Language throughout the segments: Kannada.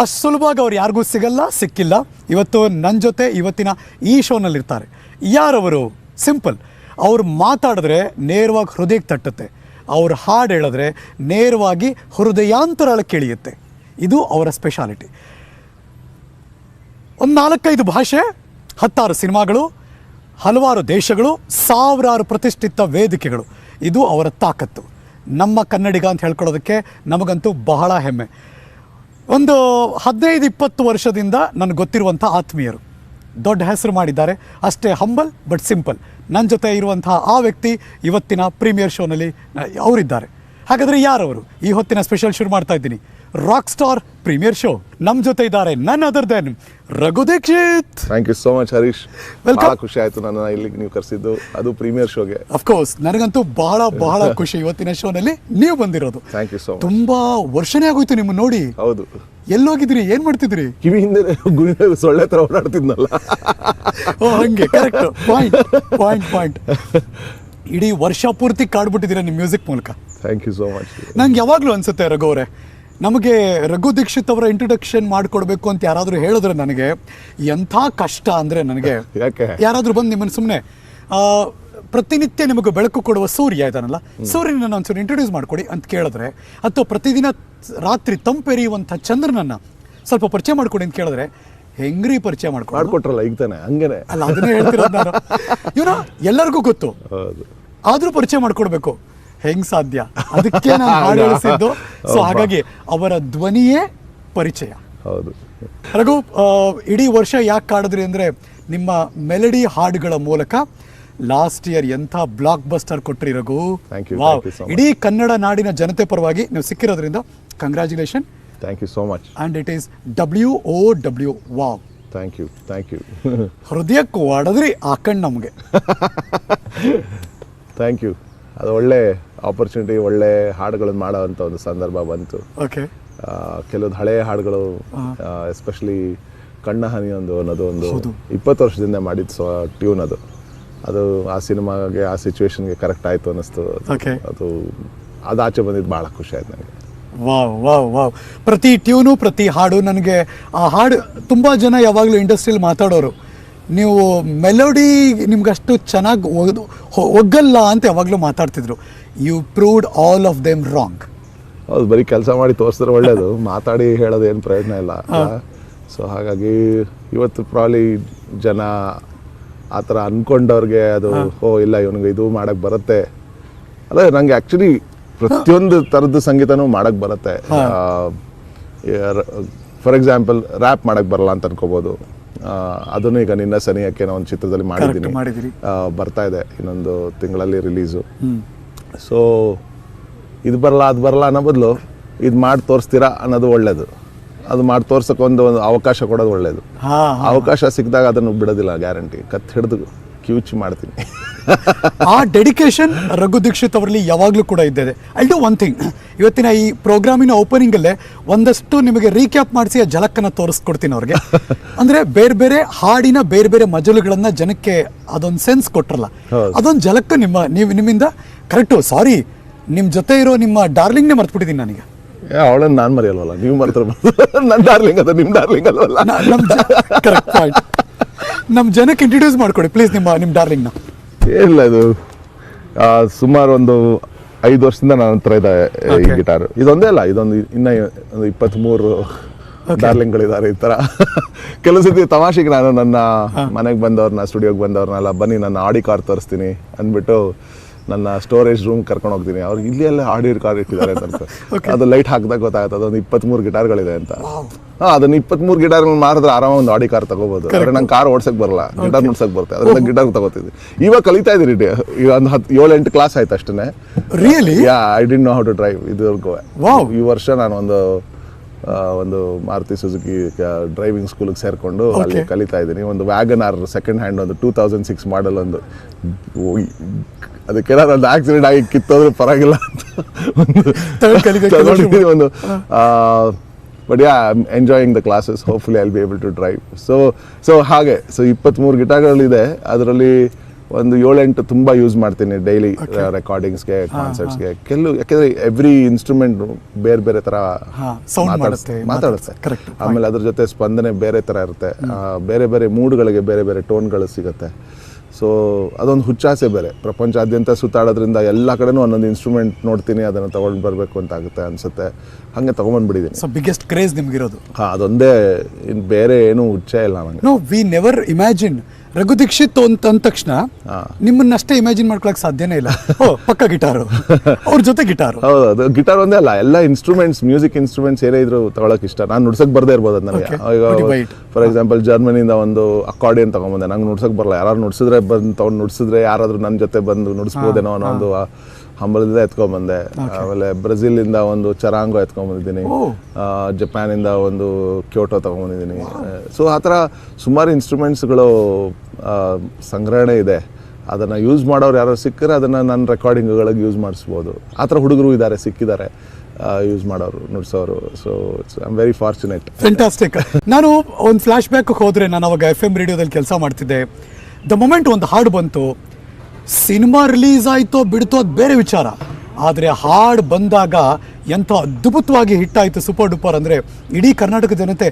ಅಷ್ಟು ಸುಲಭವಾಗಿ ಅವ್ರು ಯಾರಿಗೂ ಸಿಕ್ಕಿಲ್ಲ. ಇವತ್ತು ನನ್ನ ಜೊತೆ ಇವತ್ತಿನ ಈ ಶೋನಲ್ಲಿರ್ತಾರೆ. ಯಾರವರು? ಸಿಂಪಲ್. ಅವ್ರು ಮಾತಾಡಿದ್ರೆ ನೇರವಾಗಿ ಹೃದಯಕ್ಕೆ ತಟ್ಟುತ್ತೆ, ಅವ್ರ ಹಾಡು ಹೇಳಿದ್ರೆ ನೇರವಾಗಿ ಹೃದಯಾಂತರಾಳಕ್ಕೆ ಇಳಿಯುತ್ತೆ. ಇದು ಅವರ ಸ್ಪೆಷಾಲಿಟಿ. ಒಂದು 4-5 ಭಾಷೆ, 10 ಸಿನಿಮಾಗಳು, ಹಲವಾರು ದೇಶಗಳು, ಸಾವಿರಾರು ಪ್ರತಿಷ್ಠಿತ ವೇದಿಕೆಗಳು. ಇದು ಅವರ ತಾಕತ್ತು. ನಮ್ಮ ಕನ್ನಡಿಗ ಅಂತ ಹೇಳ್ಕೊಳ್ಳೋದಕ್ಕೆ ನಮಗಂತೂ ಬಹಳ ಹೆಮ್ಮೆ. ಒಂದು 15-20 ವರ್ಷದಿಂದ ನನಗೆ ಗೊತ್ತಿರುವಂಥ ಆತ್ಮೀಯರು, ದೊಡ್ಡ ಹೆಸರು ಮಾಡಿದ್ದಾರೆ. ಅಷ್ಟೇ ಹಂಬಲ್ ಬಟ್ ಸಿಂಪಲ್. ನನ್ನ ಜೊತೆ ಇರುವಂತಹ ಆ ವ್ಯಕ್ತಿ ಇವತ್ತಿನ ಪ್ರೀಮಿಯರ್ ಶೋನಲ್ಲಿ ಅವರಿದ್ದಾರೆ. ಹಾಗಾದರೆ ಯಾರವರು? ಈ ಹೊತ್ತಿನ ಸ್ಪೆಷಲ್ ಶುರು ಮಾಡ್ತಾ ಇದ್ದೀನಿ. Rock star premiere show. ನಮ್ಮ ಜೊತೆ ಇದ್ದಾರೆ none other than Raghu Dixit. Thank you so much Harish. Welcome. ಖುಷಿ ಆಯ್ತು ನನ್ನ ಇಲ್ಲಿಗೆ ನೀವು ಕರೆಸಿದ್ದು, ಅದು ಪ್ರೀಮಿಯರ್ ಶೋಗೆ. ಅಫ್ಕೋರ್ಸ್ ನನಗಂತೂ ಬಹಳ ಖುಷಿ ಇವತ್ತಿನ ಶೋನಲ್ಲಿ ನೀವು ಬಂದಿರೋದು. Thank you so much. ತುಂಬಾ ವರ್ಷನೇ ಆಗೋಯ್ತು ನಿಮ್ಮ ನೋಡಿ. ಹೌದು. ಎಲ್ಲೋಗಿದ್ರಿ, ಏನ್ ಮಾಡ್ತಿದ್ರಿ? ಕಿವಿ ಹಿಂದೆ ಸೊಳ್ಳೆ ತರ ಓಡಾಡ್ತಿದ್ನಲ್ಲ. ಓ ಹಂಗೆ, ಕರೆಕ್ಟ್. ಪಾಯಿಂಟ್. ಇಡೀ ವರ್ಷ ಪೂರ್ತಿ ಕಾಡ್ಬಿಟ್ಟಿದ್ದೀರಾ ನಿಮ್ಮ ಮ್ಯೂಸಿಕ್ ಮೂಲಕ. Thank you so much. ನಂಗೆ ಯಾವಾಗಲೂ ಅನ್ಸುತ್ತೆ ರಘು ಅವರೇ, ನಮಗೆ ರಘು ದೀಕ್ಷಿತ್ ಅವರ ಇಂಟ್ರೊಡಕ್ಷನ್ ಮಾಡಿಕೊಡ್ಬೇಕು ಅಂತ ಯಾರಾದರೂ ಹೇಳಿದ್ರೆ ನನಗೆ ಎಂಥ ಕಷ್ಟ ಅಂದರೆ, ನನಗೆ ಯಾಕೆ ಯಾರಾದರೂ ಬಂದು ನಿಮ್ಮನ್ನು ಸುಮ್ಮನೆ ಪ್ರತಿನಿತ್ಯ ನಿಮಗೆ ಬೆಳಕು ಕೊಡುವ ಸೂರ್ಯ ಇದ್ದಾನಲ್ಲ, ಸೂರ್ಯನನ್ನು ಒಂಚೂರು ಇಂಟ್ರೊಡ್ಯೂಸ್ ಮಾಡಿಕೊಡಿ ಅಂತ ಕೇಳಿದ್ರೆ, ಅಥವಾ ಪ್ರತಿದಿನ ರಾತ್ರಿ ತಂಪೆರಿಯುವಂಥ ಚಂದ್ರನನ್ನು ಸ್ವಲ್ಪ ಪರಿಚಯ ಮಾಡಿಕೊಡಿ ಅಂತ ಕೇಳಿದ್ರೆ, ಹೆಂಗ್ರಿ ಪರಿಚಯ ಮಾಡ್ಕೊಟ್ರಲ್ಲ ಈಗ ತಾನೆ, ಹಂಗೇನೆ ಅಲ್ಲ, ಅದನ್ನೇ ಹೇಳ್ತಿರೋದು ನಾನು. ಇವನು ಎಲ್ಲರಿಗೂ ಗೊತ್ತು, ಆದರೂ ಪರಿಚಯ ಮಾಡಿಕೊಡ್ಬೇಕು, ಹೆಂಗ್ ಸಾಧ್ಯ? ಅದಕ್ಕೆ ನಾನು ಹಾಡು ಹೇಳಿಸಿದ್ದು. ಸೊ ಹಾಗಾಗಿ ಅವರ ಧ್ವನಿಯೇ ಪರಿಚಯ. ಹೌದು. ರಘು, ಇಡೀ ವರ್ಷ ಯಾಕೆ ಕಾಡಿದ್ರಿ ಅಂದರೆ, ನಿಮ್ಮ ಮೆಲಡಿ ಹಾಡುಗಳ ಮೂಲಕ ಲಾಸ್ಟ್ ಇಯರ್ ಎಂಥ ಬ್ಲಾಕ್ ಬಸ್ಟರ್ ಕೊಟ್ರಿ ರಘು. ವಾವ್. ಇಡೀ ಕನ್ನಡ ನಾಡಿನ ಜನತೆ ಪರವಾಗಿ ನೀವು ಸಿಕ್ಕಿರೋದ್ರಿಂದ congratulation. Thank you so much. And it is WOW. Wow. Thank you. ಹೃದಯಕ್ಕೆ ಹೊಡೆದ್ರಿ ಆ ಕಣ್ಣು ನಮಗೆ. Thank you. ಅದು ಒಳ್ಳೆ ಆಪರ್ಚುನಿಟಿ, ಒಳ್ಳೆ ಹಾಡುಗಳನ್ನು ಮಾಡೋವಂಥ ಒಂದು ಸಂದರ್ಭ ಬಂತು. ಓಕೆ. ಕೆಲವೊಂದು ಹಳೆಯ ಹಾಡುಗಳು, ಎಸ್ಪೆಷಲಿ ಕಣ್ಣ ಹನಿ ಅನ್ನೋದು ಒಂದು 20 ವರ್ಷದಿಂದ ಮಾಡಿದ್ದು ಟ್ಯೂನ್. ಅದು ಆ ಸಿನಿಮಾಗೆ, ಆ ಸಿಚುವೇಶನ್ಗೆ ಕರೆಕ್ಟ್ ಆಯಿತು ಅನ್ನಿಸ್ತು. ಅದು ಆಚೆ ಬಂದಿದ್ದು ಭಾಳ ಖುಷಿ ಆಯ್ತು ನನಗೆ. ವಾವ್. ಪ್ರತಿ ಟ್ಯೂನು, ಪ್ರತಿ ಹಾಡು, ನನಗೆ ಆ ಹಾಡು ತುಂಬ ಜನ ಯಾವಾಗಲೂ ಇಂಡಸ್ಟ್ರಿಯಲ್ಲಿ ಮಾತಾಡೋರು, ನೀವು ಮೆಲೋಡಿ ನಿಮ್ಗಷ್ಟು ಚೆನ್ನಾಗಿ ಒಗ್ಗಲ್ಲ ಅಂತ ಯಾವಾಗಲೂ ಮಾತಾಡ್ತಿದ್ರು. You proved all of them wrong. ಹೌದು, ಬರೀ ಕೆಲಸ ಮಾಡಿ ತೋರಿಸಿದ್ರೆ ಒಳ್ಳೇದು, ಮಾತಾಡಿ ಹೇಳೋದು ಏನು ಪ್ರಯೋಜನ ಇಲ್ಲ. ಸೊ ಹಾಗಾಗಿ ಇವತ್ತು ಪ್ರಾಬ್ಲಿ ಜನ ಆ ಥರ ಅಂದ್ಕೊಂಡವ್ರಿಗೆ ಅದು ಇಲ್ಲ ಇವನಿಗೆ ಇದು ಮಾಡೋಕ್ಕೆ ಬರುತ್ತೆ. ಅಲ್ಲ, ನನಗೆ ಆ್ಯಕ್ಚುಲಿ ಪ್ರತಿಯೊಂದು ಥರದ್ದು ಸಂಗೀತನೂ ಮಾಡೋಕ್ಕೆ ಬರುತ್ತೆ. ಫಾರ್ ಎಕ್ಸಾಂಪಲ್ ರ್ಯಾಪ್ ಮಾಡೋಕ್ಕೆ ಬರಲ್ಲ ಅಂತ ಅನ್ಕೋಬೋದು. ಅದನ್ನು ಈಗ ನಿನ್ನ ಸನಿಯಕ್ಕೆ ನಾವು ಒಂದು ಚಿತ್ರದಲ್ಲಿ ಮಾಡಿದ್ದೀನಿ, ಬರ್ತಾ ಇದೆ, ಇನ್ನೊಂದು ತಿಂಗಳಲ್ಲಿ ರಿಲೀಸು. ಸೊ ಇದು ಬರಲ್ಲ ಅದು ಬರಲ್ಲ ಅನ್ನೋ ಬದಲು ಇದು ಮಾಡಿ ತೋರಿಸ್ತೀರಾ ಅನ್ನೋದು ಒಳ್ಳೇದು. ಅದು ಮಾಡಿ ತೋರ್ಸಕ್ಕೆ ಒಂದು ಅವಕಾಶ ಕೊಡೋದು ಒಳ್ಳೇದು. ಅವಕಾಶ ಸಿಕ್ಕಿದಾಗ ಅದನ್ನು ಬಿಡೋದಿಲ್ಲ, ಗ್ಯಾರಂಟಿ. ಕತ್ ಹಿಡಿದು ಕಿವುಚಿ ಮಾಡ್ತೀನಿ. ಆ ಡೆಡಿಕೇಶನ್ ರಘು ದೀಕ್ಷಿತ್ ಅವರಲ್ಲಿ ಯಾವಾಗಲೂ ಕೂಡ ಇದ್ದಿದೆ. ಐ ಡೂ ಒನ್ ಥಿಂಗ್, ಇವತ್ತಿನ ಈ ಪ್ರೋಗ್ರಾಮಿನ ಓಪನಿಂಗಲ್ಲೇ ಒಂದಷ್ಟು ನಿಮಗೆ ರೀಕ್ಯಾಪ್ ಮಾಡಿಸಿ ಆ ಝಲಕ್ಕನ್ನು ತೋರಿಸ್ಕೊಡ್ತೀನಿ ಅವ್ರಿಗೆ. ಅಂದರೆ ಬೇರೆ ಬೇರೆ ಹಾಡಿನ ಬೇರೆ ಬೇರೆ ಮಜಲುಗಳನ್ನು ಜನಕ್ಕೆ ಅದೊಂದು ಸೆನ್ಸ್ ಕೊಟ್ರಲ್ಲ, ಅದೊಂದು ಝಲಕ್ಕು ನಿಮ್ಮಿಂದ ಕರೆಕ್ಟು. ಸಾರಿ, ನಿಮ್ಮ ಜೊತೆ ಇರೋ ನಿಮ್ಮ ಡಾರ್ಲಿಂಗ್ನೇ ಮರ್ತ್ಬಿಟ್ಟಿದ್ದೀನಿ ನನಗೆ. ಅವಳನ್ನು ನಾನು ಮರೆಯಲ್ವಲ್ಲ, ನೀವು ಮರ್ತಾರೆ. ನನ್ನ ಡಾರ್ಲಿಂಗ್ ಅದ, ನಿಮ್ಮ ಡಾರ್ಲಿಂಗ್ ಅಲ್ವಲ್ಲ. Correct point. ನಮ್ಮ ಜನಕ್ಕೆ ಇಂಟ್ರೊಡ್ಯೂಸ್ ಮಾಡ್ಕೊಡಿ ಪ್ಲೀಸ್ ನಿಮ್ಮ ಡಾರ್ಲಿಂಗ್ನ. ಏನಿಲ್ಲ, ಇದು ಸುಮಾರು ಒಂದು 5 ವರ್ಷದಿಂದ ನನ್ನ ಹತ್ರ ಇದೆ ಈ ಗಿಟಾರ್. ಇದೊಂದೇ ಅಲ್ಲ, ಇದೊಂದು ಇನ್ನೂ ಒಂದು 23 ಡಾರ್ಲಿಂಗ್ಗಳಿದ್ದಾರೆ ಈ ಥರ. ಕೆಲವು ಸತಿ ತಮಾಷೆಗೆ ನಾನು ನನ್ನ ಮನೆಗೆ ಬಂದವ್ರನ್ನ, ಸ್ಟುಡಿಯೋಗೆ ಬಂದವ್ರನ್ನೆಲ್ಲ ಬನ್ನಿ ನನ್ನ ಆಡಿ ಕಾರ್ ತರಿಸ್ತೀನಿ ಅಂದ್ಬಿಟ್ಟು ನನ್ನ ಸ್ಟೋರೇಜ್ ರೂಮ್ ಕರ್ಕೊಂಡು ಹೋಗ್ತೀನಿ. ಅವ್ರಿಗೆ ಇಲ್ಲಿ ಎಲ್ಲ ಆಡಿಯೋ ಕಾರ್ ಇಟ್ಟಿದ್ದಾರೆ ಅಂತ. ಅದು ಲೈಟ್ ಹಾಕಿದಾಗ ಗೊತ್ತಾಗುತ್ತೆ ಅದೊಂದು 23 ಗಿಟಾರ್ಗಳಿದೆ ಅಂತ. ಅದನ್ನ 23 ಗಿಟಾರ್ಗಳು ಮಾರಿದ್ರೆ ಆರಾಮ ಒಂದು ಆಡಿ ಕಾರ್ ತಗೋಬಹುದು. ನಂಗೆ ಕಾರ್ ಓಡ್ಸಕ್ ಬರಲ್ಲ, ಗಿಟಾರ್ ನುಡ್ಸಕ್ ಬರುತ್ತೆ, ಅದರಿಂದ ಗಿಟಾರ್ ತಗೋತಿದ್ವಿ. ಇವಾಗ ಕಲಿತಾ ಇದೀನಿ, ಈಗ ಒಂದು 7-8 ಕ್ಲಾಸ್ ಆಯ್ತು ಅಷ್ಟೇ. Really? I didn't know how to drive. ಇದುವರೆಗೂ ಈ ವರ್ಷ ನಾನು ಒಂದು ಮಾರುತಿ ಸುಜುಕಿ ಡ್ರೈವಿಂಗ್ ಸ್ಕೂಲ್ಗೆ ಸೇರ್ಕೊಂಡು ಅಲ್ಲಿ ಕಲಿತಾ ಇದ್ದೀನಿ. ಒಂದು ವ್ಯಾಗನಾರ್ ಸೆಕೆಂಡ್ ಹ್ಯಾಂಡ್, ಒಂದು 2006 ಮಾಡಲ್, ಒಂದು ಅದಕ್ಕೆಲ್ಲ ಒಂದು ಆಕ್ಸಿಡೆಂಟ್ ಆಗಿ ಕಿತ್ತೋದ್ರೆ ಪರವಾಗಿಲ್ಲ ಅಂತ ಒಂದು but yeah I am enjoying the classes. Hopefully I will be able to drive. So ಹಾಗೆ 23 ಗಿಟಾರ್ಗಳಿದೆ. ಅದರಲ್ಲಿ ಒಂದು 7-8 ತುಂಬ ಯೂಸ್ ಮಾಡ್ತೀನಿ ಡೈಲಿ ರೆಕಾರ್ಡಿಂಗ್ಸ್ಗೆ ಕಾನ್ಸರ್ಟ್ಸ್ಗೆ ಯಾಕೆಂದರೆ ಎವ್ರಿ ಇನ್ಸ್ಟ್ರೂಮೆಂಟ್ ಬೇರೆ ಬೇರೆ ಥರ ಮಾತಾಡುತ್ತೆ. ಆಮೇಲೆ ಅದ್ರ ಜೊತೆ ಸ್ಪಂದನೆ ಬೇರೆ ಥರ ಇರುತ್ತೆ, ಬೇರೆ ಬೇರೆ ಮೂಡ್ಗಳಿಗೆ ಬೇರೆ ಬೇರೆ ಟೋನ್ಗಳು ಸಿಗುತ್ತೆ. ಸೊ ಅದೊಂದು ಹುಚ್ಚಾಸೆ ಬೇರೆ, ಪ್ರಪಂಚಾದ್ಯಂತ ಸುತ್ತಾಡೋದ್ರಿಂದ ಎಲ್ಲ ಕಡೆನೂ ಒಂದೊಂದು ಇನ್ಸ್ಟ್ರೂಮೆಂಟ್ ನೋಡ್ತೀನಿ, ಅದನ್ನು ತೊಗೊಂಡು ಬರಬೇಕು ಅಂತ ಆಗುತ್ತೆ ಅನಿಸುತ್ತೆ, ಹಾಗೆ ತೊಗೊಂಬಂದ್ಬಿಟ್ಟಿದ್ದೀನಿ. ಸೊ ಬಿಗ್ಗೆಸ್ಟ್ ಕ್ರೇಜ್ ನಿಮಗಿರೋದು ಅದೊಂದೇ, ಇನ್ನು ಬೇರೆ ಏನೂ ಹುಚ್ಚೇ ಇಲ್ಲ ನನಗೆ. No, we never imagine Raghu Dixit ಅಂತ ಅಂದ ತಕ್ಷಣ ನಿಮ್ಮನ್ನಷ್ಟೇ ಇಮ್ಯಾಜಿನ್ ಮಾಡ್ಕೊಳಕ್ ಸಾಧ್ಯನೇ ಇಲ್ಲ. ಓ ಪಕ್ಕ ಗಿಟಾರು, ಅವ್ರ ಜೊತೆ ಗಿಟಾರು. ಹೌದು, ಅದು ಗಿಟಾರ್ ಒಂದೇ ಅಲ್ಲ, ಎಲ್ಲ ಇನ್ಸ್ಟ್ರೂಮೆಂಟ್ಸ್, ಮ್ಯೂಸಿಕ್ ಇನ್ಸ್ಟ್ರೂಮೆಂಟ್ಸ್ ಏನೇ ಇದ್ರು ತಗೊಳಕ್ ಇಷ್ಟ. ನಾನು ನುಡ್ಸಕ್ ಬರ್ದೇ ಇರ್ಬೋದು ಅದು ನನಗೆ. ಈಗ ಫಾರ್ ಎಕ್ಸಾಂಪಲ್ ಜರ್ಮನಿಯಿಂದ ಒಂದು ಅಕಾರ್ಡಿಯನ್ ತಗೊಂಬಂದೆ, ನಂಗೆ ನುಡ್ಸಕ್ ಬರಲ್ಲ. ಯಾರು ನುಡ್ಸಿದ್ರೆ ಬಂದು ತಗೊಂಡು ನುಡ್ಸಿದ್ರೆ ಯಾರಾದ್ರೂ ನನ್ನ ಜೊತೆ ಬಂದು ನುಡ್ಸ್ಬೋದೇನೋ ಅನ್ನೋ ಒಂದು ಹಂಬಲದಿಂದ ಎತ್ಕೊಂಡ್ಬಂದೆ. ಆಮೇಲೆ ಬ್ರೆಜಿಲಿಂದ ಒಂದು ಚರಾಂಗೋ ಎತ್ಕೊಂಡ್ಬಂದಿದ್ದೀನಿ, ಜಪಾನಿಂದ ಒಂದು ಕ್ಯೋಟೋ ತಗೊಂಡ್ಬಂದಿದ್ದೀನಿ. ಸೊ ಆ ಥರ ಸುಮಾರು ಇನ್ಸ್ಟ್ರೂಮೆಂಟ್ಸ್ಗಳು ಸಂಗ್ರಹಣೆ ಇದೆ. ಅದನ್ನು ಯೂಸ್ ಮಾಡೋರು ಯಾರು ಸಿಕ್ಕರೆ ಅದನ್ನು ನನ್ನ ರೆಕಾರ್ಡಿಂಗ್ಗಳಿಗೆ ಯೂಸ್ ಮಾಡಿಸ್ಬೋದು. ಆ ಥರ ಹುಡುಗರು ಇದ್ದಾರೆ, ಸಿಕ್ಕಿದ್ದಾರೆ ಯೂಸ್ ಮಾಡೋರು, ನುಡ್ಸೋರು. So I am very fortunate. Fantastic. ನಾನು ಒಂದು ಫ್ಲಾಶ್ ಬ್ಯಾಕ್ ಹೋದರೆ, ನಾನು ಅವಾಗ FM ರೇಡಿಯೋದಲ್ಲಿ ಕೆಲಸ ಮಾಡ್ತಿದ್ದೆ. ದ ಮೊಮೆಂಟ್ ಒಂದು ಹಾಡು ಬಂತು, ಸಿನಿಮಾ ರಿಲೀಸ್ ಆಯಿತೋ ಬಿಡ್ತೋ ಅದು ಬೇರೆ ವಿಚಾರ, ಆದರೆ ಹಾಡು ಬಂದಾಗ ಎಂಥ ಅದ್ಭುತವಾಗಿ ಹಿಟ್ ಆಯಿತು, ಸೂಪರ್ ಡೂಪರ್. ಅಂದರೆ ಇಡೀ ಕರ್ನಾಟಕ ಜನತೆ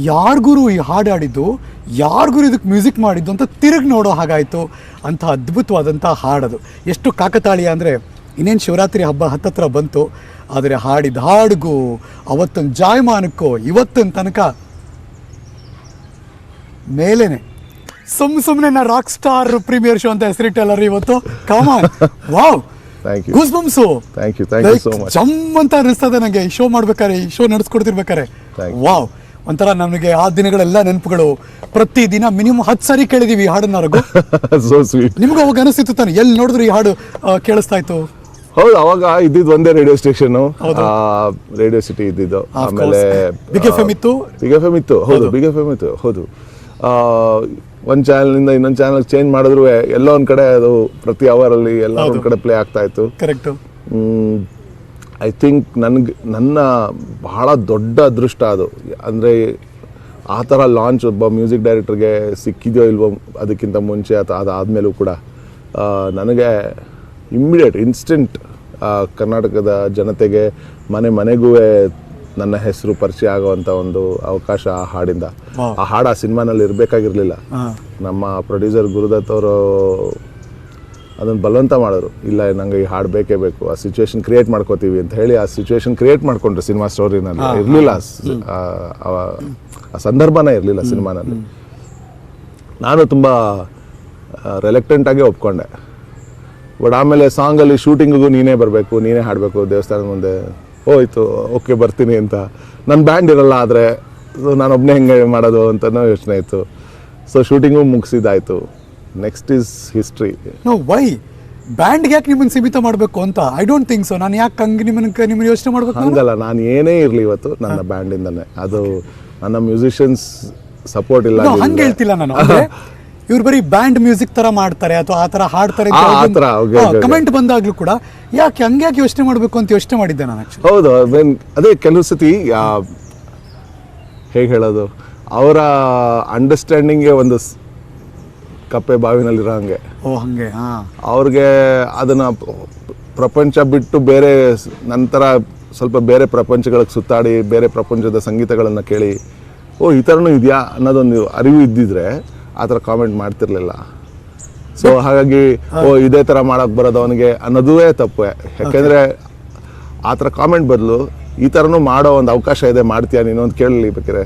ಯಾರಿಗೂ ಈ ಹಾಡು ಆಡಿದ್ದು, ಯಾರಿಗೂ ಇದಕ್ಕೆ ಮ್ಯೂಸಿಕ್ ಮಾಡಿದ್ದು ಅಂತ ತಿರುಗಿ ನೋಡೋ ಹಾಗಾಯಿತು. ಅಂಥ ಅದ್ಭುತವಾದಂಥ ಹಾಡದು. ಎಷ್ಟು ಕಾಕತಾಳೀಯ ಅಂದರೆ, ಇನ್ನೇನು ಶಿವರಾತ್ರಿ ಹಬ್ಬ ಹತ್ತತ್ರ ಬಂತು, ಆದರೆ ಹಾಡಿದ ಹಾಡಿಗೂ ಅವತ್ತಿನ ಜಾಯಮಾನಕ್ಕೂ ಇವತ್ತಿನ ತನಕ ಮೇಲೇನೆ. ಸುಮ್ಮನೆ ನಾ ರಾಕ್ ಸ್ಟಾರ್ ಪ್ರೀಮಿಯರ್ ಶೋ ಅಂತ ಹೆಸರಿಟ್ಟಲ್ಲರಿ ಇವತ್ತು. Come on, wow, goose bumps. Thank you so much. ಜಮ್ ಅಂತ ಅನಿಸ್ತದೆ ನನಗೆ ಈ ಶೋ ಮಾಡ್ಬೇಕಾರೆ, ಈ ಶೋ ನಡೆಸ್ಕೊಡ್ತಿರ್ಬೇಕಾರೆ. ವಾವ್, ಒಂಥರ ನಮಗೆ ಆ ದಿನಗಳೆಲ್ಲ ನೆನಪುಗಳು. ಪ್ರತಿದಿನ ಮಿನಿಮಮ್ 10 ಸಾರಿ ಕೇಳಿದೀವಿ ಈ ಹಾಡನ್ನ. Raghu, so sweet. ನಿಮ್ಗೆ ಅವಾಗ ಅನಿಸ್ತಿತ್ತು ತಾನೆ, ಎಲ್ಲಿ ನೋಡಿದ್ರು ಈ ಹಾಡು ಕೇಳಿಸ್ತಾ ಇತ್ತು? ಹೌದು, ಅವಾಗ ಇದ್ದಿದ್ದು ಒಂದೇ ರೇಡಿಯೋ ಸ್ಟೇಷನ್, ರೇಡಿಯೋ ಸಿಟಿ ಇದ್ದಿದ್ದು. ಆಮೇಲೆ ಬಿಗ್ FM ಇತ್ತು. ಹೌದು, ಬಿಗ್ FM ಇತ್ತು. ಹೌದು, ಒಂದು ಚಾನಲ್ನಿಂದ ಇನ್ನೊಂದು ಚಾನಲ್ ಚೇಂಜ್ ಮಾಡಿದ್ರು ಎಲ್ಲೋ ಒಂದು ಕಡೆ ಅದು ಪ್ರತಿ ಅವರಲ್ಲಿ ಎಲ್ಲ ಒಂದು ಕಡೆ ಪ್ಲೇ ಆಗ್ತಾ ಇತ್ತು. ಕರೆಕ್ಟ್. ಐ ಥಿಂಕ್ ನನ್ನ ಬಹಳ ದೊಡ್ಡ ಅದೃಷ್ಟ ಅದು. ಅಂದರೆ ಆ ಥರ ಲಾಂಚ್ ಒಬ್ಬ ಮ್ಯೂಸಿಕ್ ಡೈರೆಕ್ಟರ್ಗೆ ಸಿಕ್ಕಿದೆಯೋ ಇಲ್ವೋ ಅದಕ್ಕಿಂತ ಮುಂಚೆ ಅಥವಾ ಅದಾದಮೇಲೂ ಕೂಡ ನನಗೆ ಇಮ್ಮಿಡಿಯೇಟ್ ಇನ್ಸ್ಟೆಂಟ್ ಕರ್ನಾಟಕದ ಜನತೆಗೆ ಮನೆಗೂ ನನ್ನ ಹೆಸರು ಪರಿಚಯ ಆಗುವಂಥ ಒಂದು ಅವಕಾಶ ಆ ಹಾಡಿಂದ. ಆ ಹಾಡು ಆ ಸಿನಿಮಾನಲ್ಲಿ ಇರಬೇಕಾಗಿರಲಿಲ್ಲ. ನಮ್ಮ ಪ್ರೊಡ್ಯೂಸರ್ ಗುರುದತ್ ಅವರು ಅದನ್ನು ಬಲವಂತ ಮಾಡಿದ್ರು, ಇಲ್ಲ ನಂಗೆ ಈ ಹಾಡು ಬೇಕೇ ಬೇಕು, ಆ ಸಿಚುವೇಶನ್ ಕ್ರಿಯೇಟ್ ಮಾಡ್ಕೋತೀವಿ ಅಂತ ಹೇಳಿ ಆ ಸಿಚುವೇಶನ್ ಕ್ರಿಯೇಟ್ ಮಾಡಿಕೊಂಡ್ರು. ಸಿನಿಮಾ ಸ್ಟೋರಿನಲ್ಲಿ ಇರಲಿಲ್ಲ, ಆ ಸಂದರ್ಭನೇ ಇರಲಿಲ್ಲ ಸಿನಿಮಾನಲ್ಲಿ. ನಾನು ತುಂಬ ರೆಲೆಕ್ಟೆಂಟಾಗಿ ಒಪ್ಕೊಂಡೆ. ಬಟ್ ಆಮೇಲೆ ಸಾಂಗಲ್ಲಿ ಶೂಟಿಂಗಿಗೂ ನೀನೇ ಬರಬೇಕು, ನೀನೇ ಹಾಡಬೇಕು ದೇವಸ್ಥಾನದ ಮುಂದೆ. ಹೋಯ್ತು, ಓಕೆ ಬರ್ತೀನಿ ಅಂತ. ನನ್ನ ಬ್ಯಾಂಡ್ ಇರಲ್ಲ, ಆದರೆ ನಾನೊಬ್ಬನೇ ಹೆಂಗೆ ಮಾಡೋದು ಅಂತಲೂ ಯೋಚನೆ ಇತ್ತು. ಸೊ ಶೂಟಿಂಗು ಮುಗಿಸಿದ್ದಾಯಿತು. Next is history. No, why ಬ್ಯಾಂಡ್ಗೆ ಯಾಕೆ ನಿಮ್ಮನ್ನು ಸೀಮಿತ ಮಾಡಬೇಕು ಅಂತ? I don't think so. ನಾನು ಯಾಕೆ ಹಂಗೆ ನಿಮ್ಮನ್ನು ಯೋಚನೆ ಮಾಡಬೇಕು? ಹಂಗಲ್ಲ, ನಾನು ಏನೇ ಇರಲಿ ಇವತ್ತು ನನ್ನ ಬ್ಯಾಂಡಿಂದನೇ. ಅದು ನನ್ನ ಮ್ಯೂಸಿಷಿಯನ್ಸ್ ಸಪೋರ್ಟ್ ಇಲ್ಲ ಹಂಗೆ ಹೇಳ್ತಿಲ್ಲ ನಾನು. ಇವ್ರು ಬರೀ ಬ್ಯಾಂಡ್ ಮ್ಯೂಸಿಕ್ ತರ ಮಾಡ್ತಾರೆ ಅಥವಾ ಆ ತರ ಹಾಡ್ತಾರೆ ಕಮೆಂಟ್ ಬಂದಾಗ್ಲೂ ಕೂಡ ಯಾಕೆ ಹಂಗ್ಯಾಕೆ ಯೋಚನೆ ಮಾಡಬೇಕು ಅಂತ ಯೋಚನೆ ಮಾಡಿದ್ದೆ ನಾನು. ಹೌದು, ಅದೇ ಕೆಲವು ಸತಿ ಹೇಗೆ ಹೇಳೋದು, ಅವರ ಅಂಡರ್ಸ್ಟ್ಯಾಂಡಿಂಗ್ಗೆ ಒಂದು ಕಪ್ಪೆ ಬಾವಿನಲ್ಲಿರೋ ಹಂಗೆ. ಹಂಗೆ ಅವ್ರಿಗೆ ಅದನ್ನ ಪ್ರಪಂಚ ಬಿಟ್ಟು ಬೇರೆ ನಂತರ ಸ್ವಲ್ಪ ಬೇರೆ ಪ್ರಪಂಚಗಳಿಗೆ ಸುತ್ತಾಡಿ ಬೇರೆ ಪ್ರಪಂಚದ ಸಂಗೀತಗಳನ್ನು ಕೇಳಿ ಈ ಥರನೂ ಇದೆಯಾ ಅನ್ನೋದೊಂದು ಅರಿವು ಇದ್ದಿದ್ರೆ ಆ ಥರ ಕಾಮೆಂಟ್ ಮಾಡ್ತಿರ್ಲಿಲ್ಲ. ಸೊ ಹಾಗಾಗಿ ಇದೇ ಥರ ಮಾಡೋಕ್ಕೆ ಬರೋದು ಅವನಿಗೆ ಅನ್ನೋದುವೇ ತಪ್ಪು. ಯಾಕೆಂದರೆ ಆ ಥರ ಕಾಮೆಂಟ್ ಬದಲು ಈ ಥರನೂ ಮಾಡೋ ಒಂದು ಅವಕಾಶ ಇದೆ, ಮಾಡ್ತೀಯಾ ನೀನು ಅಂತ ಕೇಳಲಿ ಬೇಕಾರೆ.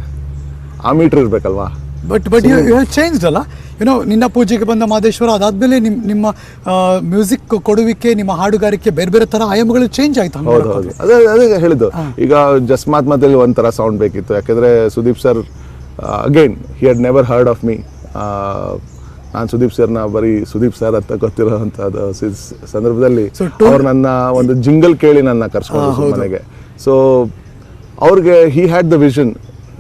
ಆ ಮೀಟ್ರ್ ಇರಬೇಕಲ್ವಾ. ಬಟ್ ಯು ಹ್ಯಾವ್ ಚೇಂಜ್ಡ್ ಅಲ್ಲ. ಏನೋ ನಿನ್ನ ಪೂಜೆಗೆ ಬಂದ ಮಾದೇಶ್ವರ ಅದಾದ್ಮೇಲೆ ನಿಮ್ಮ ಮ್ಯೂಸಿಕ್ ಕೊಡುವಿಕೆ, ನಿಮ್ಮ ಹಾಡುಗಾರಿಕೆ ಬೇರೆ ಬೇರೆ ಥರ ಆಯಾಮಗಳು ಚೇಂಜ್ ಆಯ್ತು. ಹೌದು, ಅದೇ ಹೇಳಿದ್ದು. ಈಗ ಜಸ್ಮಾತ್ ಮತ್ತಲ್ಲಿ ಒಂಥರ ಸೌಂಡ್ ಬೇಕಿತ್ತು. ಯಾಕೆಂದರೆ Sudeep sir again he had never heard of me. ನಾನು ಸುದೀಪ್ ಸರ್ನ ಬರೀ ಸುದೀಪ್ ಸರ್ ಅಂತ ಗೊತ್ತಿರೋವಂಥದ್ದು ಸಂದರ್ಭದಲ್ಲಿ ಅವ್ರು ನನ್ನ ಒಂದು ಜಿಂಗಲ್ ಕೇಳಿ ನನ್ನ ಕರ್ಸ್ಕೊಂಡು ಮನೆಗೆ. ಸೊ ಅವ್ರಿಗೆ ಹಿ ಹ್ಯಾಡ್ ದ ವಿಷನ್,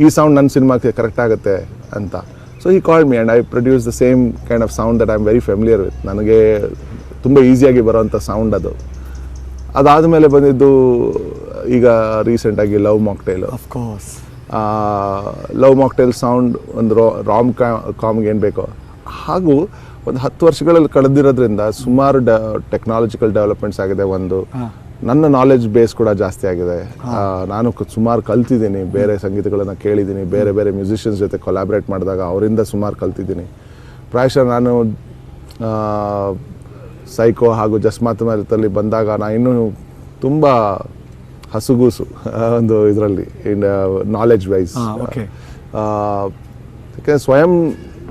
ಈ ಸೌಂಡ್ ನನ್ನ ಸಿನಿಮಾಕ್ಕೆ ಕರೆಕ್ಟ್ ಆಗುತ್ತೆ ಅಂತ. So he called me and I produce the same kind of sound that I am very familiar with. ನನಗೆ ತುಂಬ ಈಸಿಯಾಗಿ ಬರೋವಂಥ ಸೌಂಡ್ ಅದು. ಅದಾದಮೇಲೆ ಬಂದಿದ್ದು ಈಗ ರೀಸೆಂಟಾಗಿ love mocktail. Of course love mocktail sound ಒಂದು ರಾಮ್ ಕಾಮ್ಗೆ ಏನು ಬೇಕೋ ಹಾಗೂ ಒಂದು 10 ವರ್ಷಗಳಲ್ಲಿ ಕಳೆದಿರೋದ್ರಿಂದ ಸುಮಾರು ಟೆಕ್ನಾಲಜಿಕಲ್ ಡೆವಲಪ್ಮೆಂಟ್ಸ್ ಆಗಿದೆ. ಒಂದು ನನ್ನ ನಾಲೆಡ್ಜ್ ಬೇಸ್ ಕೂಡ ಜಾಸ್ತಿ ಆಗಿದೆ. ನಾನು ಸುಮಾರು ಕಲ್ತಿದ್ದೀನಿ, ಬೇರೆ ಸಂಗೀತಗಳನ್ನು ಕೇಳಿದ್ದೀನಿ, ಬೇರೆ ಬೇರೆ ಮ್ಯೂಸಿಷಿಯನ್ಸ್ ಜೊತೆ ಕೊಲಾಬ್ರೇಟ್ ಮಾಡಿದಾಗ ಅವರಿಂದ ಸುಮಾರು ಕಲ್ತಿದ್ದೀನಿ. ಪ್ರಾಯಶಃ ನಾನು ಸೈಕೋ ಹಾಗೂ ಜಸ್ಮಾತ್ ಮರತಲ್ಲಿ ಬಂದಾಗ ನಾನು ಇನ್ನೂ ತುಂಬ ಹಸುಗೂಸು ಒಂದು ಇದರಲ್ಲಿ ನಾಲೆಡ್ಜ್ ವೈಸ್. ಯಾಕೆಂದರೆ ಸ್ವಯಂ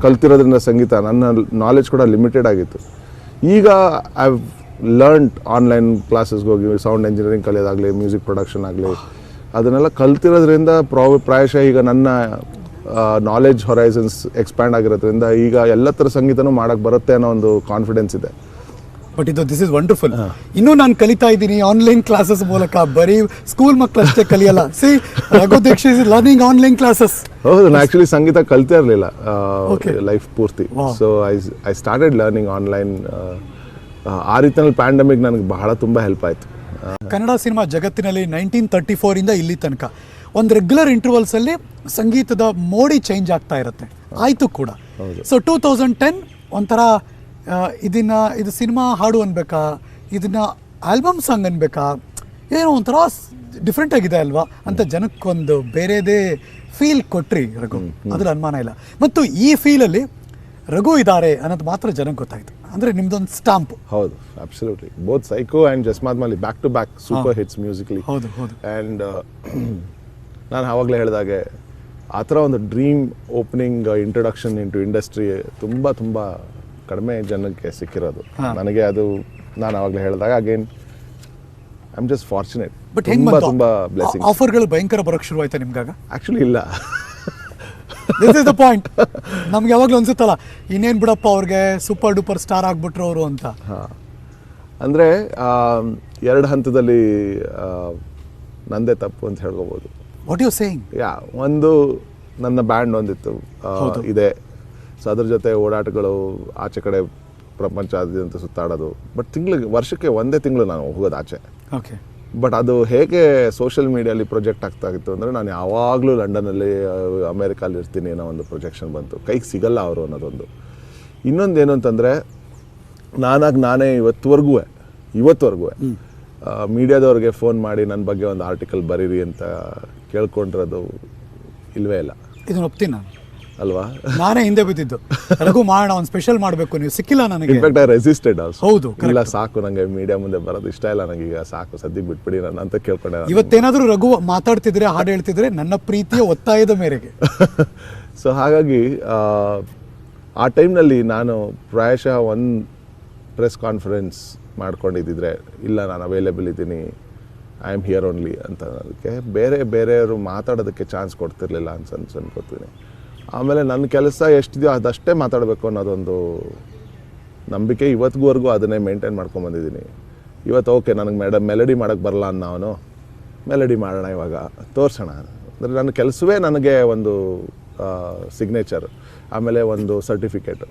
ಕಲ್ತಿರೋದ್ರಿಂದ ಸಂಗೀತ ನನ್ನ ನಾಲೆಡ್ಜ್ ಕೂಡ ಲಿಮಿಟೆಡ್ ಆಗಿತ್ತು. ಈಗ ಐ ಲರ್ನ್ಡ್ ಆನ್ಲೈನ್ ಕ್ಲಾಸಸ್ಗೆ ಹೋಗಿ ಸೌಂಡ್ ಇಂಜಿನಿಯರಿಂಗ್ ಕಲಿಯೋದಾಗಲಿ, ಮ್ಯೂಸಿಕ್ ಪ್ರೊಡಕ್ಷನ್ ಆಗಲಿ, ಅದನ್ನೆಲ್ಲ ಕಲ್ತಿರೋದ್ರಿಂದ ಪ್ರಾಯಶಃ ಈಗ ನನ್ನ ನಾಲೆಡ್ಜ್ ಹೊರೈಸನ್ಸ್ ಎಕ್ಸ್ಪ್ಯಾಂಡ್ ಆಗಿರೋದ್ರಿಂದ ಈಗ ಎಲ್ಲ ಥರ ಸಂಗೀತನೂ ಮಾಡೋಕ್ಕೆ ಬರುತ್ತೆ ಅನ್ನೋ ಒಂದು ಕಾನ್ಫಿಡೆನ್ಸ್ ಇದೆ. But this is wonderful. ಇನ್ನೂ ನಾನು ಕಲಿತಾ ಇದ್ದೀನಿ ಆನ್ಲೈನ್ ಕ್ಲಾಸಸ್ ಮೂಲಕ, ಬರೀ ಸ್ಕೂಲ್ ಮಕ್ಕಳಷ್ಟೇ ಕಲಿಯಲ್ಲ. See Raghu Dixit is learning online classes. ಹೌದು, ನಾನು ಆ್ಯಕ್ಚುಲಿ ಸಂಗೀತ ಕಲಿತೇ ಇರಲಿಲ್ಲ ಲೈಫ್ ಪೂರ್ತಿ. So I started learning online. ಆ ರೀತಿಯಲ್ಲಿ ಪ್ಯಾಂಡಮಿಕ್ ನನಗೆ ಬಹಳ ತುಂಬ ಹೆಲ್ಪ್ ಆಯಿತು. ಕನ್ನಡ ಸಿನಿಮಾ ಜಗತ್ತಿನಲ್ಲಿ 1934 ಇಂದ ಇಲ್ಲಿ ತನಕ ಒಂದು ರೆಗ್ಯುಲರ್ ಇಂಟರ್ವಲ್ಸಲ್ಲಿ ಸಂಗೀತದ ಮೋಡಿ ಚೇಂಜ್ ಆಗ್ತಾ ಇರುತ್ತೆ, ಆಯಿತು ಕೂಡ. ಸೊ 2010 ಒಂಥರ ಇದು ಸಿನಿಮಾ ಹಾಡು ಅನ್ಬೇಕಾ, ಇದನ್ನ ಆಲ್ಬಮ್ ಸಾಂಗ್ ಅನ್ಬೇಕಾ, ಏನೋ ಒಂಥರ ಡಿಫ್ರೆಂಟ್ ಆಗಿದೆ ಅಲ್ವಾ ಅಂತ ಜನಕ್ಕೊಂದು ಬೇರೆದೇ ಫೀಲ್ ಕೊಟ್ರಿ ರಘು, ಅದ್ರ ಅನುಮಾನ ಇಲ್ಲ. ಮತ್ತು ಈ ಫೀಲಲ್ಲಿ ರಘು ಇದ್ದಾರೆ ಅನ್ನೋದು ಮಾತ್ರ ಜನಕ್ಕೆ ಗೊತ್ತಾಯ್ತು. ಅಂದರೆ ನಿಮ್ದೊಂದು ಸ್ಟಾಂಪ್. ಹೌದು, ಅಬ್ಸಲ್ಯೂಟ್ಲಿ. ಬೋತ್ ಸೈಕೋ ಆ್ಯಂಡ್ ಜಸ್ಮಾತ್ ಮಲ್ಲಿ back to back super hits musically. ಹೌದು ಹೌದು. ಆ್ಯಂಡ್ ನಾನು ಆವಾಗಲೇ ಹೇಳಿದಾಗೆ ಆ ಥರ ಒಂದು dream opening introduction into industry ತುಂಬ ತುಂಬ ಕಡಿಮೆ ಜನಕ್ಕೆ ಸಿಕ್ಕಿರೋದು. ನನಗೆ ಅದು ನಾನು ಆವಾಗಲೇ ಹೇಳಿದಾಗ again I am just fortunate. But ಹೆಂಗೆ ತುಂಬ ಬ್ಲೆಸ್ಸಿಂಗ್. ಆಫರ್ಗಳು ಭಯಂಕರ ಬರೋಕ್ಕೆ ಶುರು ಆಯ್ತಾ ನಿಮ್ಗಾಗ? ಆ್ಯಕ್ಚುಲಿ ಇಲ್ಲ. This is the point. ನಮ್ಗೆ ಯಾವಾಗಲೂ ಅನ್ಸುತ್ತಲ್ಲ, ಇನ್ನೇನು ಬಿಡಪ್ಪ ಅವ್ರಿಗೆ ಸೂಪರ್ ಡೂಪರ್ ಸ್ಟಾರ್ ಆಗ್ಬಿಟ್ರು ಅವರು ಅಂತ. ಹಾಂ, ಅಂದರೆ 2 ಹಂತದಲ್ಲಿ ನಂದೇ ತಪ್ಪು ಅಂತ ಹೇಳ್ಕೋಬೋದು. What you saying? ಒಂದು ನನ್ನ ಬ್ಯಾಂಡ್ ಒಂದಿತ್ತು ಇದೆ. ಸೊ ಅದ್ರ ಜೊತೆ ಓಡಾಟಗಳು, ಆಚೆ ಕಡೆ ಪ್ರಪಂಚಾದ್ಯಂತ ಸುತ್ತಾಡೋದು. ಬಟ್ ವರ್ಷಕ್ಕೆ 1 ತಿಂಗಳು ನಾನು ಹೋಗೋದು ಆಚೆ. ಓಕೆ. ಬಟ್ ಅದು ಹೇಗೆ ಸೋಷಿಯಲ್ ಮೀಡಿಯಲ್ಲಿ ಪ್ರೊಜೆಕ್ಟ್ ಆಗ್ತಾ ಇತ್ತು ಅಂದರೆ, ನಾನು ಯಾವಾಗಲೂ ಲಂಡನಲ್ಲಿ ಅಮೇರಿಕಲ್ಲಿ ಇರ್ತೀನಿ ಅನ್ನೋ ಒಂದು ಪ್ರೊಜೆಕ್ಷನ್ ಬಂತು. ಕೈಗೆ ಸಿಗಲ್ಲ ಅವರು ಅನ್ನೋದೊಂದು. ಇನ್ನೊಂದು ಏನು ಅಂತಂದರೆ, ನಾನೇ ಇವತ್ತುವರೆಗೂ ಮೀಡಿಯಾದವ್ರಿಗೆ ಫೋನ್ ಮಾಡಿ ನನ್ನ ಬಗ್ಗೆ ಒಂದು ಆರ್ಟಿಕಲ್ ಬರೀರಿ ಅಂತ ಕೇಳ್ಕೊಂಡಿರೋದು ಇಲ್ವೇ ಇಲ್ಲ. ಇದನ್ನ ಒಪ್ತೀನಿ ನಾನು, ಅಲ್ವಾ? ನಾನೇ ಹಿಂದೆ ಬಿದ್ದಿದ್ದು, ರಘು ಮಾಡೋಣ, ಒಂದು ಸ್ಪೆಷಲ್ ಮಾಡಬೇಕು, ನೀವು ಸಿಕ್ಕಿಲ್ಲ ನನಗೆ. In fact I resisted also. ಹೌದು, ಇಲ್ಲ ಸಾಕು, ನನಗೆ ಮೀಡಿಯಾ ಮುಂದೆ ಬರೋದು ಇಷ್ಟ ಇಲ್ಲ, ನನಗೀಗ ಸಾಕು, ಸದ್ಯಕ್ಕೆ ಬಿಟ್ಬಿಡಿ ನಾನು ಅಂತ ಕೇಳ್ಕೊಂಡೆ. ಇವತ್ತೇನಾದರೂ ರಘು ಮಾತಾಡ್ತಿದ್ರೆ, ಹಾಡು ಹೇಳ್ತಿದ್ರೆ ನನ್ನ ಪ್ರೀತಿಯ ಒತ್ತಾಯದ ಮೇರೆಗೆ. ಸೊ ಹಾಗಾಗಿ ಆ ಟೈಮ್ನಲ್ಲಿ ನಾನು ಪ್ರಾಯಶಃ ಒಂದು ಪ್ರೆಸ್ ಕಾನ್ಫರೆನ್ಸ್ ಮಾಡ್ಕೊಂಡಿದ್ದಿದ್ರೆ, ಇಲ್ಲ ನಾನು ಅವೈಲೇಬಲ್ ಇದ್ದೀನಿ, ಐ ಆಮ್ ಹಿಯರ್ ಓನ್ಲಿ ಅಂತ ಅನ್ನೋದಕ್ಕೆ ಬೇರೆಯವರು ಮಾತಾಡೋದಕ್ಕೆ ಚಾನ್ಸ್ ಕೊಡ್ತಿರ್ಲಿಲ್ಲ ಅನ್ಕೋತೀನಿ. ಆಮೇಲೆ ನನ್ನ ಕೆಲಸ ಎಷ್ಟಿದೆಯೋ ಅದಷ್ಟೇ ಮಾತಾಡಬೇಕು ಅನ್ನೋದೊಂದು ನಂಬಿಕೆ ಇವತ್ತಿಗೂ ಅದನ್ನೇ ಮೇಂಟೈನ್ ಮಾಡ್ಕೊಂಬಂದಿದ್ದೀನಿ. ಇವತ್ತು ಓಕೆ, ನನಗೆ ಮೆಲಡಿ ಮಾಡೋಕ್ಕೆ ಬರಲ್ಲ ಅನ್ನೋನು, ಮೆಲಡಿ ಮಾಡೋಣ, ಇವಾಗ ತೋರಿಸೋಣ. ಅಂದರೆ ನನ್ನ ಕೆಲಸವೇ ನನಗೆ ಒಂದು ಸಿಗ್ನೇಚರ್, ಆಮೇಲೆ ಒಂದು ಸರ್ಟಿಫಿಕೇಟು.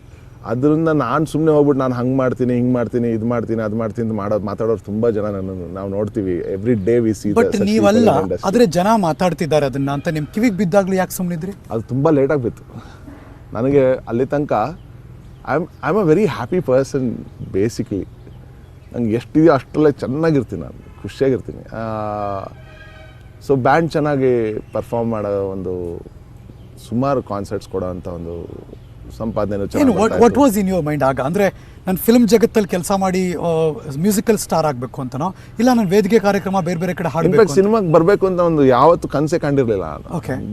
ಅದರಿಂದ ನಾನು ಸುಮ್ಮನೆ ಹೋಗ್ಬಿಟ್ಟು ನಾನು ಹಂಗೆ ಮಾಡ್ತೀನಿ, ಹಿಂಗೆ ಮಾಡ್ತೀನಿ, ಇದು ಮಾಡ್ತೀನಿ, ಅದು ಮಾಡ್ತೀನಿ ಅಂತ ಮಾತಾಡೋರು ತುಂಬ ಜನ ನಾವು ನೋಡ್ತೀವಿ. Every day we see. But ನೀವಲ್ಲ, ಆದರೆ ಜನ ಮಾತಾಡ್ತಿದ್ದಾರೆ ಅದನ್ನ ಅಂತ ನಿಮ್ಮ ಕಿವಿಗೆ ಬಿದ್ದಾಗಲೂ ಯಾಕೆ ಸುಮ್ಮನಿದ್ರಿ? ಅದು ತುಂಬ ಲೇಟಾಗಿ ಬಿತ್ತು ನನಗೆ. ಅಲ್ಲಿ ತನಕ I am a very happy person basically. ನಂಗೆ ಎಷ್ಟಿದೆಯೋ ಅಷ್ಟರಲ್ಲೇ ಚೆನ್ನಾಗಿರ್ತೀನಿ, ನಾನು ಖುಷಿಯಾಗಿರ್ತೀನಿ. ಸೊ ಬ್ಯಾಂಡ್ ಚೆನ್ನಾಗಿ ಪರ್ಫಾರ್ಮ್ ಮಾಡೋ ಒಂದು, ಸುಮಾರು ಕಾನ್ಸರ್ಟ್ಸ್ ಕೊಡೋ ಅಂಥ ಒಂದು ಸಂಪಾದನೆ. What was in your mind ಆಗ? ಅಂದರೆ ನಾನು ಫಿಲ್ಮ್ ಜಗತ್ತಲ್ಲಿ ಕೆಲಸ ಮಾಡಿ ಮ್ಯೂಸಿಕಲ್ ಸ್ಟಾರ್ ಆಗಬೇಕು ಅಂತನೋ, ಇಲ್ಲ ನಾನು ವೇದಿಕೆ ಕಾರ್ಯಕ್ರಮ ಬೇರೆ ಬೇರೆ ಕಡೆ ಹಾಡಬೇಕು, ಸಿನಿಮಾಗೆ ಬರಬೇಕು ಅಂತ ಒಂದು ಯಾವತ್ತು ಕನಸೇ ಕಂಡಿರಲಿಲ್ಲ ನಾನು.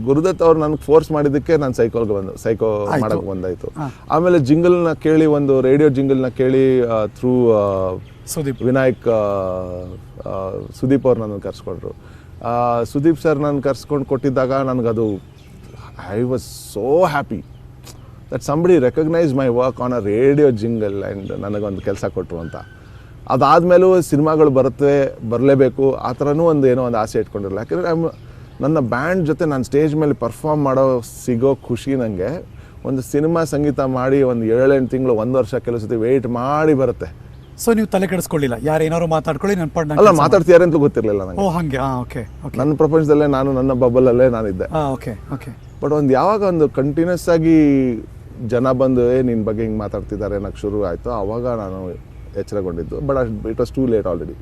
ಗುರುದತ್ ಅವ್ರು ನನಗೆ ಫೋರ್ಸ್ ಮಾಡಿದ್ದಕ್ಕೆ ನಾನು ಸೈಕೋ ಮಾಡೋಕ್ಕೆ ಬಂದಾಯಿತು. ಆಮೇಲೆ ಜಿಂಗಲ್ನ ಕೇಳಿ, ಒಂದು ರೇಡಿಯೋ ಜಿಂಗಲ್ನ ಕೇಳಿ ಥ್ರೂ ವಿನಾಯಕ್ ಸುದೀಪ್ ಅವ್ರು ನನ್ನ ಕರ್ಸ್ಕೊಂಡ್ರು. ಸುದೀಪ್ ಸರ್ ನಾನು ಕರ್ಸ್ಕೊಂಡು ಕೊಟ್ಟಿದ್ದಾಗ ನನಗದು I was so happy that somebody recognized my work on a radio jingle and ನನಗೊಂದು ಕೆಲಸ ಕೊಟ್ಟರು ಅಂತ. ಅದಾದಮೇಲೂ ಸಿನಿಮಾಗಳು ಬರಲೇಬೇಕು ಆ ಥರನೂ ಏನೋ ಒಂದು ಆಸೆ ಇಟ್ಕೊಂಡಿರಲ್ಲ. ಯಾಕೆಂದರೆ ನನ್ನ ಬ್ಯಾಂಡ್ ಜೊತೆ ನಾನು ಸ್ಟೇಜ್ ಮೇಲೆ ಪರ್ಫಾರ್ಮ್ ಸಿಗೋ ಖುಷಿ ನನಗೆ ಒಂದು ಸಿನಿಮಾ ಸಂಗೀತ ಮಾಡಿ ಒಂದು 7-8 ತಿಂಗಳು, 1 ವರ್ಷ ಕೆಲವು ಸತಿ ವೆಯ್ಟ್ ಮಾಡಿ ಬರುತ್ತೆ. ಸೊ ನೀವು ತಲೆ ಕೆಡಿಸ್ಕೊಳ್ಳಿಲ್ಲ, ಯಾರು ಏನಾದ್ರು ಮಾತಾಡ್ಕೊಳ್ಳಿ, ನನ್ನ ಪಾಡ್ ಅಲ್ಲ ಮಾತಾಡ್ತಿದ್ದಾರೆ ಅಂತ ಗೊತ್ತಿರಲಿಲ್ಲ ನನಗೆ. ಹಂಗೆ. ಓಕೆ. ನನ್ನ ಪ್ರಪಂಚದಲ್ಲೇ ನಾನು, ನನ್ನ ಬಬಲಲ್ಲೇ ನಾನಿದ್ದೆ. Okay okay. ಬಟ್ ಯಾವಾಗ ಒಂದು ಕಂಟಿನ್ಯೂಸ್ ಆಗಿ ಜನ ಬಂದು ನಿನ್ನ ಬಗ್ಗೆ ಹಿಂಗೆ ಮಾತಾಡ್ತಿದ್ದಾರೆ ಅನ್ನೋಕ್ಕೆ ಶುರು ಆಯಿತು. ಆವಾಗ ನಾನು ಎಚ್ಚರಗೊಂಡಿದ್ದು. But it was too late already.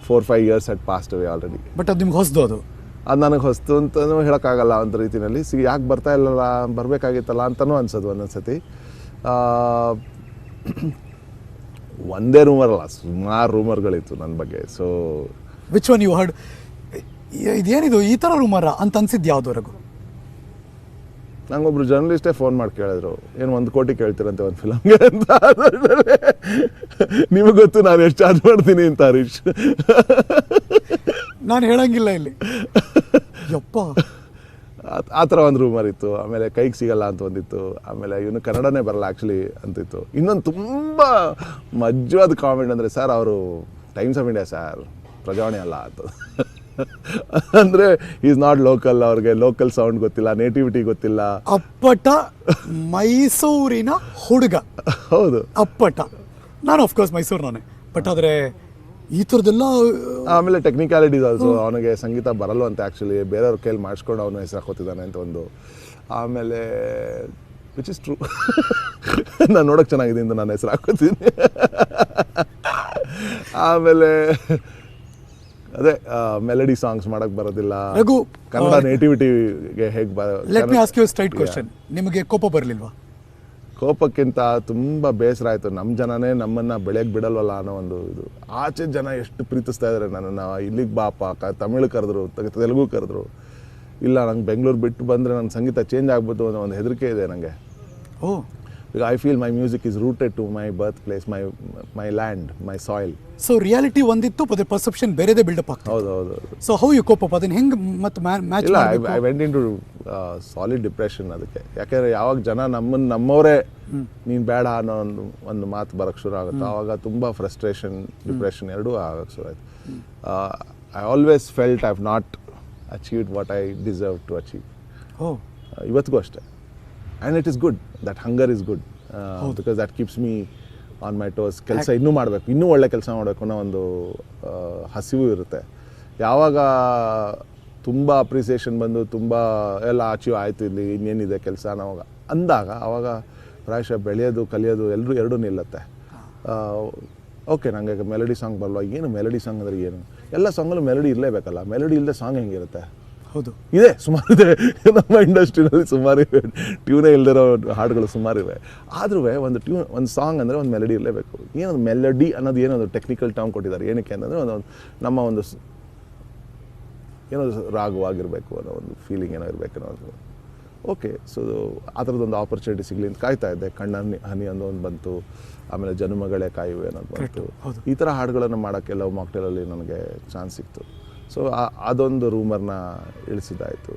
4-5 years had passed away already. But ಅದು ನಿಮ್ಗೆ ಹೊಸದು ಅದು ನನಗೆ ಹೊಸ್ತು ಅಂತಲೂ ಹೇಳೋಕ್ಕಾಗಲ್ಲ ಒಂದು ರೀತಿಯಲ್ಲಿ. ಯಾಕೆ ಬರ್ತಾ ಇಲ್ಲಲ್ಲ, ಬರಬೇಕಾಗಿತ್ತಲ್ಲ ಅಂತಲೂ ಅನ್ಸೋದು ಒಂದೊಂದು ಸತಿ. ಒಂದೇ ರೂಮರ್ ಅಲ್ಲ, ಸುಮಾರು ರೂಮರ್ಗಳಿತ್ತು ನನ್ನ ಬಗ್ಗೆ. So which one you heard? ಇದೇನಿದು ಈ ಥರ ರೂಮರ ಅಂತ ಅನ್ಸಿದ್ದು ಯಾವುದವರೆಗೂ? ನಂಗೊಬ್ರು ಜರ್ನಲಿಸ್ಟೇ ಫೋನ್ ಮಾಡಿ ಕೇಳಿದ್ರು, ಏನು 1 ಕೋಟಿ ಕೇಳ್ತೀರಂತೆ ಒಂದು ಫಿಲಮ್ಗೆ ಅಂತ. ನಿಮಗೆ ಗೊತ್ತು ನಾನು ಎಷ್ಟು ಚಾರ್ಜ್ ಮಾಡ್ತೀನಿ ಅಂತ ಹರೀಶ್. ನಾನು ಹೇಳಂಗಿಲ್ಲ ಇಲ್ಲಿ. ಯಪ್ಪ, ಆ ಥರ ಒಂದು ರೂಮರ್ ಇತ್ತು. ಆಮೇಲೆ ಕೈಗೆ ಸಿಗಲ್ಲ ಅಂತ ಒಂದಿತ್ತು. ಆಮೇಲೆ ಇವನು ಕನ್ನಡನೇ ಬರಲ್ಲ ಆ್ಯಕ್ಚುಲಿ ಅಂತಿತ್ತು. ಇನ್ನೊಂದು ತುಂಬ ಮಜ್ವಾದ ಕಾಮೆಂಟ್ ಅಂದರೆ, ಸರ್ ಅವರು times of India sir, Prajavani ಅಲ್ಲ ಅಂತ. ಅಂದರೆ ಈಸ್ ನಾಟ್ ಲೋಕಲ್, ಅವ್ರಿಗೆ ಲೋಕಲ್ ಸೌಂಡ್ ಗೊತ್ತಿಲ್ಲ, ನೇಟಿವಿಟಿ ಗೊತ್ತಿಲ್ಲ. ಅಪ್ಪಟ ಮೈಸೂರಿನ ಹುಡುಗ. ಹೌದು, ಅಪ್ಪಟ. ನಾನು ಆಫ್ಕೋರ್ಸ್ ಮೈಸೂರಿನವನೇ, ಬಟ್ ಆದರೆ ಈ ಥರದ್ದೆಲ್ಲ. ಆಮೇಲೆ ಟೆಕ್ನಿಕಾಲಿಟೀಸ್ ಆಲ್ಸೋ. ಅವನಿಗೆ ಸಂಗೀತ ಬರಲ್ಲ ಅಂತ ಆ್ಯಕ್ಚುಲಿ, ಬೇರೆಯವ್ರ ಕೈಲಿ ಮಾಡಿಸ್ಕೊಂಡು ಅವನು ಹೆಸರು ಹಾಕೋತಿದ್ದಾನೆ ಅಂತ ಒಂದು. ಆಮೇಲೆ ವಿಚ್ ಇಸ್ ಟ್ರೂ, ನಾನು ನೋಡೋಕೆ ಚೆನ್ನಾಗಿದೆ ಅಂತ ನಾನು ಹೆಸರು ಹಾಕೋತೀನಿ. ಆಮೇಲೆ ಅದೇ ಮೆಲಡಿ ಸಾಂಗ್ಸ್ ಮಾಡೋಕ್ಕೆ ಬರೋದಿಲ್ಲ. ರಘು, ಕನ್ನಡ ನೇಟಿವಿಟಿಗೆ ಹೇಗೆ let me ask you straight question. ನಿಮಗೆ ಕೋಪ ಬರಲಿಲ್ವಾ? ಕೋಪಕ್ಕಿಂತ ತುಂಬ ಬೇಸರ ಆಯಿತು. ನಮ್ಮ ಜನನೇ ನಮ್ಮನ್ನು ಬೆಳೆಯಕ್ಕೆ ಬಿಡಲ್ವಲ್ಲ ಅನ್ನೋ ಒಂದು ಇದು. ಆಚೆ ಜನ ಎಷ್ಟು ಪ್ರೀತಿಸ್ತಾ ಇದ್ದಾರೆ ನನ್ನನ್ನು. ಇಲ್ಲಿಗೆ ಬಾಪ, ತಮಿಳು ಕರೆದ್ರು, ತೆಲುಗು ಕರೆದ್ರು. ಇಲ್ಲ, ನಂಗೆ ಬೆಂಗಳೂರು ಬಿಟ್ಟು ಬಂದರೆ ನನ್ನ ಸಂಗೀತ ಚೇಂಜ್ ಆಗ್ಬೋದು ಅನ್ನೋ ಒಂದು ಹೆದರಿಕೆ ಇದೆ ನನಗೆ. Oh, I feel my music is rooted to my birth place, my land, my soil. So reality ಒಂದಿತ್ತು, ಅದೇ ಪರ್ಸೆಪ್ಷನ್ ಬೇರೆದೇ ಬಿಲ್ಡಪ್ ಆಗ್ತದೆ. ಹೌದು ಹೌದು. So how you cope up? ಅದನ್ನ ಹೆಂಗೆ ಮತ್ತೆ ಮ್ಯಾಚ್? ಇಲ್ಲ, I went into solid depression. ಅದಕ್ಕೆ ಯಾಕೆಂದರೆ ಯಾವಾಗ ಜನ ನಮ್ಮವರೇ ನೀನು ಬೇಡ ಅನ್ನೋ ಒಂದು ಮಾತು ಬರೋಕ್ಕೆ ಶುರು ಆಗುತ್ತೆ, ಆವಾಗ ತುಂಬ ಫ್ರಸ್ಟ್ರೇಷನ್, ಡಿಪ್ರೆಷನ್ ಎರಡೂ ಆಗೋಕ್ಕೆ ಶುರು ಆಯಿತು. I always felt I have not achieved what I deserve to achieve. ಇವತ್ತಿಗೂ ಅಷ್ಟೇ. And it is good, that hunger is good, because that keeps me on my toes. ಕೆಲಸ ಇನ್ನೂ ಮಾಡಬೇಕು, ಇನ್ನೂ ಒಳ್ಳೆ ಕೆಲಸ ಮಾಡಬೇಕು ಅನ್ನೋ ಒಂದು ಹಸಿವು ಇರುತ್ತೆ. ಯಾವಾಗ ತುಂಬ ಅಪ್ರಿಸಿಯೇಷನ್ ಬಂದು ತುಂಬ ಎಲ್ಲ ಅಚೀವ್ ಆಯಿತು, ಇಲ್ಲಿ ಇನ್ನೇನಿದೆ ಕೆಲಸ ಅನ್ನೋವಾಗ ಅಂದಾಗ, ಆವಾಗ ಪ್ರಾಯಶಃ ಬೆಳೆಯೋದು ಕಲಿಯೋದು ಎರಡೂ ನಿಲ್ಲುತ್ತೆ. ಓಕೆ, ನನಗೆ ಮೆಲಡಿ ಸಾಂಗ್ ಬರಲ್ವ? ಏನು ಮೆಲಡಿ ಸಾಂಗ್ ಅಂದರೆ ಏನು? ಎಲ್ಲ ಸಾಂಗಲ್ಲೂ ಮೆಲಡಿ ಇರಲೇಬೇಕಲ್ಲ. ಮೆಲಡಿ ಇಲ್ಲದೆ ಸಾಂಗ್ ಹೆಂಗಿರುತ್ತೆ? ಹೌದು, ಇದೆ, ಸುಮಾರಿದೆ. ನಮ್ಮ ಇಂಡಸ್ಟ್ರಿನಲ್ಲಿ ಸುಮಾರು ಇವೆ, ಟ್ಯೂನೇ ಇಲ್ದಿರೋ ಹಾಡುಗಳು ಸುಮಾರಿವೆ. ಆದ್ರೂ ಒಂದು ಸಾಂಗ್ ಅಂದರೆ ಒಂದು ಮೆಲಡಿ ಇರಲೇಬೇಕು. ಏನದು ಮೆಲಡಿ ಅನ್ನೋದು? ಏನದು ಟೆಕ್ನಿಕಲ್ ಟರ್ಮ್ ಕೊಟ್ಟಿದ್ದಾರೆ. ಏನಕ್ಕೆ ಅಂತಂದರೆ ನಮ್ಮ ಒಂದು ಏನೋ ರಾಗವಾಗಿರಬೇಕು ಅನ್ನೋ ಒಂದು ಫೀಲಿಂಗ್ ಏನೋ ಇರಬೇಕು ಅನ್ನೋದು. ಓಕೆ, ಸೊ ಆ ಥರದ್ದೊಂದು ಆಪರ್ಚುನಿಟಿ ಸಿಗಲಿ ಅಂತ ಕಾಯ್ತಾ ಇದ್ದೆ. ಕಣ್ಣ ಹನಿ ಅನ್ನೋ ಒಂದು ಬಂತು. ಆಮೇಲೆ ಜನುಮಗಳೇ ಕಾಯುವೆ ಅನ್ನೋದು ಬಂತು. ಈ ಥರ ಹಾಡುಗಳನ್ನು ಮಾಡೋಕ್ಕೆ ಲವ್ ಮಾಕ್ಟೇಲಲ್ಲಿ ನನಗೆ ಚಾನ್ಸ್ ಸಿಕ್ತು. ಸೊ ಅದೊಂದು ರೂಮರ್ನ ಇಳಿಸಿದ್ದಾಯಿತು.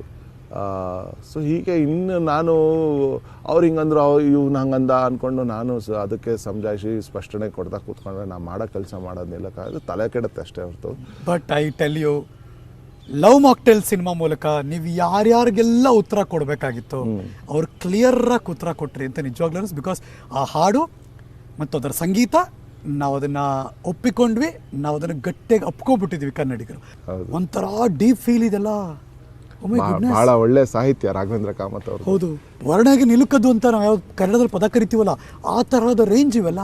ಸೊ ಹೀಗೆ ಇನ್ನು ನಾನು ಅವ್ರು ಹಿಂಗಂದ್ರು, ಇವ್ನು ಹಂಗಂದ ಅಂದ್ಕೊಂಡು ನಾನು ಅದಕ್ಕೆ ಸಮಜಾಯಿಸಿ ಸ್ಪಷ್ಟನೆ ಕೊಡ್ತಾ ಕೂತ್ಕೊಂಡ್ರೆ ನಾ ಮಾಡೋ ಕೆಲಸ ಮಾಡೋದು ನಿಲ್ಲಕ್ಕಾಗದು, ತಲೆ ಕೆಡುತ್ತೆ ಅಷ್ಟೇ ಹೊರತು. But I tell you, Love Mocktail cinema ಮೂಲಕ ನೀವು ಯಾರ್ಯಾರಿಗೆಲ್ಲ ಉತ್ತರ ಕೊಡಬೇಕಾಗಿತ್ತು ಅವ್ರು ಕ್ಲಿಯರಾಗಿ ಉತ್ತರ ಕೊಟ್ರಿ ಅಂತ ನಿಜವಾಗ್ಲೂ. ಬಿಕಾಸ್ ಆ ಹಾಡು ಮತ್ತು ಅದರ ಸಂಗೀತ ನಾವು ಅದನ್ನು ಒಪ್ಪಿಕೊಂಡ್ವಿ, ನಾವು ಅದನ್ನು ಗಟ್ಟಿಯಾಗಿ ಅಪ್ಕೊಂಡ್ಬಿಟ್ಟಿದ್ವಿ ಕನ್ನಡಿಗರು. ಒಂಥರ ಡೀಪ್ ಫೀಲ್ ಇದೆಲ್ಲ. ಬಹಳ ಒಳ್ಳೆ ಸಾಹಿತ್ಯ ರಾಘವೇಂದ್ರ ಕಾಮತ್ ಅವರು. ಹೌದು, ವರ್ಣಗೆ ನಿಲುಕದ್ದು ಅಂತ ನಾವು ಯಾವ ಕನ್ನಡದಲ್ಲಿ ಪದ ಕರಿತೀವಲ್ಲ, ಆ ತರಹದ ರೇಂಜ್ ಇವೆಲ್ಲ.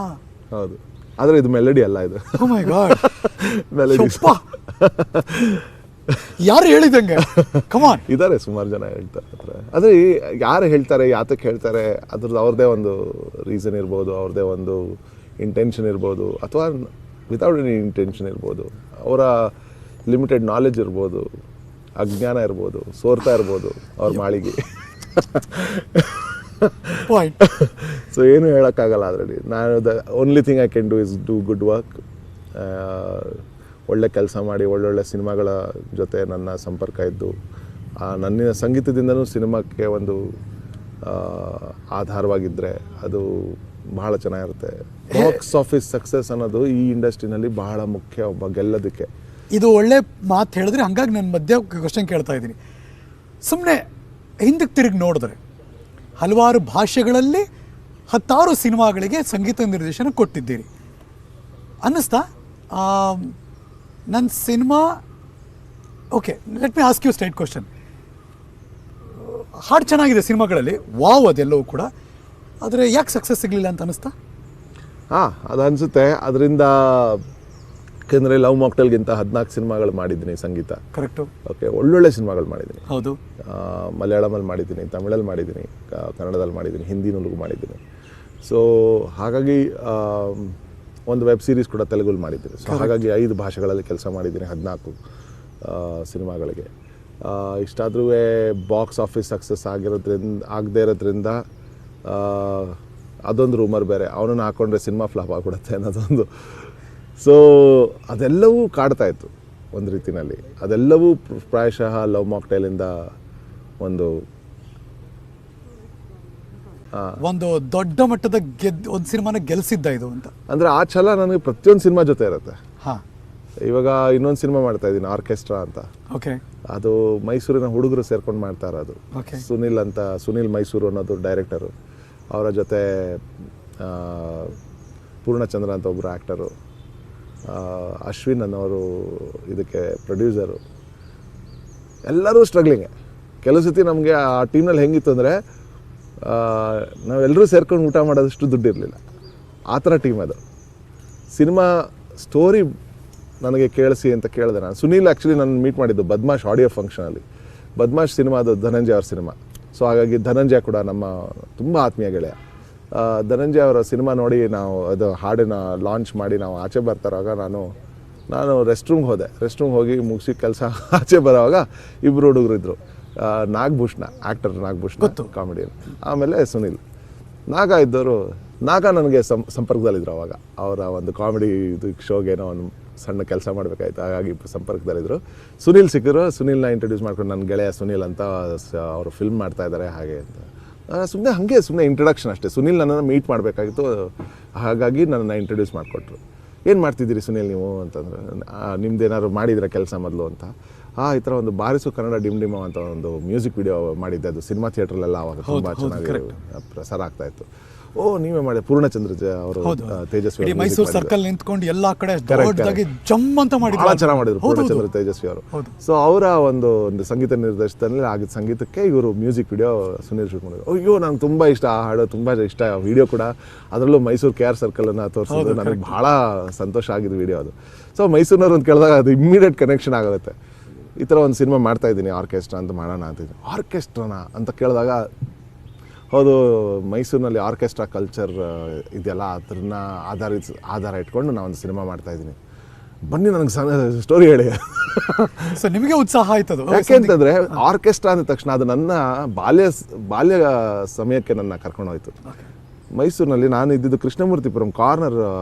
ಹೌದು, ಆದರೆ ಇದು ಮೆಲಡಿ ಅಲ್ಲ, ಇದು ಓ ಮೈ ಗಾಡ್, ಮೆಲಡಿ. ಯಾರು ಹೇಳಿದಂಗೆ? ಕಮಾನ್, ಇದ್ದಾರೆ ಸುಮಾರು ಜನ ಹೇಳ್ತಾರೆ. ಆದರೆ ಯಾರು ಹೇಳ್ತಾರೆ, ಯಾತಕ್ಕೆ ಹೇಳ್ತಾರೆ, ಅದ್ರದ್ದು ಅವ್ರದ್ದೇ ಒಂದು ರೀಸನ್ ಇರ್ಬೋದು, ಅವ್ರದ್ದೇ ಒಂದು ಇಂಟೆನ್ಷನ್ ಇರ್ಬೋದು, ಅಥವಾ ವಿತೌಟ್ ಎನಿ ಇಂಟೆನ್ಷನ್ ಇರ್ಬೋದು. ಅವರ ಲಿಮಿಟೆಡ್ ನಾಲೆಜ್ ಇರ್ಬೋದು, ಅಜ್ಞಾನ ಇರ್ಬೋದು, ಸೋರ್ತಾ ಇರ್ಬೋದು ಅವ್ರ ಮಾಳಿಗೆ. ಪಾಯಿಂಟ್. ಸೊ ಏನು ಹೇಳೋಕ್ಕಾಗಲ್ಲ ಅದರಲ್ಲಿ. ನಾನು the only thing I can do is do good work. ಒಳ್ಳೆ ಕೆಲಸ ಮಾಡಿ ಒಳ್ಳೊಳ್ಳೆ ಸಿನಿಮಾಗಳ ಜೊತೆ ನನ್ನ ಸಂಪರ್ಕ ಇದ್ದು, ನನ್ನ ಸಂಗೀತದಿಂದನೂ ಸಿನಿಮಾಕ್ಕೆ ಒಂದು ಆಧಾರವಾಗಿದ್ದರೆ ಅದು ಬಹಳ ಚೆನ್ನಾಗಿರುತ್ತೆ. ಬಾಕ್ಸ್ ಆಫೀಸ್ ಸಕ್ಸಸ್ ಅನ್ನೋದು ಈ ಇಂಡಸ್ಟ್ರಿನಲ್ಲಿ ಬಹಳ ಮುಖ್ಯ, ಒಬ್ಬ ಗೆಲ್ಲೋದಕ್ಕೆ. ಇದು ಒಳ್ಳೆ ಮಾತು ಹೇಳಿದ್ರೆ, ಹಂಗಾಗಿ ನಾನು ಮಧ್ಯ ಕ್ವಶನ್ ಕೇಳ್ತಾ ಇದ್ದೀನಿ. ಸುಮ್ಮನೆ ಹಿಂದಕ್ಕೆ ತಿರುಗಿ ನೋಡಿದ್ರೆ ಹಲವಾರು ಭಾಷೆಗಳಲ್ಲಿ 10 ಸಿನಿಮಾಗಳಿಗೆ ಸಂಗೀತ ನಿರ್ದೇಶನ ಕೊಟ್ಟಿದ್ದೀರಿ ಅನ್ನಿಸ್ತಾ? ನನ್ನ cinema, okay, let me ask you straight question. ಹಾಡು ಚೆನ್ನಾಗಿದೆ ಸಿನಿಮಾಗಳಲ್ಲಿ, ವಾವ್, ಅದೆಲ್ಲವೂ ಕೂಡ. ಆದರೆ ಯಾಕೆ ಸಕ್ಸಸ್ ಸಿಗಲಿಲ್ಲ ಅಂತ ಅನಿಸ್ತಾ? ಹಾಂ, ಅದು ಅನಿಸುತ್ತೆ. ಅದರಿಂದ ಯಾಕೆಂದರೆ ಲವ್ ಮಾಕ್ಟೇಲ್ಗಿಂತ 14 ಸಿನಿಮಾಗಳು ಮಾಡಿದ್ದೀನಿ ಸಂಗೀತ. ಕರೆಕ್ಟು. ಓಕೆ, ಒಳ್ಳೊಳ್ಳೆ ಸಿನಿಮಾಗಳು ಮಾಡಿದ್ದೀನಿ. ಹೌದು. ಮಲಯಾಳಮಲ್ಲಿ ಮಾಡಿದ್ದೀನಿ, ತಮಿಳಲ್ಲಿ ಮಾಡಿದ್ದೀನಿ, ಕನ್ನಡದಲ್ಲಿ ಮಾಡಿದ್ದೀನಿ, ಹಿಂದಿನಲ್ಲೂ ಮಾಡಿದ್ದೀನಿ. ಸೊ ಹಾಗಾಗಿ ಒಂದು ವೆಬ್ ಸೀರೀಸ್ ಕೂಡ ತೆಲುಗಲ್ಲಿ ಮಾಡಿದ್ದೀನಿ. ಸೊ ಹಾಗಾಗಿ 5 ಭಾಷೆಗಳಲ್ಲಿ ಕೆಲಸ ಮಾಡಿದ್ದೀನಿ 14 ಸಿನಿಮಾಗಳಿಗೆ. ಇಷ್ಟಾದ್ರೂ ಬಾಕ್ಸ್ ಆಫೀಸ್ ಸಕ್ಸಸ್ ಆಗದೇ ಇರೋದ್ರಿಂದ ಅದೊಂದು ರೂಮರ್ ಬೇರೆ, ಅವನನ್ನು ಹಾಕ್ಕೊಂಡ್ರೆ ಸಿನಿಮಾ ಫ್ಲಾಪ್ ಆಗಿಬಿಡುತ್ತೆ ಅನ್ನೋದೊಂದು. ಸೊ ಅದೆಲ್ಲವೂ ಕಾಡ್ತಾ ಇತ್ತು ಒಂದು ರೀತಿಯಲ್ಲಿ. ಅದೆಲ್ಲವೂ ಪ್ರಾಯಶಃ ಲವ್ ಮಾಕ್ಟೇಲಿಂದ ಒಂದು ದೊಡ್ಡ ಮಟ್ಟದ ಒಂದು ಸಿನಿಮಾನ ಗೆಲ್ಸಿದ್ದ ಇದು ಅಂತ. ಅಂದರೆ ಆ ಛಲ ನನಗೆ ಪ್ರತಿಯೊಂದು ಸಿನಿಮಾ ಜೊತೆ ಇರುತ್ತೆ. ಹಾಂ, ಇವಾಗ ಇನ್ನೊಂದು ಸಿನಿಮಾ ಮಾಡ್ತಾ ಇದ್ದೀನಿ, ಆರ್ಕೆಸ್ಟ್ರಾ ಅಂತ. ಓಕೆ. ಅದು ಮೈಸೂರಿನ ಹುಡುಗರು ಸೇರ್ಕೊಂಡು ಮಾಡ್ತಾ ಇರೋದು. ಓಕೆ. ಸುನಿಲ್ ಮೈಸೂರು ಅನ್ನೋದು ಡೈರೆಕ್ಟರು. ಅವರ ಜೊತೆ ಪೂರ್ಣಚಂದ್ರ ಅಂತ ಒಬ್ಬರು ಆ್ಯಕ್ಟರು, ಅಶ್ವಿನ್ ಅನ್ನೋರು ಇದಕ್ಕೆ ಪ್ರೊಡ್ಯೂಸರು. ಎಲ್ಲರೂ ಸ್ಟ್ರಗ್ಲಿಂಗೆ. ಕೆಲವು ಸತಿ ನಮಗೆ ಆ ಟೀಮ್ನಲ್ಲಿ ಹೆಂಗಿತ್ತು ಅಂದರೆ ನಾವೆಲ್ಲರೂ ಸೇರ್ಕೊಂಡು ಊಟ ಮಾಡೋದಷ್ಟು ದುಡ್ಡು ಇರಲಿಲ್ಲ, ಆ ಥರ ಟೀಮ್ ಅದು. ಸಿನಿಮಾ ಸ್ಟೋರಿ ನನಗೆ ಕೇಳಿಸಿ ಅಂತ ಕೇಳಿದೆ ನಾನು. ಸುನೀಲ್ ಆ್ಯಕ್ಚುಲಿ ನಾನು ಮೀಟ್ ಮಾಡಿದ್ದು ಬದ್ಮಾಶ್ ಆಡಿಯೋ ಫಂಕ್ಷನಲ್ಲಿ. ಬದ್ಮಾಶ್ ಸಿನಿಮಾದು ಧನಂಜಯ ಅವ್ರ ಸಿನಿಮಾ. ಸೊ ಹಾಗಾಗಿ ಧನಂಜಯ ಕೂಡ ನಮ್ಮ ತುಂಬ ಆತ್ಮೀಯ ಗೆಳೆಯ. ಧನಂಜಯ ಅವರ ಸಿನಿಮಾ ನೋಡಿ ನಾವು ಅದು ಹಾಡಿನ ಲಾಂಚ್ ಮಾಡಿ ನಾವು ಆಚೆ ಬರ್ತಾರಾಗ ನಾನು ರೆಸ್ಟ್ ರೂಮ್ಗೆ ಹೋದೆ. ರೆಸ್ಟ್ ರೂಮ್ಗೆ ಹೋಗಿ ಮುಗಿಸಿ ಕೆಲಸ ಆಚೆ ಬರೋವಾಗ ಇಬ್ಬರು ಹುಡುಗರು ಇದ್ದರು. Nagabhushana, actor Nagabhushana, comedian. ಆಮೇಲೆ ಸುನೀಲ್. ನಾಗ ಇದ್ದವರು, ನಾಗ ನನಗೆ ಸಂಪರ್ಕದಲ್ಲಿದ್ದರು ಅವಾಗ. ಅವರ ಒಂದು ಕಾಮಿಡಿ ಇದು ಶೋಗೆ ಏನೋ ಒಂದು ಸಣ್ಣ ಕೆಲಸ ಮಾಡಬೇಕಾಯ್ತು, ಹಾಗಾಗಿ ಸಂಪರ್ಕದಲ್ಲಿದ್ದರು. ಸುನೀಲ್ ಸಿಕ್ಕರು. ಸುನೀಲ್ನ ಇಂಟ್ರೊಡ್ಯೂಸ್ ಮಾಡ್ಕೊಂಡು ನನ್ನ ಗೆಳೆಯ ಸುನೀಲ್ ಅಂತ, ಅವರು ಫಿಲ್ಮ್ ಮಾಡ್ತಾ ಇದ್ದಾರೆ ಹಾಗೆ ಅಂತ. ಸುಮ್ಮನೆ ಇಂಟ್ರಡಕ್ಷನ್ ಅಷ್ಟೇ. ಸುನೀಲ್ ನನ್ನನ್ನು ಮೀಟ್ ಮಾಡಬೇಕಾಗಿತ್ತು, ಹಾಗಾಗಿ ನನ್ನನ್ನು ಇಂಟ್ರೊಡ್ಯೂಸ್ ಮಾಡಿಕೊಟ್ರು. ಏನು ಮಾಡ್ತಿದ್ದೀರಿ ಸುನೀಲ್ ನೀವು ಅಂತಂದ್ರೆ, ನಿಮ್ದೇನಾದ್ರು ಮಾಡಿದ್ರೆ ಕೆಲಸ ಮೊದಲು ಅಂತ. ಈ ಥರ ಒಂದು ಬಾರಿಸು ಕನ್ನಡ ಡಿಮ್ ಡಿಮೋ ಅಂತ ಒಂದು ಮ್ಯೂಸಿಕ್ ವಿಡಿಯೋ ಮಾಡಿದ್ದೆ. ಅದು ಸಿನಿಮಾ ಥಿಯೇಟ್ರಲ್ಲೆಲ್ಲ ಆವಾಗ ತುಂಬ ಚೆನ್ನಾಗಿ ಪ್ರಸಾರ ಆಗ್ತಾಯಿತ್ತು. ನೀವೇ ಮಾಡಿ ಪೂರ್ಣಚಂದ್ರ ಅವರು ತೇಜಸ್ವಿ ಮೈಸೂರು ಸರ್ಕಲ್ ನಿಂತ್ಕೊಂಡು ಎಲ್ಲ ಕಡೆ ಜಮ್ ಅಂತ ಮಾಡಿ ಭಾಳ ಚೆನ್ನಾಗಿ ಮಾಡಿದ್ರು ಪೂರ್ಣಚಂದ್ರ ತೇಜಸ್ವಿ ಅವರು. ಸೊ ಅವರ ಒಂದು ಸಂಗೀತ ನಿರ್ದೇಶನದಲ್ಲಿ ಆಗಿದ್ದ ಸಂಗೀತಕ್ಕೆ ಇವರು ಮ್ಯೂಸಿಕ್ ವಿಡಿಯೋ ಸುನೀಲ್ ಶೂಟ್ ಮಾಡಿದ್ರು. ಅಯ್ಯೋ ನಂಗೆ ತುಂಬ ಇಷ್ಟ ಆ ಹಾಡು, ತುಂಬ ಇಷ್ಟ ವಿಡಿಯೋ ಕೂಡ. ಅದರಲ್ಲೂ ಮೈಸೂರು KR ಸರ್ಕಲನ್ನು ತೋರಿಸಿದ್ರು. ನನಗೆ ಭಾಳ ಸಂತೋಷ ಆಗಿದ್ದು ವಿಡಿಯೋ ಅದು. ಸೊ ಮೈಸೂರಿನವ್ರು ಅಂತ ಕೇಳಿದಾಗ ಅದು ಇಮ್ಮಿಡಿಯೇಟ್ ಕನೆಕ್ಷನ್ ಆಗುತ್ತೆ. ಈ ಥರ ಒಂದು ಸಿನಿಮಾ ಮಾಡ್ತಾ ಇದ್ದೀನಿ, ಆರ್ಕೆಸ್ಟ್ರಾ ಅಂತ ಮಾಡೋಣ ಅಂತಿದ್ದೀನಿ. ಆರ್ಕೆಸ್ಟ್ರಾನ ಅಂತ ಕೇಳಿದಾಗ, ಹೌದು, ಮೈಸೂರಿನಲ್ಲಿ ಆರ್ಕೆಸ್ಟ್ರಾ ಕಲ್ಚರ್ ಇದೆಯಲ್ಲ, ಅದನ್ನ ಆಧಾರ ಇಟ್ಕೊಂಡು ನಾನು ಒಂದು ಸಿನಿಮಾ ಮಾಡ್ತಾಯಿದ್ದೀನಿ, ಬನ್ನಿ ನನಗೆ ಸ್ಟೋರಿ ಹೇಳಿ. ಸೊ ನಿಮಗೆ ಉತ್ಸಾಹ ಆಯ್ತದು. ಯಾಕೆಂತಂದರೆ ಆರ್ಕೆಸ್ಟ್ರಾ ಅಂದ ತಕ್ಷಣ ಅದು ನನ್ನ ಬಾಲ್ಯ ಸಮಯಕ್ಕೆ ನನ್ನ ಕರ್ಕೊಂಡೋಯ್ತು. ಮೈಸೂರಿನಲ್ಲಿ ನಾನು ಇದ್ದಿದ್ದು ಕೃಷ್ಣಮೂರ್ತಿಪುರಂ ಕಾರ್ನರ್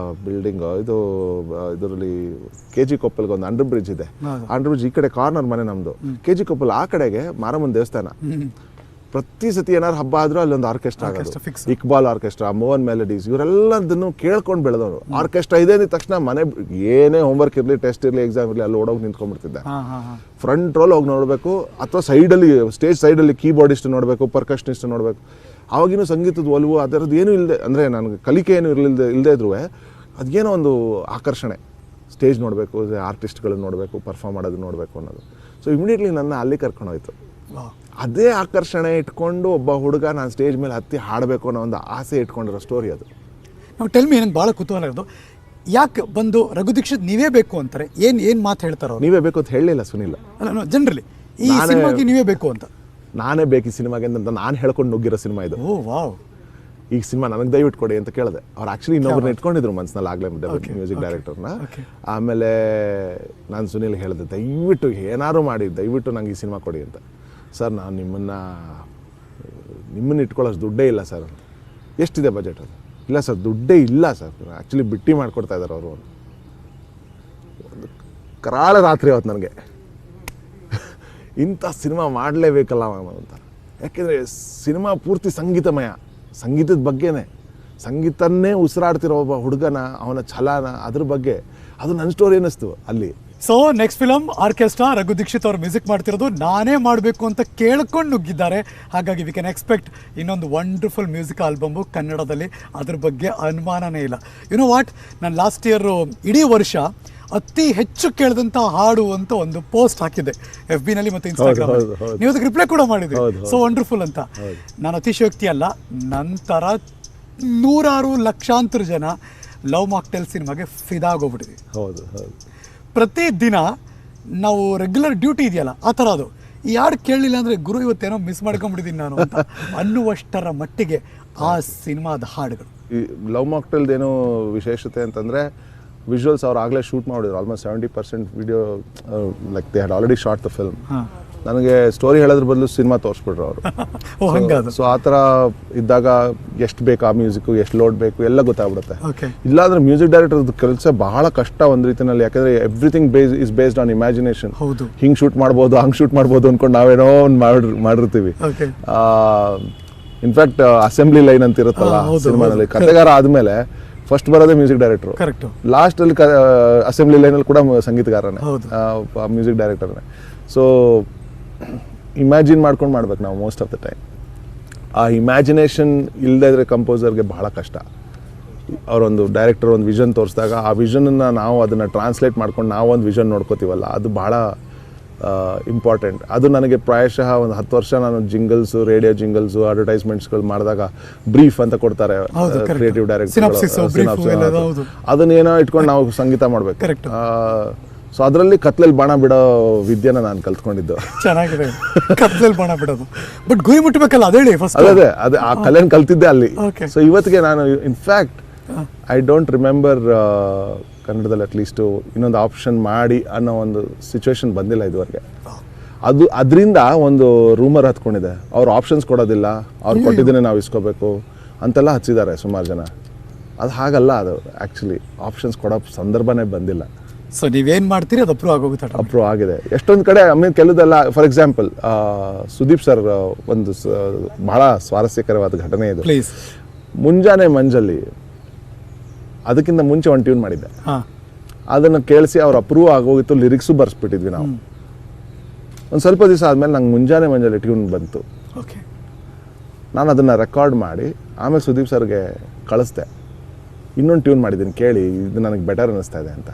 ಬಿಲ್ಡಿಂಗು. ಇದರಲ್ಲಿ KG ಕೊಪ್ಪಲ್ಗೆ ಒಂದು ಅಂಡರ್ ಬ್ರಿಡ್ಜ್ ಇದೆ. ಅಂಡರ್ ಬ್ರಿಡ್ಜ್ ಈ ಕಡೆ ಕಾರ್ನರ್ ಮನೆ ನಮ್ಮದು. KG ಕೊಪ್ಪಲ್ ಆ ಕಡೆಗೆ ಮಾರಮ್ಮನ ದೇವಸ್ಥಾನ. ಪ್ರತಿ ಸತಿ ಏನಾದ್ರು ಹಬ್ಬ ಆದರೂ ಅಲ್ಲೊಂದು ಆರ್ಕೆಸ್ಟ್ರಾ ಆಗೋದು. ಇಕ್ಬಾಲ್ ಆರ್ಕೆಸ್ಟ್ರಾ, ಮೋಹನ್ ಮೆಲಡೀಸ್, ಇವರೆಲ್ಲದನ್ನು ಕೇಳ್ಕೊಂಡು ಬೆಳೆದವರು. ಆರ್ಕೆಸ್ಟ್ರಾ ಇದೆ ಅಂದ ತಕ್ಷಣ ಮನೆ ಏನೇ ಹೋಮ್ವರ್ಕ್ ಇರಲಿ, ಟೆಸ್ಟ್ ಇರಲಿ, ಎಕ್ಸಾಮ್ ಇರಲಿ, ಅಲ್ಲಿ ಓಡೋಗಿ ನಿಂತ್ಕೊಂಡ್ಬಿಡ್ತಿದ್ದೆ. ಫ್ರಂಟ್ ರೋಲ್ ಹೋಗಿ ನೋಡಬೇಕು, ಅಥವಾ ಸೈಡಲ್ಲಿ ಸ್ಟೇಜ್ ಸೈಡಲ್ಲಿ ಕೀಬೋರ್ಡಿಸ್ಟ್ ನೋಡಬೇಕು, ಪರ್ಕಷನಿಸ್ಟ್ ನೋಡಬೇಕು. ಆವಾಗಿನೂ ಸಂಗೀತದ ಒಲವು ಅದರದ್ದು ಏನೂ ಇಲ್ಲದೆ, ಅಂದರೆ ನನಗೆ ಕಲಿಕೆ ಏನು ಇಲ್ಲದೆ ಇದ್ರೂ ಅದೇನೋ ಒಂದು ಆಕರ್ಷಣೆ. ಸ್ಟೇಜ್ ನೋಡಬೇಕು, ಆರ್ಟಿಸ್ಟ್ಗಳನ್ನ ನೋಡಬೇಕು, ಪರ್ಫಾರ್ಮ್ ಮಾಡೋದು ನೋಡಬೇಕು ಅನ್ನೋದು. ಸೊ ಇಮಿಡಿಯೇಟ್ಲಿ ನನ್ನ ಅಲ್ಲಿ ಕರ್ಕೊಂಡೋಯ್ತು. ಅದೇ ಆಕರ್ಷಣೆ ಇಟ್ಕೊಂಡು ಒಬ್ಬ ಹುಡುಗ ನಾನು ಸ್ಟೇಜ್ ಮೇಲೆ ಹತ್ತಿ ಹಾಡಬೇಕು ಅನ್ನೋ ಒಂದು ಆಸೆ ಇಟ್ಕೊಂಡಿರೋ ಸ್ಟೋರಿ ಅದು. ನಾವು ಟೆಲ್ಮಿ ನನಗೆ ಭಾಳ ಕುತೂಹಲ ಇರೋದು, ಯಾಕೆ ಬಂದು ರಘು ದೀಕ್ಷಿತ್ ನೀವೇ ಬೇಕು ಅಂತಾರೆ? ಏನು ಮಾತು ಹೇಳ್ತಾರೋ? ನೀವೇ ಬೇಕು ಅಂತ ಹೇಳಲಿಲ್ಲ ಸುನಿಲ್. ಅಲ್ಲ, ಜನರಲಿ ಈ ಸಿನಿಮಾಗೆ ನೀವೇ ಬೇಕು ಅಂತ. ನಾನೇ ಬೇಕು ಈ ಸಿನಿಮಾಗೆ ಅಂತ ನಾನು ಹೇಳ್ಕೊಂಡು ನುಗ್ಗಿರೋ ಸಿನಿಮಾ ಇದು. ಓ ವಾವ್. ಈ ಸಿನಿಮಾ ನನಗೆ ದಯವಿಟ್ಟು ಕೊಡಿ ಅಂತ ಕೇಳಿದೆ. ಅವ್ರು ಆ್ಯಕ್ಚುಲಿ ಇನ್ನೊಬ್ರನ್ನ ಇಟ್ಕೊಂಡಿದ್ರು ಮನಸ್ಸಿನಲ್ಲಿ ಆಗಲೇ ಮ್ಯೂಸಿಕ್ ಡೈರೆಕ್ಟರ್ನ. ಆಮೇಲೆ ನಾನು ಸುನಿಲ್ ಹೇಳಿದೆ, ದಯವಿಟ್ಟು ಏನಾದ್ರು ಮಾಡಿ ದಯವಿಟ್ಟು ನಂಗೆ ಈ ಸಿನಿಮಾ ಕೊಡಿ ಅಂತ. ಸರ್ ನಾನು ನಿಮ್ಮನ್ನು ಇಟ್ಕೊಳ್ಳೋಷ್ಟು ದುಡ್ಡೇ ಇಲ್ಲ ಸರ್. ಎಷ್ಟಿದೆ ಬಜೆಟ್? ಅದು ಇಲ್ಲ ಸರ್, ದುಡ್ಡೇ ಇಲ್ಲ ಸರ್. ಆ್ಯಕ್ಚುಲಿ ಬಿಟ್ಟಿ ಮಾಡಿಕೊಡ್ತಾ ಇದ್ದಾರೆ ಅವರು. ಒಂದು ಕರಾಳ ರಾತ್ರಿ ಅವತ್ತು ನನಗೆ ಇಂಥ ಸಿನಿಮಾ ಮಾಡಲೇಬೇಕಲ್ಲ ಅಂತ. ಯಾಕೆಂದರೆ ಸಿನಿಮಾ ಪೂರ್ತಿ ಸಂಗೀತಮಯ, ಸಂಗೀತದ ಬಗ್ಗೆನೇ, ಸಂಗೀತನ್ನೇ ಉಸಿರಾಡ್ತಿರೋ ಒಬ್ಬ ಹುಡುಗನ, ಅವನ ಛಲನ, ಅದ್ರ ಬಗ್ಗೆ ಅದು ನನ್ನ ಸ್ಟೋರಿ ಅನ್ನಿಸ್ತು ಅಲ್ಲಿ. So next film Orchestra, Raghu Dixit ಅವರು ಮ್ಯೂಸಿಕ್ ಮಾಡ್ತಿರೋದು, ನಾನೇ ಮಾಡಬೇಕು ಅಂತ ಕೇಳ್ಕೊಂಡು ನುಗ್ಗಿದ್ದಾರೆ. ಹಾಗಾಗಿ ವಿ ಕ್ಯಾನ್ ಎಕ್ಸ್ಪೆಕ್ಟ್ ಇನ್ನೊಂದು ವಂಡರ್ಫುಲ್ ಮ್ಯೂಸಿಕ್ ಆಲ್ಬಮು ಕನ್ನಡದಲ್ಲಿ, ಅದ್ರ ಬಗ್ಗೆ ಅನುಮಾನನೇ ಇಲ್ಲ. ಯುನೋ ವಾಟ್, ನಾನು ಲಾಸ್ಟ್ ಇಯರು ಇಡೀ ವರ್ಷ ಅತಿ ಹೆಚ್ಚು ಕೇಳಿದಂಥ ಹಾಡು ಅಂತ ಒಂದು ಪೋಸ್ಟ್ ಹಾಕಿದ್ದೆ FB ನಲ್ಲಿ ಮತ್ತು Instagram. ನೀವು ಅದಕ್ಕೆ ರಿಪ್ಲೈ ಕೂಡ ಮಾಡಿದ್ರಿ, ಸೊ ವಂಡರ್ಫುಲ್ ಅಂತ. ನಾನು ಅತಿಶಯೋಕ್ತಿ ಅಲ್ಲ, ನಂತರ ನೂರಾರು ಲಕ್ಷಾಂತರ ಜನ ಲವ್ ಮಾಕ್ಟೇಲ್ ಸಿನಿಮಾಗೆ ಫಿದಾಗೋಗ್ಬಿಟ್ಟಿದ್ವಿ. ಹೌದು ಹೌದು. ಪ್ರತಿದಿನ ನಾವು ರೆಗ್ಯುಲರ್ ಡ್ಯೂಟಿ ಇದೆಯಲ್ಲ ಆ ಥರ ಅದು. ಈ ಹಾಡು ಕೇಳಲಿಲ್ಲ ಅಂದರೆ ಗುರು ಇವತ್ತೇನೋ ಮಿಸ್ ಮಾಡ್ಕೊಂಡ್ಬಿಟ್ಟಿದ್ದೀನಿ ನಾನು ಅಂತ ಅನ್ನುವಷ್ಟರ ಮಟ್ಟಿಗೆ ಆ ಸಿನಿಮಾದ ಹಾಡುಗಳು. ಈ ಲವ್ ಮಾಕ್ಟೇಲ್ದೇನು ವಿಶೇಷತೆ ಅಂತಂದರೆ ವಿಜುವಲ್ಸ್ ಅವ್ರು ಆಗಲೇ ಶೂಟ್ ಮಾಡಿದ್ರು. Almost 70% video like they had already short the film. ನನಗೆ ಸ್ಟೋರಿ ಹೇಳೋದ್ರ ಬದಲು ಸಿನಿಮಾ ತೋರಿಸ್ಬಿಟ್ರು ಅವರು. ಸೊ ಆ ಥರ ಇದ್ದಾಗ ಎಷ್ಟು ಬೇಕು ಆ ಮ್ಯೂಸಿಕ್ಕು, ಎಷ್ಟು ಲೋಡ್ ಬೇಕು ಎಲ್ಲ ಗೊತ್ತಾಗ್ಬಿಡುತ್ತೆ. ಇಲ್ಲಾಂದ್ರೆ ಮ್ಯೂಸಿಕ್ ಡೈರೆಕ್ಟರ್ ಕೆಲಸ ಬಹಳ ಕಷ್ಟ ಒಂದು ರೀತಿಯಲ್ಲಿ. ಯಾಕಂದರೆ everything is based on imagination. ಹಿಂಗೆ ಶೂಟ್ ಮಾಡ್ಬೋದು, ಹಂಗೆ ಶೂಟ್ ಮಾಡ್ಬೋದು ಅಂದ್ಕೊಂಡು ನಾವೇನೋ ಒಂದು ಮಾಡಿರ್ತೀವಿ. ಇನ್ಫ್ಯಾಕ್ಟ್ ಅಸೆಂಬ್ಲಿ ಲೈನ್ ಅಂತ ಇರುತ್ತಲ್ಲ ಸಿನಿಮಾನಲ್ಲಿ, ಕಥೆಗಾರ ಆದಮೇಲೆ ಫಸ್ಟ್ ಬರೋದೇ ಮ್ಯೂಸಿಕ್ ಡೈರೆಕ್ಟ್ರು, ಲಾಸ್ಟಲ್ಲಿ ಅಸೆಂಬ್ಲಿ ಲೈನಲ್ಲಿ ಕೂಡ ಸಂಗೀತಗಾರನೇ, ಮ್ಯೂಸಿಕ್ ಡೈರೆಕ್ಟರ್ನೇ. ಸೊ ಇಮ್ಯಾಜಿನ್ ಮಾಡ್ಕೊಂಡು ಮಾಡ್ಬೇಕು ನಾವು ಮೋಸ್ಟ್ ಆಫ್ ದ ಟೈಮ್. ಆ ಇಮ್ಯಾಜಿನೇಷನ್ ಇಲ್ಲದೇ ಇದ್ರೆ ಕಂಪೋಸರ್ಗೆ ಬಹಳ ಕಷ್ಟ. ಅವರೊಂದು ಡೈರೆಕ್ಟರ್ ಒಂದು ವಿಷನ್ ತೋರಿಸಿದಾಗ ಆ ವಿಷನನ್ನು ನಾವು ಅದನ್ನು ಟ್ರಾನ್ಸ್ಲೇಟ್ ಮಾಡ್ಕೊಂಡು ನಾವು ಒಂದು ವಿಷನ್ ನೋಡ್ಕೋತೀವಲ್ಲ, ಅದು ಬಹಳ ಇಂಪಾರ್ಟೆಂಟ್. ಅದು ನನಗೆ ಪ್ರಾಯಶಃ ಒಂದು 10 ವರ್ಷ ನಾನು ಜಿಂಗಲ್ಸು, ರೇಡಿಯೋ ಜಿಂಗಲ್ಸು, ಅಡ್ವರ್ಟೈಸ್ಮೆಂಟ್ಸ್ಗಳು ಮಾಡಿದಾಗ ಬ್ರೀಫ್ ಅಂತ ಕೊಡ್ತಾರೆ ಕ್ರಿಯೇಟಿವ್ ಡೈರೆಕ್ಟರ್. ಅದನ್ನೇನೋ ಇಟ್ಕೊಂಡು ನಾವು ಸಂಗೀತ ಮಾಡಬೇಕು. ಸೊ ಅದರಲ್ಲಿ ಕತ್ಲಲ್ಲಿ ಬಾಣ ಬಿಡೋ ವಿದ್ಯೆನ ನಾನು ಕಲ್ತ್ಕೊಂಡಿದ್ದು. ಚೆನ್ನಾಗಿದೆ ಕತ್ಲಲ್ಲಿ ಬಾಣ ಬಿಡೋದು. ಬಟ್ ಗುರಿ ಮುಟ್ಟಬೇಕಲ್ಲ, ಅದೇ ಫಸ್ಟ್ ಅದೇ ಆ ಕಲೆಯನ್ನು ಕಲ್ತಿದ್ದೆ ಅಲ್ಲಿ. ಸೊ ಇವತ್ತಿಗೆ ನಾನು ಇನ್ಫ್ಯಾಕ್ಟ್ ಐ ಡೋಂಟ್ ರಿಮೆಂಬರ್ ಕನ್ನಡದಲ್ಲಿ ಅಟ್ಲೀಸ್ಟು ಇನ್ನೊಂದು ಆಪ್ಷನ್ ಮಾಡಿ ಅನ್ನೋ ಒಂದು ಸಿಚುವೇಶನ್ ಬಂದಿಲ್ಲ ಇದುವರೆಗೆ. ಅದರಿಂದ ಒಂದು ರೂಮರ್ ಹತ್ಕೊಂಡಿದೆ, ಅವ್ರು ಆಪ್ಷನ್ಸ್ ಕೊಡೋದಿಲ್ಲ, ಅವ್ರು ಕೊಟ್ಟಿದ್ದೇನೆ ನಾವು ಇಸ್ಕೋಬೇಕು ಅಂತೆಲ್ಲ ಹಚ್ಚಿದ್ದಾರೆ ಸುಮಾರು ಜನ. ಅದು ಹಾಗಲ್ಲ, ಅದು ಆ್ಯಕ್ಚುಲಿ ಆಪ್ಷನ್ಸ್ ಕೊಡೋ ಸಂದರ್ಭನೇ ಬಂದಿಲ್ಲ. ಸೊ ನೀವೇನು ಮಾಡ್ತೀರಿ ಅದು ಅಪ್ರೂವ್ ಆಗಿದೆ ಎಷ್ಟೊಂದು ಕಡೆ. ಕೆಲವುದೆಲ್ಲ ಫಾರ್ ಎಕ್ಸಾಂಪಲ್ ಸುದೀಪ್ ಸರ್ ಒಂದು ಬಹಳ ಸ್ವಾರಸ್ಯಕರವಾದ ಘಟನೆ ಇದು. ಮುಂಜಾನೆ ಮಂಜಲ್ಲಿ ಅದಕ್ಕಿಂತ ಮುಂಚೆ ಒಂದು ಟ್ಯೂನ್ ಮಾಡಿದ್ದೆ, ಅದನ್ನು ಕೇಳಿಸಿ ಅವ್ರು ಅಪ್ರೂವ್ ಆಗೋಗಿತ್ತು, ಲಿರಿಕ್ಸು ಬರ್ಸ್ಬಿಟ್ಟಿದ್ವಿ ನಾವು. ಒಂದು ಸ್ವಲ್ಪ ದಿವಸ ಆದಮೇಲೆ ನಂಗೆ ಮುಂಜಾನೆ ಮಂಜಲ್ಲಿ ಟ್ಯೂನ್ ಬಂತು. ನಾನು ಅದನ್ನು ರೆಕಾರ್ಡ್ ಮಾಡಿ ಆಮೇಲೆ ಸುದೀಪ್ ಸರ್ಗೆ ಕಳಿಸ್ದೆ, ಇನ್ನೊಂದು ಟ್ಯೂನ್ ಮಾಡಿದ್ದೀನಿ ಕೇಳಿ, ಇದು ನನಗೆ ಬೆಟರ್ ಅನ್ನಿಸ್ತಾ ಇದೆ ಅಂತ.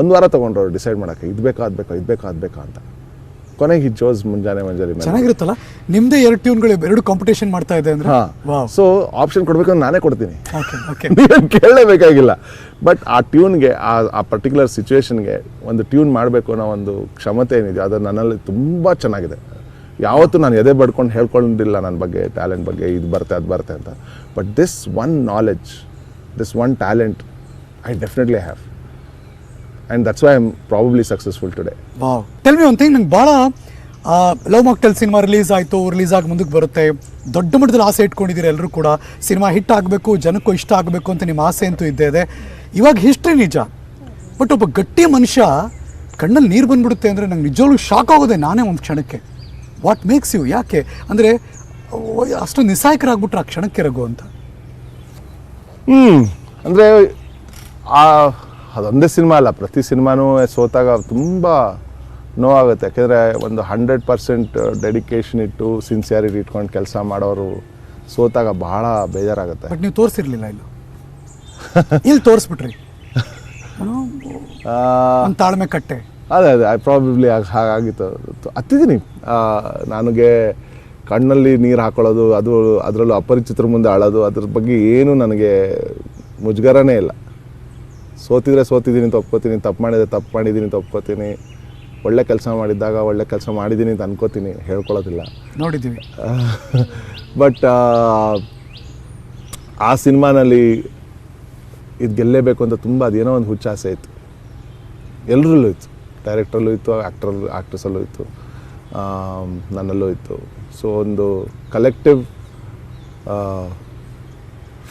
1 ವಾರ ತೊಗೊಂಡ್ರು ಅವ್ರು ಡಿಸೈಡ್ ಮಾಡೋಕ್ಕೆ, ಇದು ಬೇಕಾ ಅಂತ. ಕೊನೆಗೆ ಈ ಚೋಸ್ ಮುಂಜಾನೆ ಮಂಜಲಿ. ಚೆನ್ನಾಗಿರುತ್ತಲ್ಲ, ನಿಮ್ಮದೇ 2 ಟ್ಯೂನ್ಗಳು 2 ಕಾಂಪಿಟೇಷನ್ ಮಾಡ್ತಾ ಇದೆ ಅಂದರೆ. ಸೊ ಆಪ್ಷನ್ ಕೊಡ್ಬೇಕಂದ್ರೆ ನಾನೇ ಕೊಡ್ತೀನಿ, ನೀವೇನು ಕೇಳಲೇಬೇಕಾಗಿಲ್ಲ. ಬಟ್ ಆ ಟ್ಯೂನ್ಗೆ, ಆ ಪರ್ಟಿಕ್ಯುಲರ್ ಸಿಚುವೇಶನ್ಗೆ ಒಂದು ಟ್ಯೂನ್ ಮಾಡಬೇಕು ಅನ್ನೋ ಒಂದು ಕ್ಷಮತೆ ಏನಿದೆ ಅದು ನನ್ನಲ್ಲಿ ತುಂಬ ಚೆನ್ನಾಗಿದೆ. ಯಾವತ್ತೂ ನಾನು ಎದೆ ಬಡ್ಕೊಂಡು ಹೇಳ್ಕೊಂಡಿಲ್ಲ ನನ್ನ ಬಗ್ಗೆ, ಟ್ಯಾಲೆಂಟ್ ಬಗ್ಗೆ, ಇದು ಬರುತ್ತೆ ಅದು ಬರುತ್ತೆ ಅಂತ. But this one knowledge, this one talent I definitely have. And that's why I'm probably successful today. Wow. Tell me one thing, ನಂಗೆ ಭಾಳ ಲವ್ ಮಾಕ್ಟೇಲ್ ಸಿನಿಮಾ ರಿಲೀಸ್ ಆಯಿತು, ರಿಲೀಸ್ ಆಗಿ ಮುಂದಕ್ಕೆ ಬರುತ್ತೆ, ದೊಡ್ಡ ಮಟ್ಟದಲ್ಲಿ ಆಸೆ ಇಟ್ಕೊಂಡಿದ್ದೀರಿ ಎಲ್ಲರೂ ಕೂಡ. ಸಿನಿಮಾ ಹಿಟ್ ಆಗಬೇಕು, ಜನಕ್ಕೂ ಇಷ್ಟ ಆಗಬೇಕು ಅಂತ ನಿಮ್ಮ ಆಸೆ ಅಂತೂ ಇದ್ದೇ ಇದೆ. ಇವಾಗ ಹಿಸ್ಟ್ರಿ ನಿಜ, ಬಟ್ ಒಬ್ಬ ಗಟ್ಟಿ ಮನುಷ್ಯ ಕಣ್ಣಲ್ಲಿ ನೀರು ಬಂದ್ಬಿಡುತ್ತೆ ಅಂದರೆ ನಂಗೆ ನಿಜವಾಗ್ಲೂ ಶಾಕ್ ಆಗೋದೆ ನಾನೇ ಒಂದು ಕ್ಷಣಕ್ಕೆ. ವಾಟ್ ಮೇಕ್ಸ್ ಯು, ಯಾಕೆ ಅಂದರೆ ಅಷ್ಟೊಂದು ನಿಸ್ಸಾಯಕರಾಗ್ಬಿಟ್ರೆ ಆ ಕ್ಷಣಕ್ಕೆ ರಘು ಅಂತ? ಅಂದರೆ ಅದೊಂದೇ ಸಿನಿಮಾ ಅಲ್ಲ, ಪ್ರತಿ ಸಿನಿಮಾನೂ ಸೋತಾಗ ತುಂಬ ನೋವಾಗುತ್ತೆ. ಯಾಕೆಂದರೆ ಒಂದು 100% ಡೆಡಿಕೇಶನ್ ಇಟ್ಟು ಸಿನ್ಸಿಯಾರಿಟಿ ಇಟ್ಕೊಂಡು ಕೆಲಸ ಮಾಡೋರು ಸೋತಾಗ ಬಹಳ ಬೇಜಾರಾಗುತ್ತೆ. ಬಟ್ ನೀವು ತೋರಿಸಿರ್ಲಿಲ್ಲ, ಇಲ್ಲಿ ತೋರಿಸ್ಬಿಟ್ರಿ ತಾಳ್ಮೆ ಕಟ್ಟೆ. ಅದೇ ಐ ಪ್ರಾಬಬ್ಲಿ ಹಾಗಾಗಿತ್ತು. ಹತ್ತಿದ್ದೀನಿ, ನನಗೆ ಕಣ್ಣಲ್ಲಿ ನೀರು ಹಾಕೊಳ್ಳೋದು, ಅದರಲ್ಲೂ ಅಪರಿಚಿತರ ಮುಂದೆ ಅಳೋದು, ಅದ್ರ ಬಗ್ಗೆ ಏನು ನನಗೆ ಮುಜುಗರನೇ ಇಲ್ಲ. ಸೋತಿದ್ರೆ ಸೋತಿದ್ದೀನಿ ಅಂತ ಒಪ್ಕೋತೀನಿ, ತಪ್ಪು ಮಾಡಿದ್ದೀನಿ ಅಂತ ಒಪ್ಕೋತೀನಿ, ಒಳ್ಳೆ ಕೆಲಸ ಮಾಡಿದ್ದಾಗ ಒಳ್ಳೆ ಕೆಲಸ ಮಾಡಿದ್ದೀನಿ ಅಂತ ಅನ್ಕೋತೀನಿ, ಹೇಳ್ಕೊಳ್ಳೋದಿಲ್ಲ. ನೋಡಿದ್ದೀವಿ. ಬಟ್ ಆ ಸಿನಿಮಾನಲ್ಲಿ ಇದು ಗೆಲ್ಲೇಬೇಕು ಅಂತ ತುಂಬ ಅದೇನೋ ಒಂದು ಹುಚ್ಚಾಸೆ ಇತ್ತು, ಎಲ್ಲರಲ್ಲೂ ಇತ್ತು. ಡೈರೆಕ್ಟ್ರಲ್ಲೂ ಇತ್ತು, ಆ್ಯಕ್ಟ್ರೆಸ್ಸಲ್ಲೂ ಇತ್ತು, ನನ್ನಲ್ಲೂ ಇತ್ತು. ಸೊ ಒಂದು collective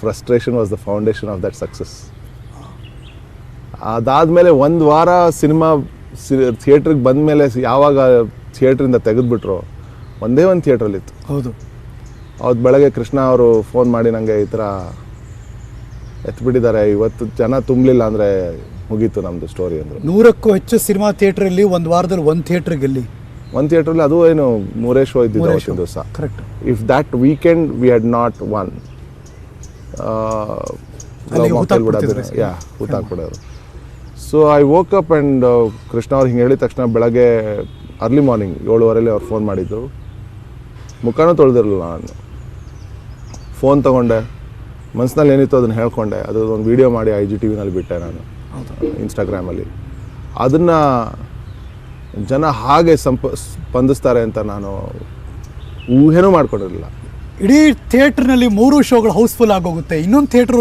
frustration was the foundation of that success. ಅದಾದಮೇಲೆ 1 ವಾರ ಸಿನಿಮಾ ಥಿಯೇಟ್ರಿಗೆ ಬಂದ ಮೇಲೆ, ಯಾವಾಗ ಥಿಯೇಟ್ರಿಂದ ತೆಗೆದುಬಿಟ್ರು, ಒಂದೇ ಒಂದು ಥಿಯೇಟ್ರಲ್ಲಿತ್ತು. ಹೌದು. ಅವತ್ತು ಬೆಳಗ್ಗೆ ಕೃಷ್ಣ ಅವರು ಫೋನ್ ಮಾಡಿ ನನಗೆ ಈ ಥರ ಎತ್ಬಿಟ್ಟಿದ್ದಾರೆ, ಇವತ್ತು ಜನ ತುಂಬಲಿಲ್ಲ ಅಂದರೆ ಮುಗೀತು ನಮ್ಮದು ಸ್ಟೋರಿ ಅಂದರು. 100ಕ್ಕೂ ಹೆಚ್ಚು ಸಿನಿಮಾ ಥಿಯೇಟ್ರಲ್ಲಿ ಒಂದು ವಾರದಲ್ಲಿ ಒಂದು ಥಿಯೇಟ್ರಿಗೆ ಒಂದು ಥಿಯೇಟ್ರಲ್ಲಿ, ಅದು ಏನು 3 ಶೋ ಇದ್ದಿದ್ದು ಅವತ್ತಿನ ದಿವಸ. Correct. If that weekend we had not one, ಹೂತಾಕ್ಬಿಡೋರು. So I woke up and Krishna ಅವ್ರು ಹಿಂಗೆ ಹೇಳಿದ ತಕ್ಷಣ ಬೆಳಗ್ಗೆ ಅರ್ಲಿ ಮಾರ್ನಿಂಗ್ 7:15 ಅವ್ರು ಫೋನ್ ಮಾಡಿದ್ರು. ಮುಖನೂ ತೊಳೆದಿರಲಿಲ್ಲ ನಾನು. ಫೋನ್ ತೊಗೊಂಡೆ, ಮನಸ್ಸಿನಲ್ಲಿ ಏನಿತ್ತು ಅದನ್ನು ಹೇಳ್ಕೊಂಡೆ. ಅದು ಒಂದು ವಿಡಿಯೋ ಮಾಡಿ IGTV ನಲ್ಲಿ ಬಿಟ್ಟೆ ನಾನು, ಇನ್ಸ್ಟಾಗ್ರಾಮಲ್ಲಿ. ಅದನ್ನು ಜನ ಹಾಗೆ ಸ್ಪಂದಿಸ್ತಾರೆ ಅಂತ ನಾನು ಊಹೆನೂ ಮಾಡ್ಕೊಂಡಿರಲಿಲ್ಲ. ಇಡೀ ಥಿಯೇಟರ್ನಲ್ಲಿ 3 ಶೋಗಳು ಹೌಸ್ಫುಲ್ ಆಗೋಗುತ್ತೆ. ಇನ್ನೊಂದು ಥಿಯೇಟರ್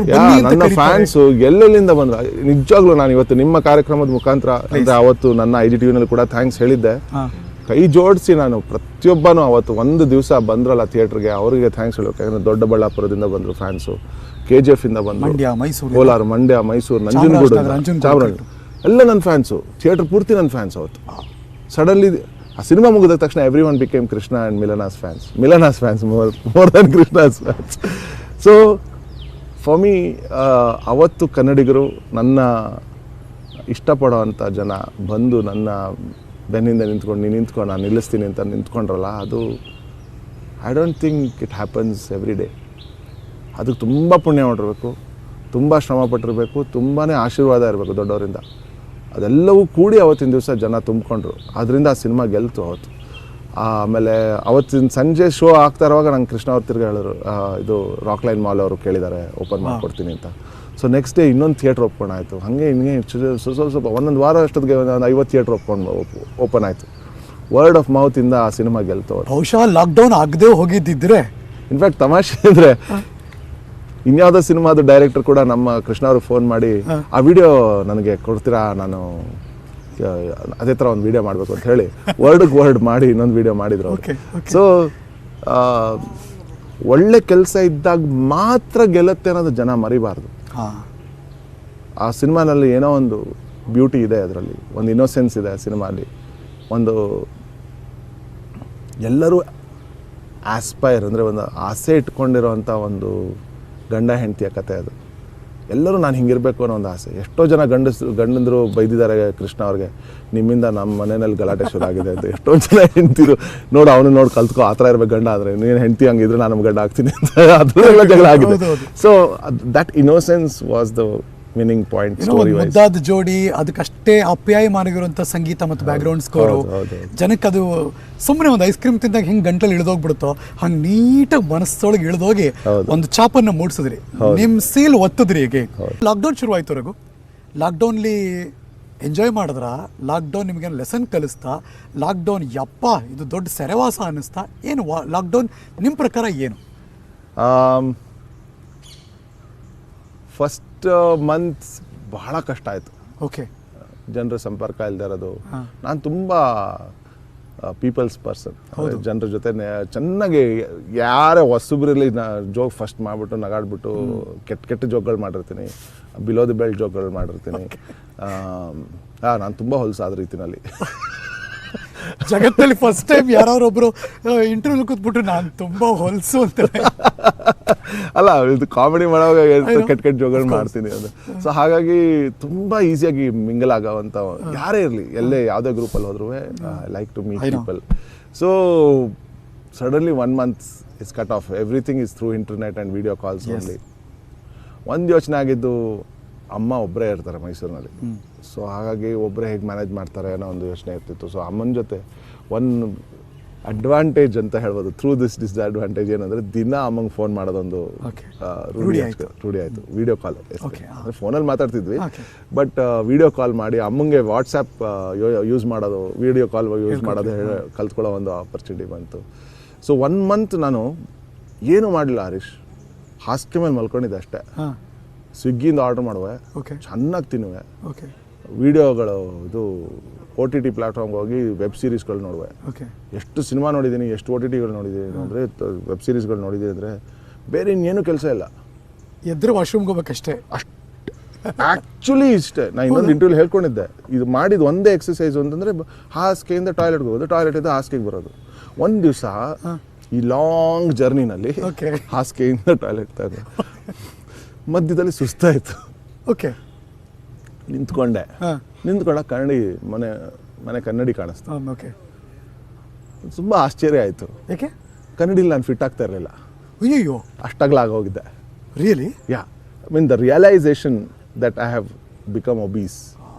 ನನ್ನ ಫ್ಯಾನ್ಸು ಎಲ್ಲೆಲ್ಲಿಂದ ಬಂದ್ರು. ನಿಜವಾಗ್ಲೂ ನಾನು ಇವತ್ತು ನಿಮ್ಮ ಕಾರ್ಯಕ್ರಮದ ಮುಖಾಂತರ ಅಂದರೆ ಅವತ್ತು ನನ್ನ IGTV ನಲ್ಲಿ ಕೂಡ ಥ್ಯಾಂಕ್ಸ್ ಹೇಳಿದ್ದೆ. ಕೈ ಜೋಡಿಸಿ ನಾನು ಪ್ರತಿಯೊಬ್ಬನೂ ಅವತ್ತು ಒಂದು ದಿವಸ ಬಂದ್ರಲ್ಲ ಥಿಯೇಟರ್ಗೆ, ಅವರಿಗೆ ಥ್ಯಾಂಕ್ಸ್ ಹೇಳಬೇಕು. ಯಾಕಂದರೆ ದೊಡ್ಡಬಳ್ಳಾಪುರದಿಂದ ಬಂದರು ಫ್ಯಾನ್ಸು, KGF ಇಂದ ಬಂದರು, ಕೋಲಾರ, ಮಂಡ್ಯ, ಮೈಸೂರು, ನಂಜನಗೂಡು, ಚಾಮರಾಜನಗರ ಎಲ್ಲ ನನ್ನ ಫ್ಯಾನ್ಸು. ಥಿಯೇಟರ್ ಪೂರ್ತಿ ನನ್ನ ಫ್ಯಾನ್ಸ್ ಅವತ್ತು. ಸಡನ್ಲಿ ಆ ಸಿನಿಮಾ ಮುಗಿದ ತಕ್ಷಣ everyone became Krishna and Milana's fans more than Krishna's fans. So for me ಅವತ್ತು ಕನ್ನಡಿಗರು, ನನ್ನ ಇಷ್ಟಪಡೋವಂಥ ಜನ ಬಂದು ನನ್ನ ಬೆನ್ನಿಂದ ನಿಂತ್ಕೊಂಡು ನಾನು ನಿಲ್ಲಿಸ್ತೀನಿ ಅಂತ ನಿಂತ್ಕೊಂಡ್ರಲ್ಲ, ಅದು I don't think it happens every day. ಅದಕ್ಕೆ ತುಂಬ ಪುಣ್ಯ ಮಾಡಿರ್ಬೇಕು, ತುಂಬ ಶ್ರಮ ಪಟ್ಟಿರಬೇಕು, ತುಂಬಾ ಆಶೀರ್ವಾದ ಇರಬೇಕು ದೊಡ್ಡವರಿಂದ. ಅದೆಲ್ಲವೂ ಕೂಡಿ ಅವತ್ತಿನ ದಿವಸ ಜನ ತುಂಬಿಕೊಂಡ್ರು. ಅದರಿಂದ ಆ ಸಿನಿಮಾ ಗೆಲ್ತು ಅವತ್ತು. ಆಮೇಲೆ ಅವತ್ತಿನ ಸಂಜೆ ಶೋ ಆಗ್ತಾ ಇರುವಾಗ ನಂಗೆ ಕೃಷ್ಣ ಅವ್ರು ತಿರ್ಗಿ ಹೇಳಿದ್ರು, ಇದು ರಾಕ್ಲೈನ್ ಮಾಲ್ ಅವರು ಕೇಳಿದ್ದಾರೆ ಓಪನ್ ಮಾಡಿಕೊಡ್ತೀನಿ ಅಂತ. ಸೊ ನೆಕ್ಸ್ಟ್ ಡೇ ಇನ್ನೊಂದು ಥಿಯೇಟ್ರ್ ಓಪನ್ ಆಯಿತು. ಹಾಗೆ ಹಿಂಗೆ ಸ್ವಲ್ಪ ಒಂದೊಂದು ವಾರ ಅಷ್ಟೊತ್ತಿಗೆ ಒಂದು 50 ಥಿಯೇಟ್ರ್ ಓಪನ್ ಆಯಿತು. ವರ್ಡ್ ಆಫ್ ಮೌತಿಂದ ಆ ಸಿನಿಮಾ ಗೆಲ್ತು. ಬಹುಶಃ ಲಾಕ್ಡೌನ್ ಆಗದೆ ಹೋಗಿದ್ದಿದ್ರೆ, ಇನ್ಫ್ಯಾಕ್ಟ್ ತಮಾಷೆ ಅಂದರೆ ಇನ್ಯಾವುದೋ ಸಿನಿಮಾದ ಡೈರೆಕ್ಟರ್ ಕೂಡ ನಮ್ಮ ಕೃಷ್ಣ ಅವ್ರಿಗೆ ಫೋನ್ ಮಾಡಿ ಆ ವಿಡಿಯೋ ನನಗೆ ಕೊಡ್ತೀರಾ, ನಾನು ಅದೇ ಥರ ಒಂದು ವಿಡಿಯೋ ಮಾಡಬೇಕು ಅಂತ ಹೇಳಿ ವರ್ಡ್ ಮಾಡಿ ಇನ್ನೊಂದು ವಿಡಿಯೋ ಮಾಡಿದ್ರು. ಸೊ ಒಳ್ಳೆ ಕೆಲಸ ಇದ್ದಾಗ ಮಾತ್ರ ಗೆಲ್ಲುತ್ತೆ ಅನ್ನೋದು ಜನ ಮರಿಬಾರ್ದು. ಆ ಸಿನಿಮಾನಲ್ಲಿ ಏನೋ ಒಂದು ಬ್ಯೂಟಿ ಇದೆ, ಅದರಲ್ಲಿ ಒಂದು ಇನ್ನೋಸೆನ್ಸ್ ಇದೆ ಆ ಸಿನಿಮಾಲಿ. ಒಂದು ಎಲ್ಲರೂ ಆಸ್ಪೈರ್ ಅಂದರೆ ಒಂದು ಆಸೆ ಇಟ್ಕೊಂಡಿರೋವಂಥ ಒಂದು ಗಂಡ ಹೆಂಡತಿಯ ಕತೆ ಅದು. ಎಲ್ಲರೂ ನಾನು ಹಿಂಗಿರಬೇಕು ಅನ್ನೋ ಒಂದು ಆಸೆ. ಎಷ್ಟೋ ಜನ ಗಂಡಂದರು ಬೈದಿದ್ದಾರೆ ಕೃಷ್ಣ ಅವ್ರಿಗೆ, ನಿಮ್ಮಿಂದ ನಮ್ಮ ಮನೆಯಲ್ಲಿ ಗಲಾಟೆ ಶುರು ಆಗಿದೆ ಅಂತ. ಎಷ್ಟೋ ಜನ ಹೆಂಡ್ತಿರು ನೋಡು ಅವನು ನೋಡಿ ಕಲ್ತ್ಕೋ, ಆ ಥರ ಇರಬೇಕು ಗಂಡ ಆದರೆ, ನೀನು ಹೆಂಡ್ತಿ ಹಂಗಿದ್ರೆ ನಾನು ನಮ್ಮ ಗಂಡ ಆಗ್ತೀನಿ ಅಂತ ಅದರಲ್ಲೆಲ್ಲ ಜಗಳ ಆಗಿದೆ. So that innocence was the winning point. ಮುದ್ದಾದ ಜೋಡಿ, ಅದಕ್ಕಷ್ಟೇ ಅಪ್ಯಾಯಮಾನಗಿರುವಂಥ ಸಂಗೀತ ಮತ್ತು ಬ್ಯಾಕ್ಗ್ರೌಂಡ್ ಸ್ಕೋರು, ಜನಕ್ಕೆ ಅದು ಸುಮ್ಮನೆ ಒಂದು ಐಸ್ ಕ್ರೀಮ್ ತಿಂದಾಗ ಹಿಂಗೆ ಗಂಟಲು ಇಳಿದೋಗ್ಬಿಡುತ್ತೋ ಹಂಗೆ ನೀಟಾಗಿ ಮನಸ್ಸೊಳಗೆ ಇಳಿದೋಗಿ ಒಂದು ಚಾಪನ್ನು ಮೂಡಿಸಿದ್ರಿ, ನಿಮ್ಮ ಸೀಲ್ ಒತ್ತಿದ್ರಿ. ಹೇಗೆ ಲಾಕ್ಡೌನ್ ಶುರು ಆಯ್ತು ರಘು? ಲಾಕ್ಡೌನ್ಲಿ ಎಂಜಾಯ್ ಮಾಡಿದ್ರ? ಲಾಕ್ಡೌನ್ ನಿಮಗೆ ಲೆಸನ್ ಕಲಿಸ್ತಾ? ಲಾಕ್ಡೌನ್ ಯಪ್ಪ ಇದು ದೊಡ್ಡ ಸೆರೆವಾಸ ಅನ್ನಿಸ್ತಾ? ಏನು ಲಾಕ್ಡೌನ್ ನಿಮ್ಮ ಪ್ರಕಾರ ಏನು? ಫಸ್ಟ್ ಮಂತ್ಸ್ ಬಹಳ ಕಷ್ಟ ಆಯಿತು. ಓಕೆ. ಜನರ ಸಂಪರ್ಕ ಇಲ್ಲದೆ ಇರೋದು. ನಾನು ತುಂಬ ಪೀಪಲ್ಸ್ ಪರ್ಸನ್, ಜನರ ಜೊತೆ ಚೆನ್ನಾಗಿ ಯಾರೇ ಹೊಸಬ್ರಲ್ಲಿ ಜೋಕ್ ಫಸ್ಟ್ ಮಾಡಿಬಿಟ್ಟು ನಗಾಡ್ಬಿಟ್ಟು ಕೆಟ್ಟ ಜೋಕ್ಗಳು ಮಾಡಿರ್ತೀನಿ, ಬಿಲೋ ದಿ ಬೆಲ್ಟ್ ಜೋಕ್ಗಳು ಮಾಡಿರ್ತೀನಿ. ನಾನು ತುಂಬ ಹೊಲಸಾದ ರೀತಿನಲ್ಲಿ. ಜಗತ್ತಲ್ಲಿ ಫಸ್ಟ್ ಟೈಮ್ ಯಾರೊಬ್ರು ಇಂಟರ್ವ್ಯೂ ಕೂತ್ಬಿಟ್ಟು ನಾನು ತುಂಬ ಹೊಲಸು ಅಂತ ಅಲ್ಲ, ಇದು ಕಾಮಿಡಿ ಮಾಡುವಾಗ ಕೆಟ್ಟ ಜೋಕ್ಗಳು ಮಾಡ್ತೀನಿ ಅದು. ಸೊ ಹಾಗಾಗಿ ತುಂಬ ಈಸಿಯಾಗಿ ಮಿಂಗಲ್ ಆಗೋವಂಥ ಯಾರೇ ಇರಲಿ, ಎಲ್ಲೇ ಯಾವುದೇ ಗ್ರೂಪಲ್ಲಿ ಹೋದ್ರೂ like to meet people. So suddenly 1 month is cut off. Everything is through internet and video calls only. ಒಂದು ಯೋಚನೆ ಆಗಿದ್ದು, ಅಮ್ಮ ಒಬ್ಬರೇ ಇರ್ತಾರೆ ಮೈಸೂರಿನಲ್ಲಿ. ಸೊ ಹಾಗಾಗಿ ಒಬ್ಬರೇ ಹೇಗೆ ಮ್ಯಾನೇಜ್ ಮಾಡ್ತಾರೆ ಅನ್ನೋ ಒಂದು ಯೋಚನೆ ಇರ್ತಿತ್ತು. ಸೊ ಅಮ್ಮನ ಜೊತೆ ಒಂದು ಅಡ್ವಾಂಟೇಜ್ ಅಂತ ಹೇಳ್ಬೋದು, ಥ್ರೂ ದಿಸ್ ಡಿಸ್ಅಡ್ವಾಂಟೇಜ್ ಏನಂದರೆ, ದಿನ ಅಮ್ಮಂಗೆ ಫೋನ್ ಮಾಡೋದೊಂದು ರೂಢಿ ಆಯಿತು. ವಿಡಿಯೋ ಕಾಲ್ ಅಂದರೆ ಫೋನಲ್ಲಿ ಮಾತಾಡ್ತಿದ್ವಿ, ಬಟ್ ವಿಡಿಯೋ ಕಾಲ್ ಮಾಡಿ ಅಮ್ಮಂಗೆ ವಾಟ್ಸಪ್ ಯೂಸ್ ಮಾಡೋದು, ವಿಡಿಯೋ ಕಾಲ್ ಯೂಸ್ ಮಾಡೋದು ಕಲ್ತ್ಕೊಳ್ಳೋ ಒಂದು ಆಪರ್ಚುನಿಟಿ ಬಂತು. ಸೊ 1 month ನಾನು ಏನೂ ಮಾಡಲಿಲ್ಲ ಹರೀಶ್, ಹಾಸಿಗೆ ಮೇಲೆ ಮಲ್ಕೊಂಡಿದ್ದೆ ಅಷ್ಟೇ. ಸ್ವಿಗ್ಗಿಯಿಂದ ಆರ್ಡರ್ ಮಾಡುವೆ, ಚೆನ್ನಾಗಿ ತಿನ್ನುವೆ, ವಿಡಿಯೋಗಳು ಇದು OTT ಪ್ಲಾಟ್ಫಾರ್ಮ್ಗೆ ಹೋಗಿ ವೆಬ್ ಸೀರೀಸ್ಗಳು ನೋಡುವೆ. ಎಷ್ಟು ಸಿನಿಮಾ ನೋಡಿದ್ದೀನಿ, ಎಷ್ಟು OTTಗಳು ನೋಡಿದ್ದೀನಿ ಅಂದರೆ, ವೆಬ್ ಸೀರೀಸ್ಗಳು ನೋಡಿದ್ದೀನಿ ಅಂದರೆ ಬೇರೆ ಇನ್ನೇನು ಕೆಲಸ ಇಲ್ಲ. ಎದ್ರೆ ವಾಶ್ರೂಮ್ಗೆ ಹೋಗ್ಬೇಕಷ್ಟೇ. ಅಷ್ಟು ಆ್ಯಕ್ಚುಲಿ ಇಷ್ಟೇ. ನಾನು ಇನ್ನೊಂದು ಇಂಟರ್ವ್ಯೂ ಹೇಳ್ಕೊಂಡಿದ್ದೆ, ಇದು ಮಾಡಿದ ಒಂದೇ ಎಕ್ಸಸೈಸ್ ಅಂತಂದರೆ ಹಾಸಿಗೆಯಿಂದ ಟಾಯ್ಲೆಟ್ಗೆ ಹೋಗೋದು, ಟಾಯ್ಲೆಟಿಂದ ಹಾಸಿಗೆಗೆ ಬರೋದು. ಒಂದು ದಿವಸ ಈ ಲಾಂಗ್ ಜರ್ನಿನಲ್ಲಿ ಹಾಸಿಗೆಯಿಂದ ಟಾಯ್ಲೆಟ್ ತಗೋ ಮಧ್ಯದಲ್ಲಿ ಸುಸ್ತಾಯಿತು. ನಿಂತ್ಕೊಂಡ ಕನ್ನಡಿ ಮನೆ ಕನ್ನಡಿ ಕಾಣಿಸ್ತು. ತುಂಬ ಆಶ್ಚರ್ಯ ಆಯಿತು. ಯಾಕೆ? ಕನ್ನಡಿಲಿ ನಾನು ಫಿಟ್ ಆಗ್ತಾ ಇರಲಿಲ್ಲ. ಅಯ್ಯೋ, ಅಷ್ಟಾಗ್ಲಾಗೋಗಿದ್ದೆ. Really? Yeah, the realization that I have become obese,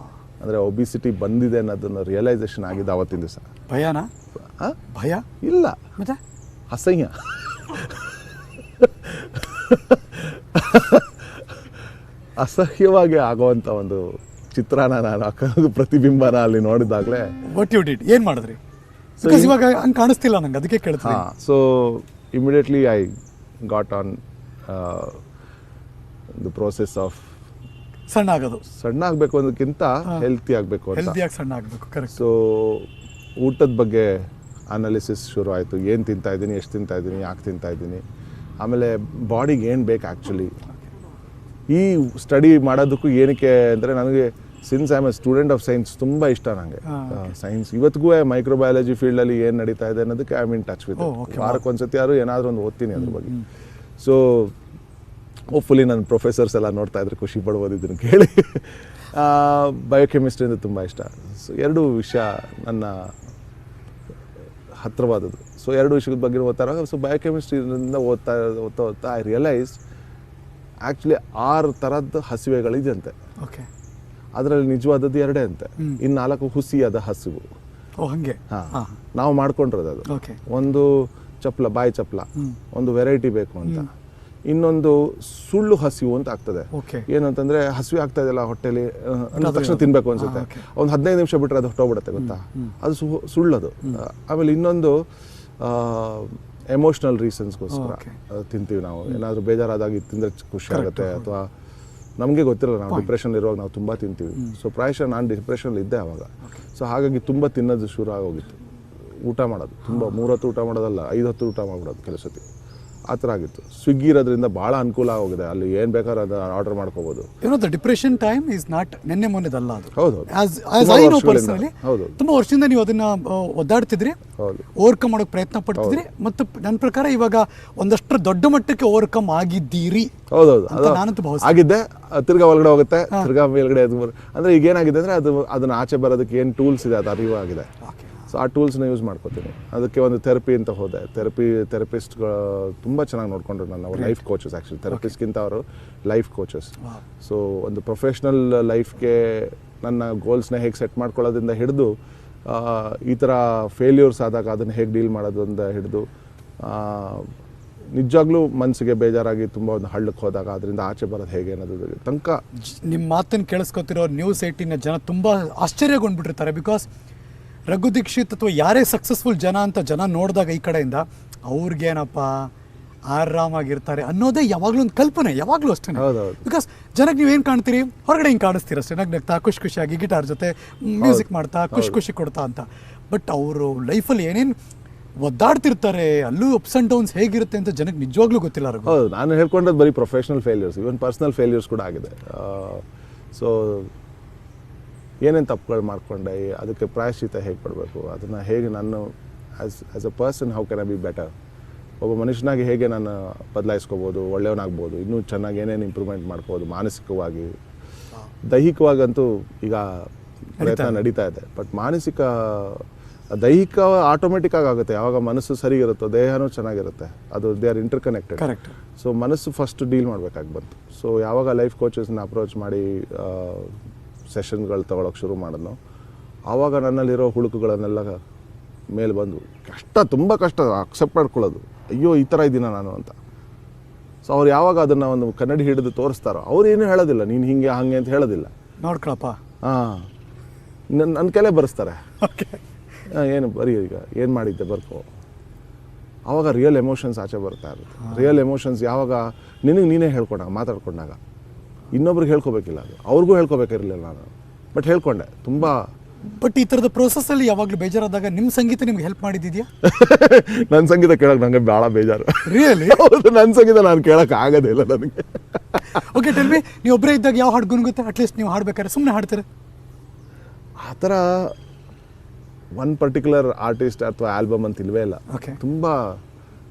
ಅಂದರೆ ಒಬಿಸಿಟಿ ಬಂದಿದೆ ಅನ್ನೋದನ್ನು ರಿಯಲೈಸೇಷನ್ ಆಗಿದೆ ಆವತ್ತಿನ ದಿವಸ. ಭಯನಾ? ಭಯ ಇಲ್ಲ, ಮತ್ತೆ ಅಸಹ್ಯ. ಅಸಹ್ಯವಾಗಿ ಆಗುವಂಥ ಒಂದು ಚಿತ್ರನ ನಾನು ಪ್ರತಿಬಿಂಬನ ಅಲ್ಲಿ ನೋಡಿದಾಗಲೇ ವಾಟ್ ಯು ಡಿಡ್, ಏನು ಮಾಡಿದ್ರಿ? Because ಇವಾಗ ಹಂಗೆ ಕಾಣಿಸ್ತಿಲ್ಲ ನಂಗೆ, ಅದಕ್ಕೆ ಕೇಳ್ತೀನಿ. So immediately I got on the process of ಸಣ್ಣ ಆಗೋದು. ಸಣ್ಣ ಆಗಬೇಕು ಅನ್ನೋದಕ್ಕಿಂತ ಹೆಲ್ತಿ ಆಗಬೇಕು ಅಂತ. ಹೆಲ್ದಿಯಾಗಿ ಸಣ್ಣ ಆಗಬೇಕು, ಕರೆಕ್ಟ್. ಸೊ ಊಟದ ಬಗ್ಗೆ ಅನಾಲಿಸಿಸ್ ಶುರು ಆಯಿತು. ಏನು ತಿಂತಾ ಇದ್ದೀನಿ, ಎಷ್ಟು ತಿಂತಾ ಇದ್ದೀನಿ, ಯಾಕೆ ತಿಂತಾ ಇದ್ದೀನಿ, ಆಮೇಲೆ ಬಾಡಿಗೆ ಏನು ಬೇಕು ಆ್ಯಕ್ಚುಲಿ. ಈ ಸ್ಟಡಿ ಮಾಡೋದಕ್ಕೂ ಏನಕ್ಕೆ ಅಂದರೆ ನನಗೆ since I am A student of science ತುಂಬ ಇಷ್ಟ ನನಗೆ ಸೈನ್ಸ್. ಇವತ್ತಿಗೂ ಮೈಕ್ರೋಬಯಾಲಜಿ ಫೀಲ್ಡಲ್ಲಿ ಏನು ನಡೀತಾ ಇದೆ ಅನ್ನೋದಕ್ಕೆ I am in touch with. ವಾರಕ್ಕೊಂದ್ಸತಿ ಯಾರು ಏನಾದರೂ ಒಂದು ಓದ್ತೀನಿ ಅದ್ರ ಬಗ್ಗೆ. ಸೊ ಹೋಪ್ಫುಲಿ ನನ್ನ ಪ್ರೊಫೆಸರ್ಸ್ ಎಲ್ಲ ನೋಡ್ತಾ ಇದ್ರೆ ಖುಷಿ ಪಡ್ಬೋದು ಇದನ್ನು ಕೇಳಿ. ಬಯೋಕೆಮಿಸ್ಟ್ರಿ ಅಂದರೆ ತುಂಬ ಇಷ್ಟ. ಸೊ ಎರಡು ವಿಷಯ ನನ್ನ ಹತ್ತಿರವಾದದ್ದು. ಸೊ ಎರಡು ವಿಷಯದ ಬಗ್ಗೆ ಓದ್ತಾರೆ. ಸೊ ಬಯೋಕೆಮಿಸ್ಟ್ರಿಯಿಂದ ಓದ್ತಾ ಐ ರಿಯಲೈಸ್ ಆ್ಯಕ್ಚುಲಿ 6 ಥರದ್ದು ಹಸಿವೆಗಳಿದೆಯಂತೆ. ಓಕೆ. ಅದರಲ್ಲಿ ನಿಜವಾದದ್ದು 2 ಅಂತೆ. ಇನ್ನು 4 ಹುಸಿಯಾದ ಹಸಿವು. ಹಂಗೆ ನಾವು ಮಾಡ್ಕೊಂಡಿರೋದು ಅದು. ಒಂದು ಚಪ್ಪಲ, ಬಾಯಿ ಚಪ್ಪಲ, ಒಂದು ವೆರೈಟಿ ಬೇಕು ಅಂತ. ಇನ್ನೊಂದು ಸುಳ್ಳು ಹಸಿವು ಅಂತ ಆಗ್ತದೆ. ಏನು ಅಂತಂದ್ರೆ ಹಸಿವೆ ಆಗ್ತಾ ಇದೆಯಲ್ಲ ಹೊಟ್ಟೆಲಿ ಅಂದ ತಕ್ಷಣ ತಿನ್ಬೇಕು ಅನ್ಸುತ್ತೆ. ಒಂದು 15 ನಿಮಿಷ ಬಿಟ್ಟರೆ ಅದು ಹೊಟ್ಟೋಗ್ಬಿಡುತ್ತೆ, ಗೊತ್ತಾ? ಅದು ಸುಳ್ಳದು. ಆಮೇಲೆ ಇನ್ನೊಂದು ಎಮೋಷ್ನಲ್ ರೀಸನ್ಸ್ಗೋಸ್ಕರ ತಿಂತೀವಿ ನಾವು. ಏನಾದರೂ ಬೇಜಾರಾದಾಗ ತಿಂದರೆ ಖುಷಿ ಆಗುತ್ತೆ, ಅಥವಾ ನಮಗೆ ಗೊತ್ತಿರಲ್ಲ, ನಾವು ಡಿಪ್ರೆಷನ್ ಇರುವಾಗ ನಾವು ತುಂಬ ತಿಂತೀವಿ. ಸೊ ಪ್ರಾಯಶಃ ನಾನು ಡಿಪ್ರೆಷನಲ್ಲಿ ಇದ್ದೆ ಆವಾಗ. ಸೊ ಹಾಗಾಗಿ ತುಂಬ ತಿನ್ನೋದು ಶುರು ಆಗೋಗಿತ್ತು. ಊಟ ಮಾಡೋದು ತುಂಬ 3 ಹೊತ್ತು ಊಟ ಮಾಡೋದಲ್ಲ, 5 ಹೊತ್ತು ಊಟ ಮಾಡ್ಬಿಡೋದು ಕೆಲವು ಸತಿ. ಆ ಥರ ಆಗಿತ್ತು. ಸ್ವಿಗ್ಗಿ ಇರೋದ್ರಿಂದ ಭಾಳ ಅನುಕೂಲ ಆಗೋಗಿದೆ. ಅಲ್ಲಿ ಏನು ಬೇಕಾದ್ರೂ ಅದು ಆರ್ಡರ್ ಮಾಡ್ಕೋಬೋದು. ಏನೋ the depression time is not ನೆನ್ನೆ ಮೊನ್ನೆದಲ್ಲ ಅದು. ಹೌದು, ಹೌದು. ತುಂಬ ವರ್ಷದಿಂದ ನೀವು ಅದನ್ನ ಒದ್ದಾಡ್ತಿದ್ರಿ, ಓವರ್ಕಮ್ ಮಾಡೋಕೆ ಪ್ರಯತ್ನ ಪಡ್ತಿದ್ರಿ, ಮತ್ತು ನನ್ನ ಪ್ರಕಾರ ಇವಾಗ ಒಂದಷ್ಟು ದೊಡ್ಡ ಮಟ್ಟಕ್ಕೆ ಓವರ್ಕಮ್ ಆಗಿದ್ದೀರಿ. ಹೌದೌದು, ನಾನಂತೂ ಆಗಿದ್ದೆ. ತಿರ್ಗಾ ಒಳಗಡೆ ಹೋಗುತ್ತೆ, ತಿರ್ಗಾ ಮೇಲ್ಗಡೆ ಅಂದರೆ ಈಗ ಏನಾಗಿದೆ ಅಂದರೆ ಅದನ್ನ ಆಚೆ ಬರೋದಕ್ಕೆ ಏನು ಟೂಲ್ಸ್ ಇದೆ ಅದು ಅರಿವು ಆಗಿದೆ. ಸೊ ಆ ಟೂಲ್ಸ್ನ ಯೂಸ್ ಮಾಡ್ಕೋತೀನಿ. ಅದಕ್ಕೆ ಒಂದು ಥೆರಪಿ ಅಂತ ಹೋದೆ. ಥೆರಪಿಸ್ಟ್ಗಳು ತುಂಬ ಚೆನ್ನಾಗಿ ನೋಡಿಕೊಂಡ್ರು ನನ್ನ. ಲೈಫ್ ಕೋಚಸ್ ಆ್ಯಕ್ಚುಲಿ, ಥೆರಪಿಸ್ಟ್ಗಿಂತ ಅವರು ಲೈಫ್ ಕೋಚಸ್. ಸೊ ಒಂದು ಪ್ರೊಫೆಷ್ನಲ್ ಲೈಫ್ಗೆ ನನ್ನ ಗೋಲ್ಸ್ನ ಹೇಗೆ ಸೆಟ್ ಮಾಡ್ಕೊಳ್ಳೋದ್ರಿಂದ ಹಿಡಿದು ಈ ಥರ ಫೇಲ್ಯೂರ್ಸ್ ಆದಾಗ ಅದನ್ನು ಹೇಗೆ ಡೀಲ್ ಮಾಡೋದ್ರಿಂದ ಹಿಡಿದು ನಿಜವಾಗ್ಲೂ ಮನಸ್ಸಿಗೆ ಬೇಜಾರಾಗಿ ತುಂಬ ಒಂದು ಹಳ್ಳಕ್ಕೆ ಹೋದಾಗ ಅದರಿಂದ ಆಚೆ ಬರೋದು ಹೇಗೆ ಅನ್ನೋದು ತನಕ. ನಿಮ್ಮ ಮಾತನ್ನು ಕೇಳಿಸ್ಕೊತಿರೋ ನ್ಯೂಸ್ 18ನ ಜನ ತುಂಬ ಆಶ್ಚರ್ಯಗೊಂಡ್ಬಿಟ್ಟಿರ್ತಾರೆ. ಬಿಕಾಸ್ ರಘು ದೀಕ್ಷಿತ್ ಅಥವಾ ಯಾರೇ ಸಕ್ಸಸ್ಫುಲ್ ಜನ ಅಂತ ಜನ ನೋಡಿದಾಗ ಈ ಕಡೆಯಿಂದ ಅವ್ರಿಗೇನಪ್ಪ ಆರಾಮಾಗಿರ್ತಾರೆ ಅನ್ನೋದೇ ಯಾವಾಗಲೂ ಒಂದು ಕಲ್ಪನೆ, ಯಾವಾಗಲೂ ಅಷ್ಟೇ. ಬಿಕಾಸ್ ಜನಕ್ಕೆ ನೀವೇನು ಕಾಣ್ತೀರಿ, ಹೊರಗಡೆ ಹಿಂಗೆ ಕಾಣಿಸ್ತೀರ ಅಷ್ಟೇ, ನಗ್ನಗ್ತಾ ಖುಷಿಯಾಗಿ ಗಿಟಾರ್ ಜೊತೆ ಮ್ಯೂಸಿಕ್ ಮಾಡ್ತಾ ಖುಷಿ ಕೊಡ್ತಾ ಅಂತ. ಬಟ್ ಅವರು ಲೈಫಲ್ಲಿ ಏನೇನು ಒದ್ದಾಡ್ತಿರ್ತಾರೆ, ಅಲ್ಲೂ ಅಪ್ಸ್ ಆ್ಯಂಡ್ ಡೌನ್ಸ್ ಹೇಗಿರುತ್ತೆ ಅಂತ ಜನಕ್ಕೆ ನಿಜವಾಗ್ಲೂ ಗೊತ್ತಿಲ್ಲ. ಹೌದು, ನಾನು ಹೇಳ್ಕೊಂಡದ್ದು ಬರೀ ಪ್ರೊಫೆಷನಲ್ ಫೇಲ್ಯೂರ್ಸ್, ಇವನ್ ಪರ್ಸ್ನಲ್ ಫೇಲ್ಯೂರ್ಸ್ ಕೂಡ ಆಗಿದೆ. ಸೊ ಏನೇನು ತಪ್ಪುಗಳು ಮಾಡ್ಕೊಂಡೆ, ಅದಕ್ಕೆ ಪ್ರಾಯಶ್ಚಿತ್ತ ಹೇಗೆ ಪಡಬೇಕು, ಅದನ್ನು ಹೇಗೆ ನಾನು as a person how can I be better, ಒಬ್ಬ ಮನುಷ್ಯನಾಗಿ ಹೇಗೆ ನಾನು ಬದಲಾಯಿಸ್ಕೋಬೋದು, ಒಳ್ಳೆಯವನಾಗ್ಬೋದು, ಇನ್ನೂ ಚೆನ್ನಾಗಿ ಏನೇನು ಇಂಪ್ರೂವ್ಮೆಂಟ್ ಮಾಡ್ಬೋದು, ಮಾನಸಿಕವಾಗಿ. ದೈಹಿಕವಾಗಂತೂ ಈಗ ಪ್ರಯತ್ನ ನಡೀತಾ ಇದೆ. ಬಟ್ ದೈಹಿಕ ಆಟೋಮೆಟಿಕ್ ಆಗುತ್ತೆ. ಯಾವಾಗ ಮನಸ್ಸು ಸರಿ ಇರುತ್ತೋ ದೇಹನೂ ಚೆನ್ನಾಗಿರುತ್ತೆ. ಅದು they are inter connected. So ಮನಸ್ಸು ಫಸ್ಟ್ ಡೀಲ್ ಮಾಡಬೇಕಾಗಿ ಬಂತು. ಸೊ ಯಾವಾಗ ಲೈಫ್ ಕೋಚಸ್ನ ಅಪ್ರೋಚ್ ಮಾಡಿ ಸೆಷನ್ಗಳು ತೊಗೊಳಕ್ಕೆ ಶುರು ಮಾಡಿದ್ನೋ, ಆವಾಗ ನನ್ನಲ್ಲಿರೋ ಹುಳುಕುಗಳನ್ನೆಲ್ಲ ಮೇಲೆ ಬಂದು ತುಂಬ ಕಷ್ಟ ಅಕ್ಸೆಪ್ಟ್ ಮಾಡ್ಕೊಳ್ಳೋದು. ಅಯ್ಯೋ ಈ ಥರ ಇದ್ದೀನ ನಾನು ಅಂತ. ಸೊ ಅವ್ರು ಯಾವಾಗ ಅದನ್ನು ಒಂದು ಕನ್ನಡಿ ಹಿಡಿದು ತೋರಿಸ್ತಾರೋ ಅವ್ರು ಏನೂ ಹೇಳೋದಿಲ್ಲ, ನೀನು ಹಿಂಗೆ ಹಾಗೆ ಅಂತ ಹೇಳೋದಿಲ್ಲ. ನೋಡ್ಕೊಳಪ್ಪ, ನನ್ನ ಕೆಲೆ ಬರೆಸ್ತಾರೆ. ಏನು ಬರೀ ಈಗ ಏನು ಮಾಡಿದ್ದೆ ಬರ್ಕೋ. ಆವಾಗ ರಿಯಲ್ ಎಮೋಷನ್ಸ್ ಆಚೆ ಬರ್ತಾ ಇರುತ್ತೆ. ರಿಯಲ್ ಎಮೋಷನ್ಸ್ ಯಾವಾಗ ನೀನೇ ಹೇಳ್ಕೊಂಡಾಗ, ಮಾತಾಡ್ಕೊಂಡಾಗ. ಇನ್ನೊಬ್ರಿಗೆ ಹೇಳ್ಕೊಬೇಕಿಲ್ಲ, ಅದು ಅವ್ರಿಗೂ ಹೇಳ್ಕೊಬೇಕಿರಲಿಲ್ಲ ನಾನು, ಬಟ್ ಹೇಳ್ಕೊಂಡೆ ತುಂಬ. ಬಟ್ ಈ ಥರದ ಪ್ರೋಸೆಸ್ಸಲ್ಲಿ ಯಾವಾಗಲೂ ಬೇಜಾರಾದಾಗ ನಿಮ್ಮ ಸಂಗೀತ ನಿಮ್ಗೆ ಹೆಲ್ಪ್ ಮಾಡಿದ್ಯಾ? ನನ್ನ ಸಂಗೀತ ಕೇಳೋಕೆ ನನಗೆ ಭಾಳ ಬೇಜಾರು. ರಿಯಲಿ? ಹೌದು, ನನ್ನ ಸಂಗೀತ ನಾನು ಕೇಳೋಕೆ ಆಗೋದಿಲ್ಲ ನನಗೆ. ಓಕೆ, ಟೆಲ್ ಮಿ, ನೀವು ಒಬ್ಬರೇ ಇದ್ದಾಗ ಯಾವ ಹಾಡು ಗುನ್ಗುತ್ತೆ? ಅಟ್ಲೀಸ್ಟ್ ನೀವು ಹಾಡ್ಬೇಕಾದ್ರೆ ಸುಮ್ಮನೆ ಹಾಡ್ತಾರೆ ಆ ಥರ ಒನ್ ಪರ್ಟಿಕ್ಯುಲರ್ ಆರ್ಟಿಸ್ಟ್ ಅಥವಾ ಆಲ್ಬಮ್ ಅಂತ ಇಲ್ವೇ ಇಲ್ಲ. ತುಂಬ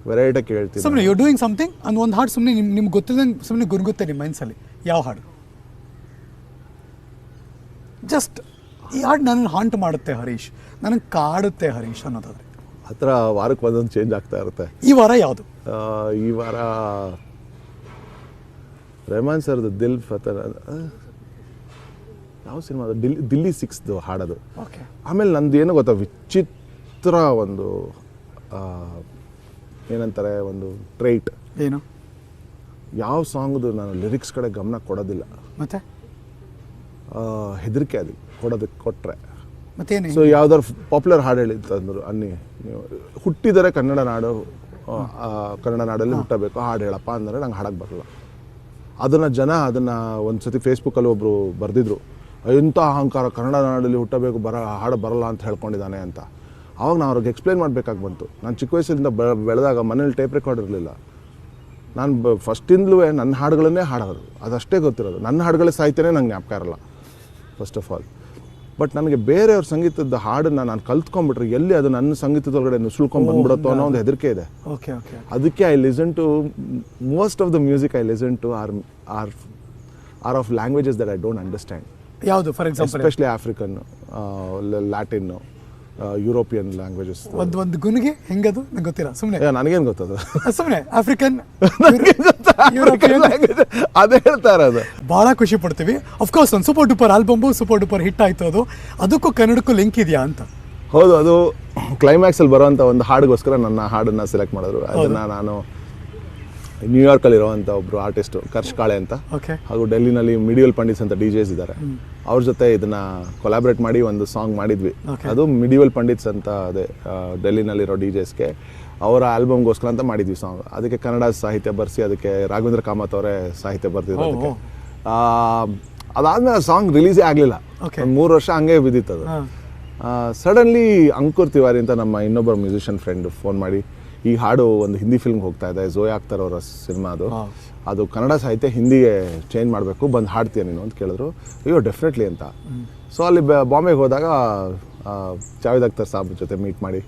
ವೆರೈಟಿ ಕೇಳ್ತೀನಿ. ಸುಮ್ಮನೆ ಯು ಡೂಯಿಂಗ್ ಸಮಥಿಂಗ್ ಅಂದ್ ಒಂದು ಹಾಡು ಸುಮ್ಮನೆ ನಿಮ್ಗೆ ಗೊತ್ತಿಲ್ಲದಂಗೆ ಸುಮ್ಮನೆ ಗುರುಗುತ್ತೆ ನಿಮ್ಮ ಮೈನ್ಸಲ್ಲಿ. ಯಾವ ಹಾಡು? ಜಸ್ಟ್ ಈ ಹಾಡು ನನಗೆ ಹಾಂಟ್ ಮಾಡುತ್ತೆ ಹರೀಶ್, ನನಗೆ ಕಾಡುತ್ತೆ ಹರೀಶ್ ಅನ್ನೋದಾದ್ರೆ. ಆ ಥರ ವಾರಕ್ಕೆ ಒಂದೊಂದು ಚೇಂಜ್ ಆಗ್ತಾ ಇರುತ್ತೆ. ಈ ವಾರ ಯಾವುದು? ಈ ವಾರ ರೆಹಮಾನ್ ಸರ್ದು ದಿಲ್ ಫತರ್, ಯಾವ ಸಿನಿಮಾ ಅದು? ದಿಲ್ಲಿ 6 ಹಾಡೋದು. ಆಮೇಲೆ ನಂದು ಏನೋ ಗೊತ್ತಾ, ವಿಚಿತ್ರ ಒಂದು ಏನಂತಾರೆ, ಒಂದು ಟ್ರೈಟ್. ಏನು? ಯಾವ ಸಾಂಗ್ದು ನಾನು ಲಿರಿಕ್ಸ್ ಕಡೆ ಗಮನ ಕೊಡೋದಿಲ್ಲ. ಮತ್ತೆ ಹೆದರಿಕೆ ಅದು ಕೊಡೋದಕ್ಕೆ ಕೊಟ್ಟರೆ. ಮತ್ತೇನು ಸೊ ಯಾವ್ದಾದ್ರು ಪಾಪ್ಯುಲರ್ ಹಾಡು ಹೇಳಿತ್ತಂದ್ರು ಅನ್ನಿ, ನೀವು ಹುಟ್ಟಿದರೆ ಕನ್ನಡ ನಾಡು, ಕನ್ನಡ ನಾಡಲ್ಲಿ ಹುಟ್ಟಬೇಕು, ಹಾಡು ಹೇಳಪ್ಪ ಅಂದರೆ ನಂಗೆ ಹಾಡಕ್ಕೆ ಬರಲ್ಲ. ಅದನ್ನು ಜನ ಅದನ್ನು ಒಂದು ಸತಿ ಫೇಸ್ಬುಕ್ಕಲ್ಲಿ ಒಬ್ಬರು ಬರೆದಿದ್ರು, ಎಂಥ ಅಹಂಕಾರ, ಕನ್ನಡ ನಾಡಲ್ಲಿ ಹುಟ್ಟಬೇಕು, ಹಾಡು ಬರಲ್ಲ ಅಂತ ಹೇಳ್ಕೊಂಡಿದ್ದಾನೆ ಅಂತ. ಆವಾಗ ನಾನು ಅವ್ರಿಗೆ ಎಕ್ಸ್ಪ್ಲೈನ್ ಮಾಡಬೇಕಾಗಿ ಬಂತು. ನಾನು ಚಿಕ್ಕ ವಯಸ್ಸಿಂದ ಬೆಳೆದಾಗ ಮನೇಲಿ ಟೇಪ್ ರೆಕಾರ್ಡ್ ಇರಲಿಲ್ಲ. ನಾನು ಫಸ್ಟಿಂದಲೂ ನನ್ನ ಹಾಡುಗಳನ್ನೇ ಹಾಡೋದು, ಅದಷ್ಟೇ ಗೊತ್ತಿರೋದು. ನನ್ನ ಹಾಡುಗಳೇ ಸಾಹಿತ್ಯನೇ ನಂಗೆ ಜ್ಞಾಪಕ ಇರಲ್ಲ ಫಸ್ಟ್ ಆಫ್ ಆಲ್. ಬಟ್ ನನಗೆ ಬೇರೆಯವ್ರ ಸಂಗೀತದ ಹಾಡನ್ನು ನಾನು ಕಲ್ತ್ಕೊಂಡ್ಬಿಟ್ರೆ ಎಲ್ಲಿ ಅದು ನನ್ನ ಸಂಗೀತದೊಳಗಡೆ ನುಸುಳ್ಕೊಂಡು ಬಂದ್ಬಿಡುತ್ತೋ ಅನ್ನೋ ಒಂದು ಹೆದರಿಕೆ ಇದೆ. ಅದಕ್ಕೆ I listen to most of the music I listen to are of languages that I don't understand. ಯಾವುದು for example? Especially African, Latin, European languages. ಒಂದು ಗುಣಿಗೆ ಹೆಂಗದು ನಂಗೆ ಗೊತ್ತಿಲ್ಲ, ಸುಮ್ಮನೆ ನನಗೇನು ಗೊತ್ತದು, ಸುಮ್ಮನೆ ಆಫ್ರಿಕನ್ ಅದೇ ಹೇಳ್ತಾ ಇರೋದು. ಬಹಳ ಖುಷಿ ಪಡ್ತೀವಿ. ಅಫ್ಕೋರ್ಸ್ ಒಂದು super duper album, super duper hit ಆಯ್ತು. ಅದಕ್ಕೂ ಕನ್ನಡಕ್ಕೂ ಲಿಂಕ್ ಇದೆಯಾ ಅಂತ? ಹೌದು, ಅದು ಕ್ಲೈಮ್ಯಾಕ್ಸಲ್ಲಿ ಬರೋವಂಥ ಒಂದು ಹಾಡಿಗೋಸ್ಕರ ನನ್ನ ಹಾಡನ್ನು ಸೆಲೆಕ್ಟ್ ಮಾಡಿದ್ರು. ಅದನ್ನು ನಾನು ನ್ಯೂಯಾರ್ಕಲ್ಲಿ ಇರೋವಂಥ ಒಬ್ಬರು ಆರ್ಟಿಸ್ಟು ಕರ್ಷ್ ಕಾಳೆ ಅಂತ, ಹಾಗೂ ಡೆಲ್ಲಿನಲ್ಲಿ ಮಿಡಿಯಲ್ ಪಂಡಿತ್ಸ್ ಅಂತ DJs ಇದ್ದಾರೆ, ಅವ್ರ ಜೊತೆ ಇದನ್ನ ಕೊಲಾಬ್ರೇಟ್ ಮಾಡಿ ಒಂದು ಸಾಂಗ್ ಮಾಡಿದ್ವಿ. ಅದು ಮಿಡಿಯಲ್ ಪಂಡಿತ್ಸ್ ಅಂತ, ಅದೇ ಡೆಲ್ಲಿನಲ್ಲಿರೋ DJsಗೆ ಅವರ ಆಲ್ಬಮ್ಗೋಸ್ಕರ ಅಂತ ಮಾಡಿದ್ವಿ ಸಾಂಗ್. ಅದಕ್ಕೆ ಕನ್ನಡ ಸಾಹಿತ್ಯ ಬರೆಸಿ ಅದಕ್ಕೆ ರಾಘವೇಂದ್ರ ಕಾಮತ್ ಅವರೇ ಸಾಹಿತ್ಯ ಬರ್ತಿದ್ರು. ಅದಕ್ಕೆ ಅದಾದ್ಮೇಲೆ ಸಾಂಗ್ ರಿಲೀಸೇ ಆಗಲಿಲ್ಲ, ಒಂದು 3 ವರ್ಷ ಹಂಗೆ ಬಿದ್ದಿತ್ತು ಅದು. ಸಡನ್ಲಿ ಅಂಕುರ್ ತಿವಾರಿ ಅಂತ ನಮ್ಮ ಇನ್ನೊಬ್ಬರು ಮ್ಯೂಸಿಷಿಯನ್ ಫ್ರೆಂಡ್ ಫೋನ್ ಮಾಡಿ, ಈ ಹಾಡು ಒಂದು ಹಿಂದಿ ಫಿಲ್ಮ್ಗೆ ಹೋಗ್ತಾ ಇದೆ, ಝೋಯಾ ಅಖ್ತರ್ ಅವರ ಸಿನಿಮಾ ಅದು ಕನ್ನಡ ಸಾಹಿತ್ಯ ಹಿಂದಿಗೆ ಚೇಂಜ್ ಮಾಡಬೇಕು, ಬಂದು ಹಾಡ್ತೀಯ ನೀನು ಅಂತ ಕೇಳಿದ್ರು. ಅಯ್ಯೋ ಡೆಫಿನೆಟ್ಲಿ ಅಂತ. ಸೊ ಅಲ್ಲಿ ಬಾಂಬೆಗೆ ಹೋದಾಗ ಜಾವೇದ್ ಅಖ್ತರ್ ಸಾಬ್ ಜೊತೆ ಮೀಟ್ ಮಾಡಿ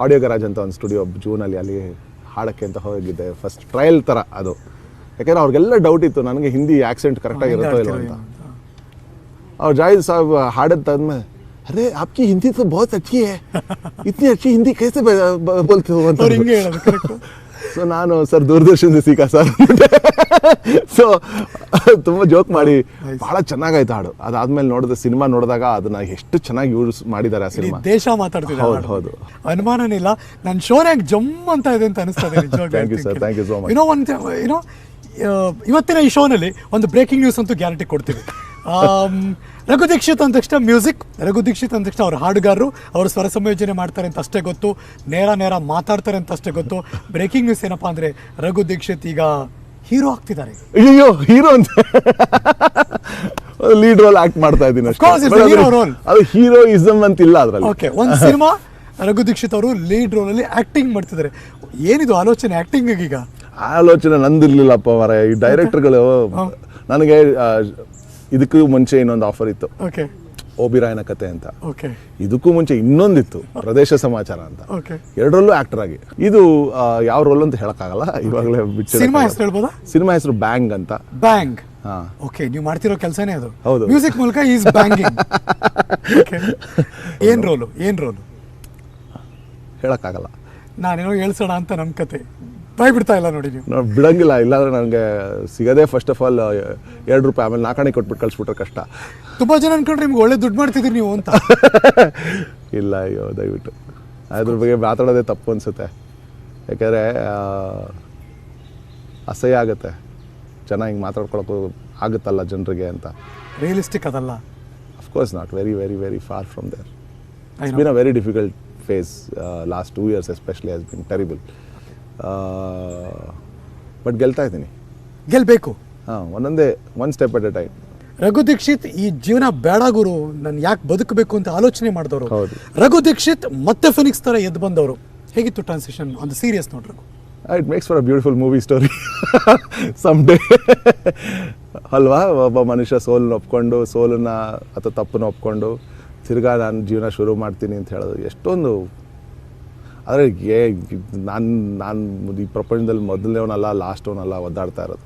ಆಡಿಯೋ ಗರಾಜ್ ಅಂತ ಒಂದು ಸ್ಟುಡಿಯೋ ಜೂನಲ್ಲಿ ಅಲ್ಲಿ ಹಾಡೋಕ್ಕೆ ಅಂತ ಹೋಗಿದ್ದೆ. ಫಸ್ಟ್ ಟ್ರಯಲ್ ಥರ ಅದು, ಯಾಕೆಂದರೆ ಅವ್ರಿಗೆಲ್ಲ ಡೌಟ್ ಇತ್ತು ನನಗೆ ಹಿಂದಿ ಆ್ಯಕ್ಸೆಂಟ್ ಕರೆಕ್ಟಾಗಿ ಇರುತ್ತೋ ಇಲ್ಲ ಅಂತ. ಅವ್ರು ಜಾವೇದ್ ಸಾಬ್ ಹಾಡದ್ದಾದ್ಮೇಲೆ, अरे आपकी हिंदी तो बहुत अच्छी है, इतनी अच्छी हिंदी कैसे बोलते हो ಅಂತ. ಸೊ ನಾನು ಸರ್ ದೂರದರ್ಶನದ ಸೀಕಾ ಸರ್. ಸೊ ತುಂಬ ಜೋಕ್ ಮಾಡಿ ಬಹಳ ಚೆನ್ನಾಗಾಯ್ತು ಹಾಡು. ಅದಾದ್ಮೇಲೆ ನೋಡಿದ ಸಿನಿಮಾ ನೋಡಿದಾಗ ಅದನ್ನ ಎಷ್ಟು ಚೆನ್ನಾಗಿ ಯೂಸ್ ಮಾಡಿದ್ದಾರೆ ಆ ಸಿನಿಮಾ. ದೇಶ ಮಾತಾಡ್ತಿದೆ. ಹೌದು, ಅನುಮಾನನೇ ಇಲ್ಲ. ನನ್ನ ಶೋನ್ಯಾಗ ಜಮ್ ಅಂತ ಇದೆ ಅಂತ ಅನಿಸ್ತದೆ. Thank you sir, thank you so much. ಇವತ್ತಿನ ಈ ಶೋನಲ್ಲಿ ಒಂದು ಬ್ರೇಕಿಂಗ್ ನ್ಯೂಸ್ ಅಂತೂ ಗ್ಯಾರಂಟಿ ಕೊಡ್ತೀವಿ. ರಘು ದೀಕ್ಷಿತ್ ಅಂದ ತಕ್ಷಣ ಮ್ಯೂಸಿಕ್, ರಘು ದೀಕ್ಷಿತ್ ಅಂದ ತಕ್ಷಣ ಅವ್ರ ಹಾಡುಗಾರರು, ಅವರು ಸ್ವರ ಸಂಯೋಜನೆ ಮಾಡ್ತಾರೆ ಅಂತ ಅಷ್ಟೇ ಗೊತ್ತು, ನೇರ ಮಾತಾಡ್ತಾರೆ ಅಂತ ಅಷ್ಟೇ ಗೊತ್ತು. ಬ್ರೇಕಿಂಗ್ ನ್ಯೂಸ್ ಏನಪ್ಪಾ ಅಂದ್ರೆ, ರಘು ದೀಕ್ಷಿತ್ ಈಗ ಹೀರೋ ಆಗ್ತಿದ್ದಾರೆ. ಅಯ್ಯೋ, ಹೀರೋ ಅಂತ ಲೀಡ್ ರೋಲ್ ಆಕ್ಟ್ ಮಾಡ್ತಾ ಇದ್ದೀನಿ ಅಷ್ಟೇ. ಅದು ಹೀರೋಯಿಸಮ್ ಅಂತಿಲ್ಲ ಅದರಲ್ಲಿ. ಓಕೆ, ಒಂದು ಸಿನಿಮಾ ರಘು ದೀಕ್ಷಿತ್ ಅವರು ಲೀಡ್ ರೋಲ್ ಅಲ್ಲಿ ಆಕ್ಟಿಂಗ್ ಮಾಡ್ತಿದ್ದಾರೆ. ಏನಿದು ಆಲೋಚನೆ ಆಕ್ಟಿಂಗ್? ಈಗ ಆಲೋಚನೆ ನಂದಿರ್ಲಿಲ್ಲಪ್ಪ ಮರ. ಈ ಡೈರೆಕ್ಟರ್ಗಳು ನನಗೆ ಇದಕ್ಕೂ ಮುಂಚೆ ಇನ್ನೊಂದು ಆಫರ್ ಇತ್ತು, ಓಬಿರಾಯನ ಕತೆ ಅಂತ. ಇದಕ್ಕೂ ಮುಂಚೆ ಇನ್ನೊಂದಿತ್ತು, ಪ್ರದೇಶ ಸಮಾಚಾರ ಅಂತ. ಎರಡರಲ್ಲೂ ಆಕ್ಟರ್ ಆಗಿ. ಇದು ಯಾವ ರೋಲ್ ಅಂತ ಹೇಳಕ್ಕಾಗಲ್ಲ ಇವಾಗಲೇ. ಸಿನಿಮಾ ಹೆಸರು ಹೇಳ್ಬೋದಾ? ಸಿನಿಮಾ ಹೆಸರು ಬ್ಯಾಂಗ್ ಅಂತ. ಬ್ಯಾಂಗ್. ಓಕೆ, ನೀವು ಮಾಡ್ತಿರೋ ಕೆಲಸನೇ ಅದು. ಹೌದು, ಮ್ಯೂಸಿಕ್ ಮೂಲಕ ಈಸ್ ಬ್ಯಾಂಗಿಂಗ್. ಏನ್ ರೋಲು ಹೇಳಕ್ಕಾಗಲ್ಲ. ನಾನೇನೋ ಹೇಳ್ಸೋಣ ಅಂತ ನಮ್ಮ ಕತೆ ಬಾಯ್ ಬಿಡ್ತಾ ಇಲ್ಲ ನೋಡಿ. ನಾವು ಬಿಡಂಗಿಲ್ಲ, ಇಲ್ಲಾಂದ್ರೆ ನನಗೆ ಸಿಗದೆ ಫಸ್ಟ್ ಆಫ್ ಆಲ್ ₹2, ಆಮೇಲೆ 4 ಕೊಟ್ಬಿಟ್ಟು ಕಳಿಸ್ಬಿಟ್ರೆ ಕಷ್ಟ. ತುಂಬಾ ಜನ ಅನ್ಕೊಂಡ್ರೆ ನಿಮ್ಗೆ ಒಳ್ಳೆ ದುಡ್ಡು ಮಾಡ್ತಿದ್ದೀರಿ ನೀವು ಅಂತ. ಇಲ್ಲ, ಅಯ್ಯೋ ದಯವಿಟ್ಟು ಅದ್ರ ಬಗ್ಗೆ ಮಾತಾಡೋದೇ ತಪ್ಪು ಅನ್ಸುತ್ತೆ. ಯಾಕೆಂದರೆ ಅಸಹ್ಯ ಆಗುತ್ತೆ, ಜನ ಹಿಂಗೆ ಮಾತಾಡ್ಕೊಳಕ್ಕೂ ಆಗುತ್ತಲ್ಲ ಜನರಿಗೆ ಅಂತ. ರಿಯಲಿಸ್ಟಿಕ್ ಅದಲ್ಲ. Of course not. Very very very far from there. It's been a very difficult phase. Last 2 years especially has been terrible. But ಗೆಲ್ತಾ ಇದ್ದೀನಿ. ಗೆಲ್ಬೇಕು. ಒಂದೊಂದೇ, one step at a time. Raghu Dixit ಈ ಜೀವನ ಬೇಡ ಗುರು, ನಾನು ಯಾಕೆ ಬದುಕಬೇಕು ಅಂತ ಆಲೋಚನೆ ಮಾಡಿದವರು. ರಘು ದೀಕ್ಷಿತ್ ಮತ್ತೆ ಫಿನಿಕ್ಸ್ ತರ ಎದ್ದು ಬಂದವರು. ಹೇಗಿತ್ತು ಟ್ರಾನ್ಸಿಷನ್? ಒಂದು ಸೀರಿಯಸ್ ನೋಡ್ರಿ. It makes for a beautiful movie story some day ಅಲ್ವಾ? ಒಬ್ಬ ಮನುಷ್ಯ ಸೋಲನ್ನ ಒಪ್ಕೊಂಡು, ಸೋಲನ್ನ ಅಥವಾ ತಪ್ಪನ್ನ ಒಪ್ಕೊಂಡು ತಿರ್ಗಾ ನಾನು ಜೀವನ ಶುರು ಮಾಡ್ತೀನಿ ಅಂತ ಹೇಳೋದು ಎಷ್ಟೊಂದು. ಆದರೆ ನಾನು ಈ ಪ್ರಪಂಚದಲ್ಲಿ ಮೊದಲನೇವನಲ್ಲ, ಲಾಸ್ಟವನಲ್ಲ, ಒದ್ದಾಡ್ತಾ ಇರೋದು.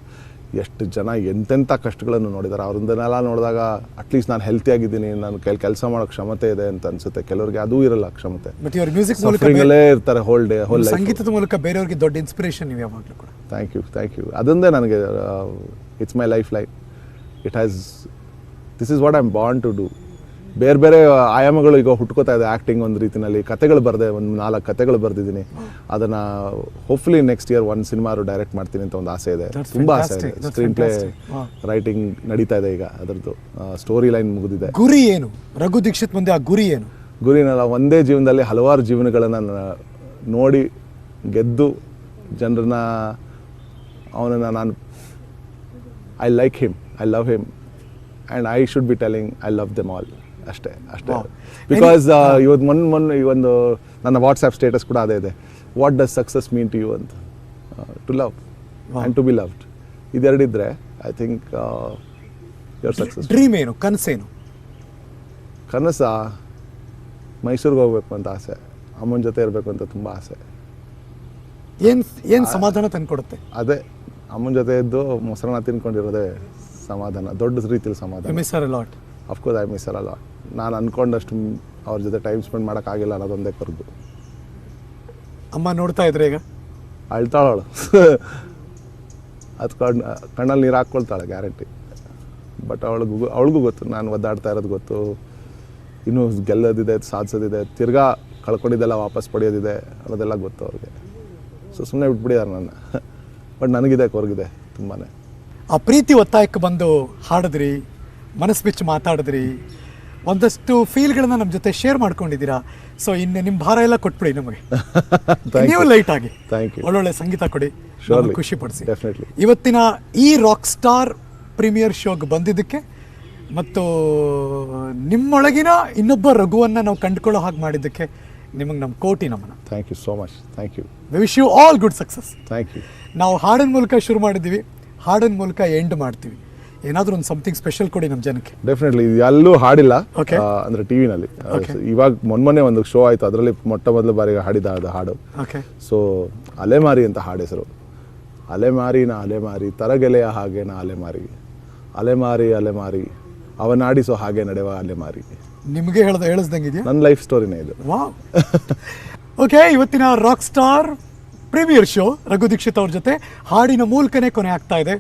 ಎಷ್ಟು ಜನ ಎಂತೆಂಥ ಕಷ್ಟಗಳನ್ನು ನೋಡಿದ್ದಾರೆ. ಅವ್ರದ್ದನ್ನೆಲ್ಲ ನೋಡಿದಾಗ ಅಟ್ಲೀಸ್ಟ್ ನಾನು ಹೆಲ್ತಿ ಆಗಿದ್ದೀನಿ, ನಾನು ಕೆಲಸ ಮಾಡೋ ಕ್ಷಮತೆ ಇದೆ ಅಂತ ಅನ್ಸುತ್ತೆ. ಕೆಲವರಿಗೆ ಅದೂ ಇರಲ್ಲ ಕ್ಷಮತೆ. ಬಟ್ ಇವ್ರ ಮ್ಯೂಸಿಕ್ ಮೂಲಕಲೇ ಇರ್ತಾರೆ ಹೋಲ್ ಡೇ, ಹೋಲ್ ಲೈಫ್. ಸಂಗೀತದ ಮೂಲಕ ಬೇರೆಯವ್ರಿಗೆ ದೊಡ್ಡ ಇನ್ಸ್ಪಿರೇಷನ್ ನೀವು ಯಾವಾಗಲೂ ಕೂಡ. Thank you. ಅದೊಂದೇ ನನಗೆ it's my life line. This is what I am born to do. ಬೇರೆ ಬೇರೆ ಆಯಾಮಗಳು ಈಗ ಹುಟ್ಕೋತಾ ಇದೆ. ಆ್ಯಕ್ಟಿಂಗ್ ಒಂದು ರೀತಿಯಲ್ಲಿ ಕತೆಗಳು ಬರೆದೆ, ಒಂದು 4 ಕತೆಗಳು ಬರೆದಿದ್ದೀನಿ. ಅದನ್ನು ಹೋಪ್ಫುಲಿ ನೆಕ್ಸ್ಟ್ ಇಯರ್ ಒಂದು ಸಿನಿಮಾ ಡೈರೆಕ್ಟ್ ಮಾಡ್ತೀನಿ ಅಂತ ಒಂದು ಆಸೆ ಇದೆ. ತುಂಬ ಆಸೆ ಇದೆ. ಸ್ಕ್ರೀನ್ ಪ್ಲೇ ರೈಟಿಂಗ್ ನಡೀತಾ ಇದೆ ಈಗ. ಅದರದ್ದು ಸ್ಟೋರಿ ಲೈನ್ ಮುಗಿದಿದೆ. ಗುರಿ ಏನು ರಘು ದೀಕ್ಷಿತ್ ಮುಂದೆ? ಆ ಗುರಿ ಏನು? ಗುರಿನಲ್ಲ, ಒಂದೇ ಜೀವನದಲ್ಲಿ ಹಲವಾರು ಜೀವನಗಳನ್ನು ನೋಡಿ ಗೆದ್ದು ಜನರನ್ನ ಅವನನ್ನು ನಾನು I like him, I love him and I should be telling I love them all. ಅಷ್ಟೇ. ಬಿಕಾಸ್ ಇವತ್ತು ಮೊನ್ನೆ ಈ ಒಂದು ನನ್ನ ವಾಟ್ಸ್ಆ್ಯಪ್ ಸ್ಟೇಟಸ್ ಕೂಡ ಅದೇ ಇದೆ, what does success mean to you ಅಂತ. To love and to be loved, ಇದೆರಡಿದ್ರೆ I think your success. Dream ಏನು, ಕನಸೇನು? ಕನಸಾ ಮೈಸೂರಿಗೆ ಹೋಗ್ಬೇಕು ಅಂತ ಆಸೆ, ಅಮ್ಮನ ಜೊತೆ ಇರಬೇಕು ಅಂತ ತುಂಬ ಆಸೆ. ಏನು ಸಮಾಧಾನ ತಂದ್ಕೊಡುತ್ತೆ? ಅದೇ ಅಮ್ಮನ ಜೊತೆ ಇದ್ದು ಮೊಸರನ್ನ ತಿನ್ಕೊಂಡಿರೋದೇ ಸಮಾಧಾನ, ದೊಡ್ಡ ರೀತಿಯಲ್ಲಿ ಸಮಾಧಾನ. Miss Har a lot. Of course I miss Har a lot. ನಾನು ಅಂದ್ಕೊಂಡಷ್ಟು ಅವ್ರ ಜೊತೆ ಟೈಮ್ ಸ್ಪೆಂಡ್ ಮಾಡೋಕ್ಕಾಗಿಲ್ಲ ಅನ್ನೋದೊಂದೇ ಕೊರಗು. ಅಮ್ಮ ನೋಡ್ತಾ ಇದ್ರೆ ಈಗ ಅಳ್ತಾಳವಳು ಅದು ಕಣ್ಣಲ್ಲಿ ನೀರು ಹಾಕ್ಕೊಳ್ತಾಳೆ ಗ್ಯಾರಂಟಿ. ಬಟ್ ಅವಳಿಗೂ ಗೊತ್ತು ನಾನು ಒದ್ದಾಡ್ತಾ ಇರೋದು ಗೊತ್ತು. ಇನ್ನೂ ಗೆಲ್ಲೋದಿದೆ, ಸಾಧಿಸೋದಿದೆ, ತಿರ್ಗಾ ಕಳ್ಕೊಂಡಿದ್ದೆಲ್ಲ ವಾಪಸ್ ಪಡೆಯೋದಿದೆ ಅನ್ನೋದೆಲ್ಲ ಗೊತ್ತು ಅವ್ರಿಗೆ. ಸೊ ಸುಮ್ಮನೆ ಬಿಟ್ಬಿಟ್ಟಿದ್ದಾರೆ ನನ್ನ. ಬಟ್ ನನಗಿದೆ ಕೊರಗಿದೆ ತುಂಬಾ. ಆ ಪ್ರೀತಿ ಒತ್ತಾಯಕ್ಕೆ ಬಂದು ಹಾಡಿದ್ರಿ, ಮನಸ್ಸು ಬಿಚ್ಚು ಮಾತಾಡಿದ್ರಿ, ಒಂದಷ್ಟು ಫೀಲ್ಗಳನ್ನ ನಮ್ಮ ಜೊತೆ ಶೇರ್ ಮಾಡ್ಕೊಂಡಿದ್ದೀರಾ. ಸೊ ಇನ್ನು ನಿಮ್ಮ ಭಾರ ಎಲ್ಲ ಕೊಟ್ಬಿಡಿ ನಮಗೆ. ನೀವು ಲೈಟ್ ಆಗಿ ಒಳ್ಳೊಳ್ಳೆ ಸಂಗೀತ ಕೊಡಿ, ಖುಷಿ ಪಡಿಸಿ. ಇವತ್ತಿನ ಈ ರಾಕ್ ಸ್ಟಾರ್ ಪ್ರೀಮಿಯರ್ ಶೋಗೆ ಬಂದಿದ್ದಕ್ಕೆ ಮತ್ತು ನಿಮ್ಮೊಳಗಿನ ಇನ್ನೊಬ್ಬ ರಘುವನ್ನ ನಾವು ಕಂಡುಕೊಳ್ಳೋ ಹಾಗೆ ಮಾಡಿದ್ದಕ್ಕೆ ನಿಮಗೆ ನಮ್ಮ ಕೋಟಿ ನಮನ. Thank you so much. Thank you. We wish you all good success. Thank you. ನಾವು ಹಾಡಿನ ಮೂಲಕ ಶುರು ಮಾಡಿದ್ದೀವಿ, ಹಾಡಿನ ಮೂಲಕ ಎಂಡ್ ಮಾಡ್ತೀವಿ. ಏನಾದರೂ ಒಂದು ಸಮಥಿಂಗ್ ಸ್ಪೆಷಲ್ ಕೊಡಿ ನಮ್ಮ ಜನಕ್ಕೆ. ಡೆಫಿನೆಟ್ಲಿ. ಎಲ್ಲೂ ಹಾಡಿಲ್ಲ ಅಂದರೆ ಟಿ ವಿನಲ್ಲಿ. ಇವಾಗ ಮೊನ್ನೆ ಒಂದು ಶೋ ಆಯಿತು, ಅದರಲ್ಲಿ ಮೊಟ್ಟ ಮೊದಲ ಬಾರಿಗೆ ಹಾಡಿದ ಅದು ಹಾಡು. ಸೊ ಅಲೆಮಾರಿ ಅಂತ ಹಾಡು ಹೆಸರು. ಅಲೆಮಾರಿನ ಅಲೆಮಾರಿ ತರಗೆಲೆಯ ಹಾಗೇನ ಅಲೆಮಾರಿ, ಅಲೆಮಾರಿ ಅಲೆಮಾರಿ ಅವನಾಡಿಸೋ ಹಾಗೆ ನಡೆವ ಅಲೆಮಾರಿ. ನಿಮಗೆ ಹೇಳಿಸ್ದಂಗಿದೆಯಾ? ನನ್ನ ಲೈಫ್ ಸ್ಟೋರಿನೇ ಇದು. ವಾವ್. ಓಕೆ, ಇವತ್ತಿನ rock star premiere show Raghu Dixit ಅವ್ರ ಜೊತೆ ಹಾಡಿನ ಮೂಲಕನೇ ಕೊನೆ ಆಗ್ತಾ ಇದೆ.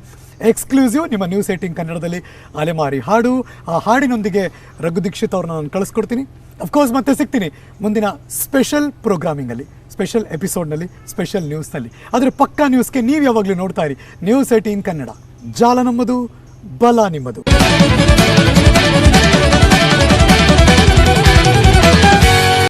ಎಕ್ಸ್ಕ್ಲೂಸಿವ್ ನಿಮ್ಮ ನ್ಯೂಸ್ 18 ಕನ್ನಡದಲ್ಲಿ ಅಲೆಮಾರಿ ಹಾಡು. ಆ ಹಾಡಿನೊಂದಿಗೆ ರಘು ದೀಕ್ಷಿತ್ ಅವ್ರನ್ನ ನಾನು ಕಳಿಸ್ಕೊಡ್ತೀನಿ. ಅಫ್ಕೋರ್ಸ್ ಮತ್ತೆ ಸಿಗ್ತೀನಿ ಮುಂದಿನ ಸ್ಪೆಷಲ್ ಪ್ರೋಗ್ರಾಮಿಂಗಲ್ಲಿ, ಸ್ಪೆಷಲ್ ಎಪಿಸೋಡ್ನಲ್ಲಿ, ಸ್ಪೆಷಲ್ ನ್ಯೂಸ್ನಲ್ಲಿ. ಆದರೆ ಪಕ್ಕಾ ನ್ಯೂಸ್ಗೆ ನೀವು ಯಾವಾಗಲೂ ನೋಡ್ತಾ ಇರಿ ನ್ಯೂಸ್ 18 ಕನ್ನಡ. ಜಾಲ ನಮ್ಮದು, ಬಲ ನಿಮ್ಮದು.